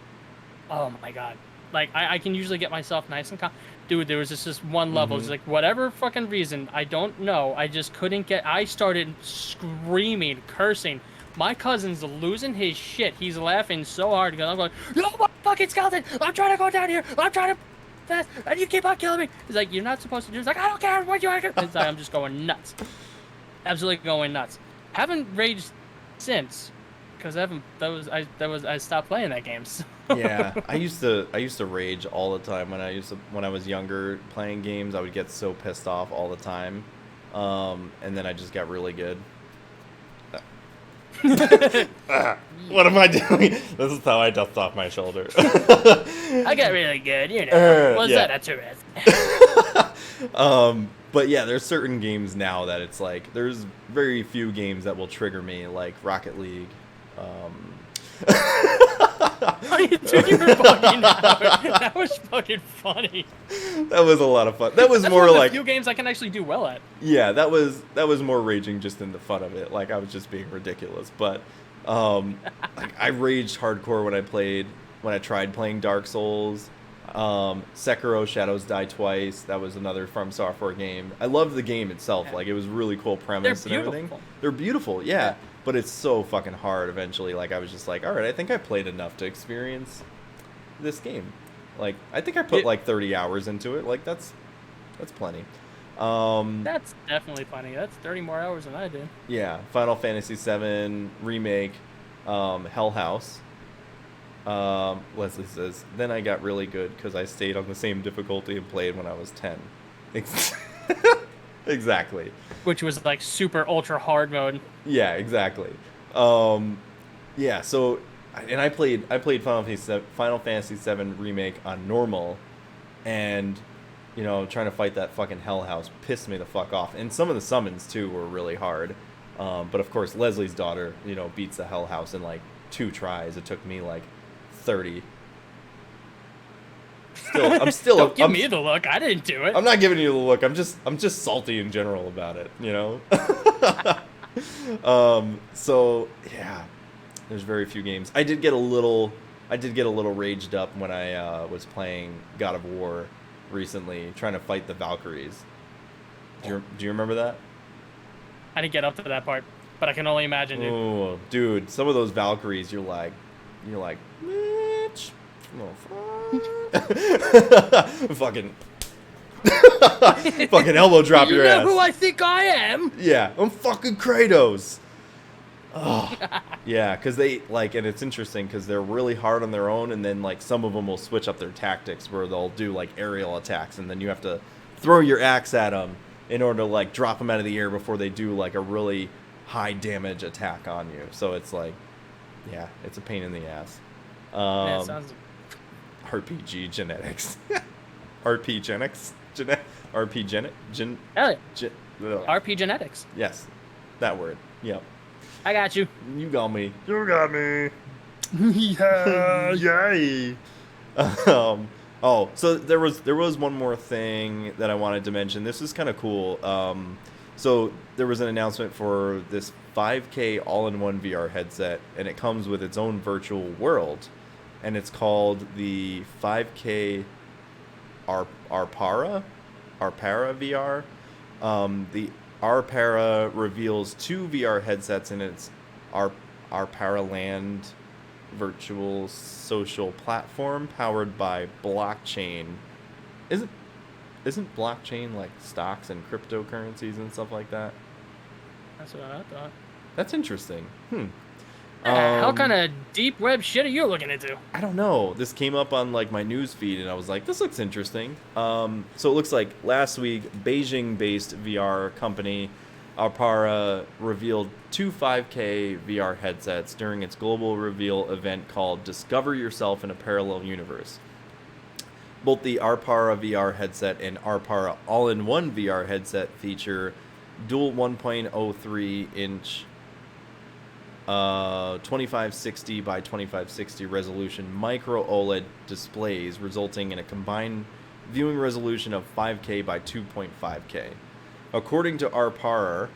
Oh my god. Like, I can usually get myself nice and calm. Dude, there was just this one level. Mm-hmm. It's like, whatever fucking reason, I don't know. I just couldn't get... I started screaming, cursing. My cousin's losing his shit. He's laughing so hard because I'm going, no, fucking skeleton! I'm trying to go down here! I'm trying to... Fast, and you keep on killing me! He's like, you're not supposed to do this. He's like, I don't care what you are. It's like, I'm just going nuts. Absolutely going nuts. Haven't raged since, because I stopped playing that game. So. Yeah, I used to rage all the time when I was younger playing games. I would get so pissed off all the time, and then I just got really good. What am I doing? This is how I dust off my shoulder. I got really good, you know. What's yeah. that? That's a But yeah, there's certain games now that it's like there's very few games that will trigger me, like Rocket League. You were fucking out. That was fucking funny. That was a lot of fun. That was That's more one of the like few games I can actually do well at. yeah, that was more raging just in the fun of it. Like I was just being ridiculous, but like I raged hardcore when I tried playing Dark Souls. Sekiro Shadows Die Twice. That was another From Software game. I loved the game itself. Yeah. Like it was really cool premise and everything. beautiful. They're beautiful, yeah. But it's so fucking hard eventually. Like I was just like, all right, I think I played enough to experience this game. Like I think I put like 30 hours into it. Like that's plenty. That's definitely funny. That's 30 more hours than I did. Yeah, Final Fantasy VII Remake, Hell House. Leslie says, then I got really good because I stayed on the same difficulty and played when I was 10. Exactly. Which was like super ultra hard mode. Yeah, exactly. Yeah, so, and I played Final Fantasy VII Remake on normal, and, you know, trying to fight that fucking Hell House pissed me the fuck off. And some of the summons, too, were really hard. But, of course, Leslie's daughter, you know, beats the Hell House in, like, 2 tries. It took me, like, 30. Don't give me the look. I didn't do it. I'm not giving you the look. I'm just salty in general about it, you know. So yeah, there's very few games. I did get a little raged up when I was playing God of War recently, trying to fight the Valkyries. Do you remember that? I didn't get up to that part, but I can only imagine. Oh, dude, some of those Valkyries, you're like, bitch, fucking fucking elbow drop your ass. You know who I think I am? Yeah, I'm fucking Kratos. Oh, yeah, because they like, and it's interesting because they're really hard on their own, and then like some of them will switch up their tactics where they'll do like aerial attacks, and then you have to throw your axe at them in order to like drop them out of the air before they do like a really high damage attack on you. So it's like, yeah, it's a pain in the ass. Yeah, it sounds... RPG genetics. RP genetics. RP genet. RP genetics. Yes, that word. Yep. I got you. You got me. You got me. Yeah. Yay. Oh, so there was one more thing that I wanted to mention. This is kind of cool. So there was an announcement for this 5K all-in-one VR headset, and it comes with its own virtual world, and it's called the 5K Arpara VR. The Arpara reveals 2 VR headsets in its Arpara Land virtual social platform powered by blockchain. Isn't blockchain like stocks and cryptocurrencies and stuff like that? That's what I thought. That's interesting. How kind of deep web shit are you looking into? I don't know. This came up on like my news feed, and I was like, "This looks interesting." So it looks like last week, Beijing-based VR company Arpara revealed 2 5K VR headsets during its global reveal event called "Discover Yourself in a Parallel Universe." Both the Arpara VR headset and Arpara all-in-one VR headset feature dual 1.03-inch 2560 by 2560 resolution micro OLED displays, resulting in a combined viewing resolution of 5K by 2.5K. According to Arpara,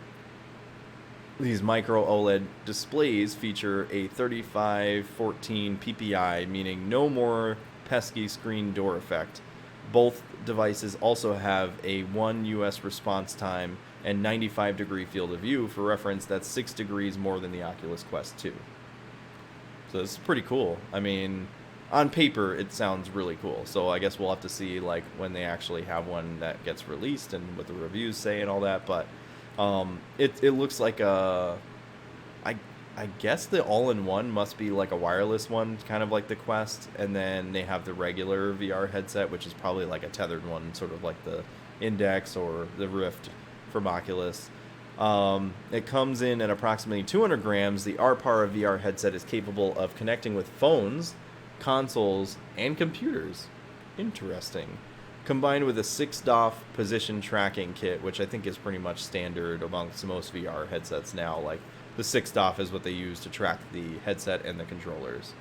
these micro OLED displays feature a 3514 PPI, meaning no more pesky screen door effect. Both devices also have a 1 US response time and 95-degree field of view. For reference, that's 6 degrees more than the Oculus Quest 2. So this is pretty cool. I mean, on paper, it sounds really cool. So I guess we'll have to see like when they actually have one that gets released and what the reviews say and all that. But it looks like I guess the all-in-one must be like a wireless one, kind of like the Quest, and then they have the regular VR headset, which is probably like a tethered one, sort of like the Index or the Rift from Oculus. It comes in at approximately 200 grams. The Arpara VR headset is capable of connecting with phones, consoles, and computers. Interesting. Combined with a 6-DoF position tracking kit, which I think is pretty much standard amongst most VR headsets now. Like, the 6-DoF is what they use to track the headset and the controllers.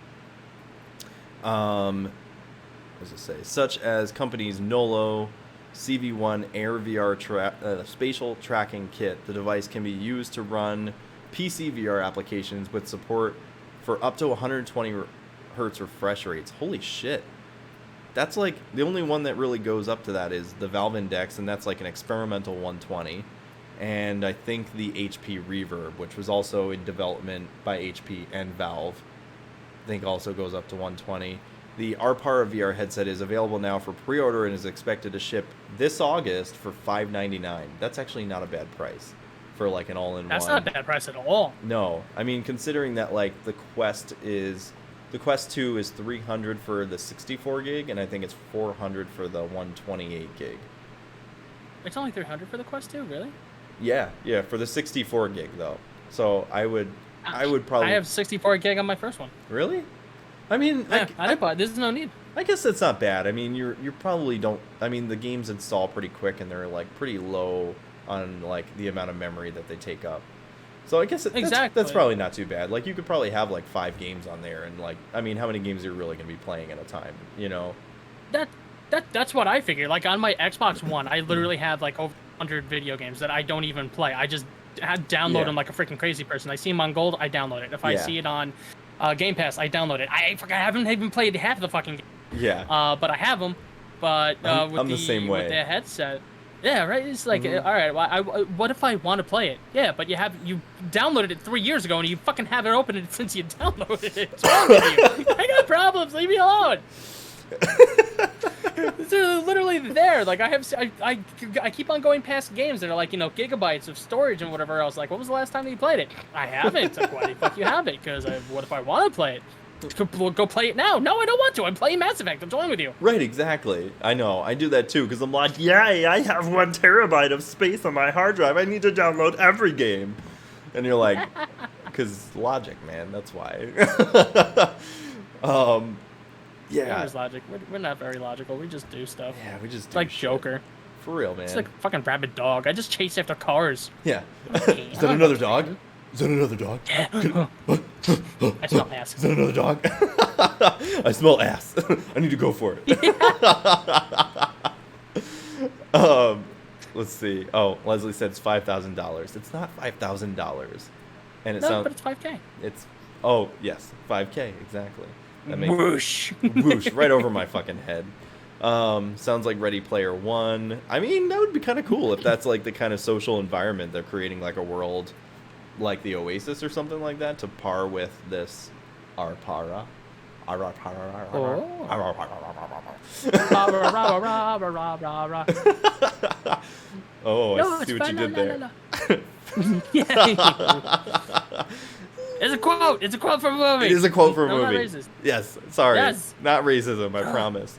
What does it say? Such as companies Nolo, CV1 Air VR spatial tracking kit. The device can be used to run PC VR applications with support for up to 120 hertz refresh rates. Holy shit. That's like, the only one that really goes up to that is the Valve Index, and that's like an experimental 120. And I think the HP Reverb, which was also in development by HP and Valve, I think also goes up to 120. The Arpara VR headset is available now for pre-order and is expected to ship this August for $599. That's actually not a bad price for like an all-in-one. That's not a bad price at all. No, I mean, considering that like the Quest 2 is $300 for the 64 gig, and I think it's $400 for the 128 gig. It's only $300 for the Quest 2, really? Yeah, for the 64 gig though. So I would probably. I have 64 gig on my first one. Really? I mean, yeah, I didn't buy it. There's no need. I guess that's not bad. I mean, you probably don't. I mean, the games install pretty quick, and they're like pretty low on like the amount of memory that they take up. So I guess that's probably not too bad. Like you could probably have like 5 games on there, and like I mean, how many games are you really gonna be playing at a time? You know. That's what I figured. Like on my Xbox One, I literally have like over 100 video games that I don't even play. I just download them like a freaking crazy person. I see them on Gold, I download it. If I see it on Game Pass, I download it. I haven't even played half the fucking game. Yeah. But I have them. But I'm the same way. With the headset, yeah, right. It's like, all right, well, what if I want to play it? Yeah, but you downloaded it 3 years ago and you fucking haven't opened it since you downloaded it. What's wrong with you? I got problems. Leave me alone. It's literally there. Like I keep on going past games that are like, gigabytes of storage and whatever else. Like, when was the last time that you played it? I haven't. Like, why the fuck you have it? Because what if I want to play it? Go play it now. No, I don't want to. I'm playing Mass Effect. What's wrong with you? Right, exactly. I know. I do that too because I'm like, yay, I have 1 terabyte of space on my hard drive. I need to download every game. And you're like, because logic, man. That's why. Yeah. There's logic. We're not very logical. We just do stuff. Yeah, we just do like shit. Joker. For real, man. It's like a fucking rabid dog. I just chase after cars. Yeah. Is that another dog? Is that another dog? Yeah. I smell ass. Is that another dog? I smell ass. I need to go for it. Let's see. Oh, Leslie said it's $5,000. It's not $5,000. And it sounds. But it's 5K. It's yes, 5K exactly. That makes Whoosh. whoosh right over my fucking head. Sounds like Ready Player One. I mean, that would be kind of cool if that's like the kind of social environment they're creating, like a world like the Oasis or something like that, to par with this Arpara. Oh, I see what you did there. It's a quote. It's a quote from a movie. It is a quote from a movie. Not racist. Yes, sorry. Yes. Not racism, I promise.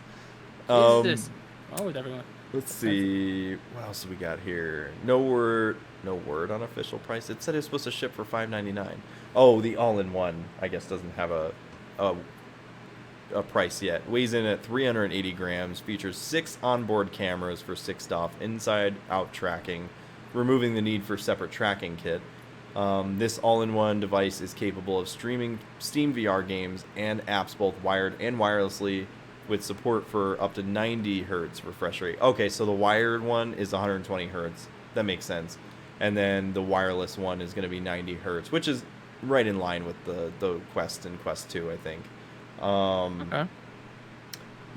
What is this? Oh, with everyone. Let's see. What else do we got here? No word on official price. It said it was supposed to ship for $5.99. Oh, the all-in-one, I guess, doesn't have a price yet. Weighs in at 380 grams. Features 6 onboard cameras for 6-off inside-out tracking, removing the need for separate tracking kit. This all-in-one device is capable of streaming Steam VR games and apps both wired and wirelessly, with support for up to 90 hertz refresh rate. Okay, so the wired one is 120 hertz. That makes sense. And then the wireless one is going to be 90 hertz, which is right in line with the Quest and Quest 2, I think. Okay.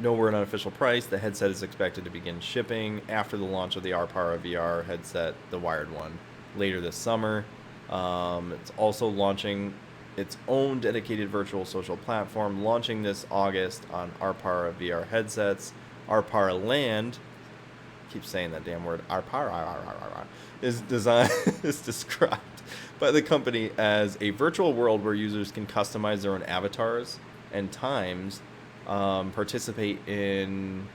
No word on official price. The headset is expected to begin shipping after the launch of the Arpara VR headset, the wired one, later this summer. It's also launching its own dedicated virtual social platform, launching this August on Arpara VR headsets. Arpara Land, keep saying that damn word, Arpara, is described by the company as a virtual world where users can customize their own avatars and times, participate in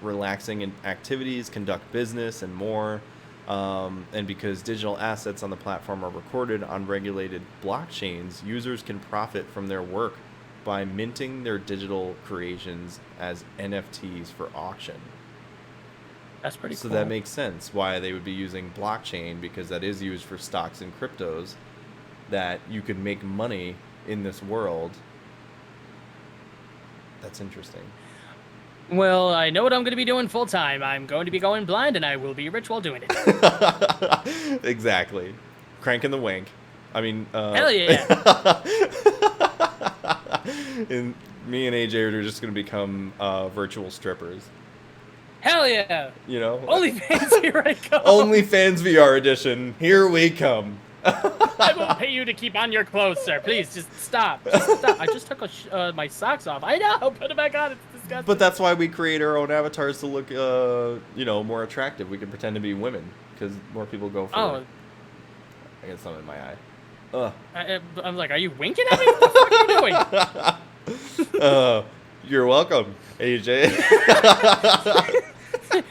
relaxing activities, conduct business, and more. And because digital assets on the platform are recorded on regulated blockchains, users can profit from their work by minting their digital creations as NFTs for auction. That's pretty cool. So that makes sense why they would be using blockchain, because that is used for stocks and cryptos, that you could make money in this world. That's interesting. Well, I know what I'm going to be doing full time. I'm going to be going blind, and I will be rich while doing it. Exactly. Cranking the wank. I mean, hell yeah. And me and AJ are just going to become virtual strippers. Hell yeah. You know? OnlyFans, here I come. OnlyFans VR edition. Here we come. I will pay you to keep on your clothes, sir. Please, just stop. Just stop. I just took my socks off. I know. Put them back on. It's disgusting. But that's why we create our own avatars to look, more attractive. We can pretend to be women because more people go for. Oh. I got something in my eye. Ugh. I'm like, are you winking at me? What the fuck are you doing? You're welcome, AJ.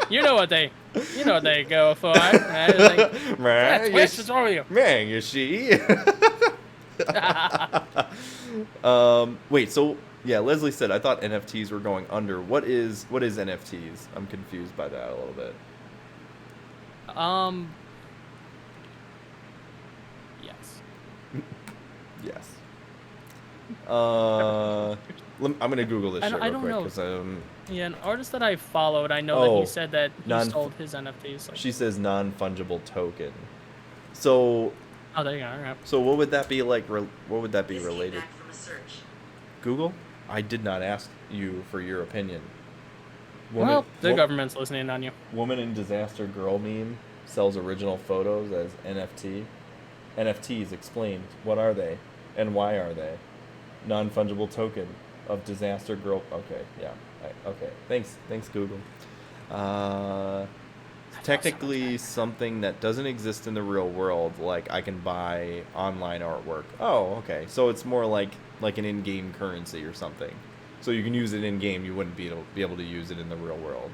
You know what they go for. Like, Man, what's wrong with you? Man, you see. Wait, so yeah, Leslie said I thought NFTs were going under. What is NFTs? I'm confused by that a little bit. Yes. Yes. I'm gonna Google this shit I real don't quick know. because Yeah, an artist that I followed, I know that he said that he sold his NFTs. Like, she says non-fungible token. So. oh, there you go. Okay. So what would that be like? What would that be related? Google? I did not ask you for your opinion. Well, the government's listening on you. Woman in disaster girl meme sells original photos as NFT. NFTs explained. What are they? And why are they? Non-fungible token of disaster girl. Okay, yeah. Okay. Thanks, Google. Technically something that doesn't exist in the real world, like I can buy online artwork. Oh, okay. So it's more like an in-game currency or something. So you can use it in-game, you wouldn't be able to use it in the real world.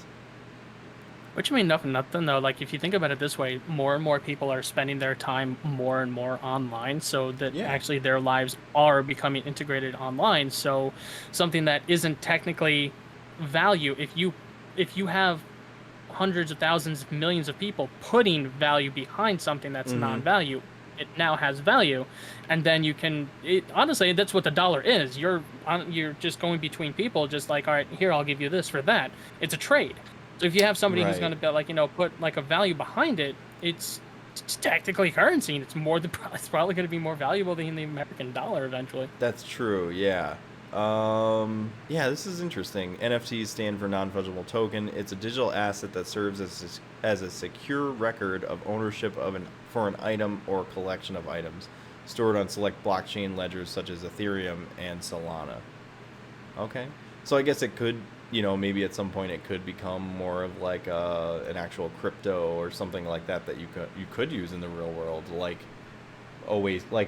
Which I mean, nothing though. Like if you think about it this way, more and more people are spending their time more and more online, so that actually their lives are becoming integrated online. So something that isn't technically value, if you have hundreds of thousands, millions of people putting value behind something that's non-value, it now has value, and then you can. Honestly, that's what the dollar is. You're just going between people, just like, all right, here, I'll give you this for that. It's a trade. So if you have somebody who's going to be like, put like a value behind it, it's technically currency, and it's probably going to be more valuable than the American dollar eventually. That's true. Yeah. Yeah, this is interesting. NFTs stand for non-fungible token. It's a digital asset that serves as a secure record of ownership for an item or collection of items, stored on select blockchain ledgers such as Ethereum and Solana. Okay, so I guess it could, maybe at some point it could become more of like an actual crypto or something like that you could use in the real world, like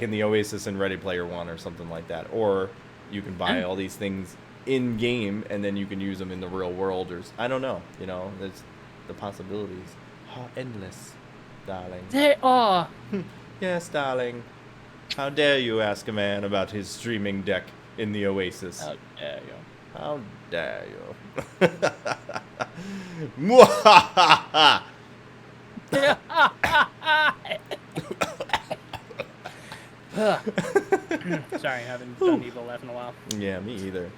in the Oasis and Ready Player One or something like that, or you can buy all these things in game and then you can use them in the real world, or I don't know. There's the possibilities are endless, darling. They are. Yes, darling. How dare you ask a man about his streaming deck in the Oasis? How dare you? How dare you? Mwahaha! Sorry, I haven't done evil laugh in a while. Yeah, me either.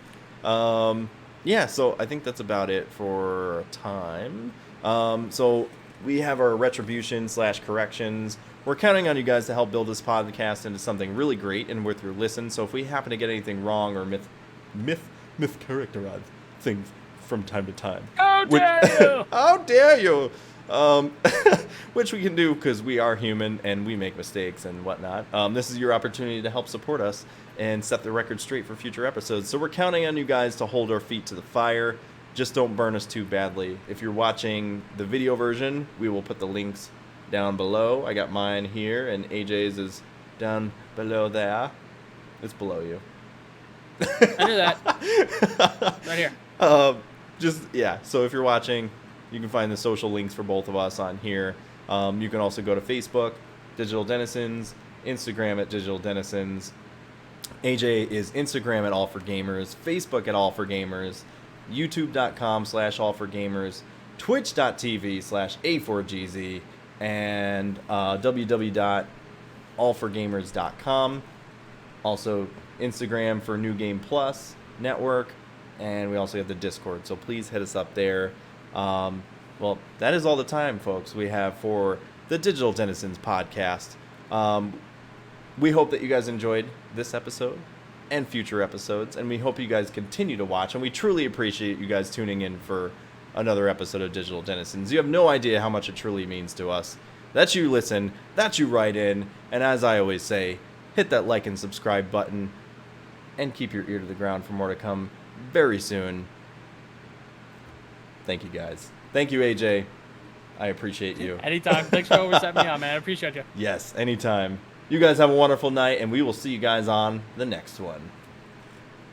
Yeah, so I think that's about it for time. So we have our retribution/corrections. We're counting on you guys to help build this podcast into something really great and worth your listen. So if we happen to get anything wrong or mischaracterize things from time to time, how dare you? How dare you? Which we can do because we are human and we make mistakes and whatnot. This is your opportunity to help support us and set the record straight for future episodes. So we're counting on you guys to hold our feet to the fire. Just don't burn us too badly. If you're watching the video version, we will put the links down below. I got mine here and AJ's is down below there. It's below you. I knew that. Right here. So if you're watching, you can find the social links for both of us on here. You can also go to Facebook, Digital Denizens, Instagram at Digital Denizens. AJ is Instagram at All for Gamers, Facebook at All for Gamers, YouTube.com/AllForGamers, Twitch.tv/A4GZ, and www.allforgamers.com. Also, Instagram for New Game Plus Network, and we also have the Discord, so please hit us up there. Well, that is all the time, folks, we have for the Digital Denizens podcast. We hope that you guys enjoyed this episode and future episodes, and we hope you guys continue to watch, and we truly appreciate you guys tuning in for another episode of Digital Denizens. You have no idea how much it truly means to us that you listen, that you write in, and as I always say, hit that like and subscribe button, and keep your ear to the ground for more to come very soon. Thank you, guys. Thank you, AJ. I appreciate you. Anytime. Thanks for always having me on, man. I appreciate you. Yes, anytime. You guys have a wonderful night, and we will see you guys on the next one.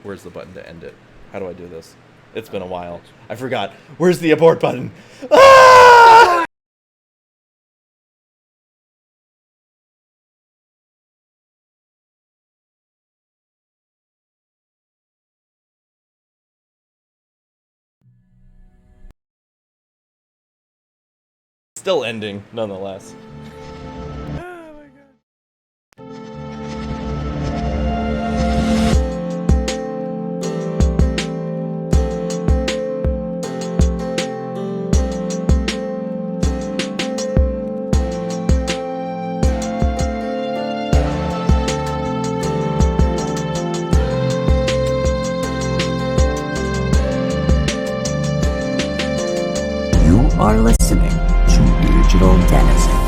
Where's the button to end it? How do I do this? It's been a while. I forgot. Where's the abort button? Ah! Still ending, nonetheless. are listening to Digital Denizens.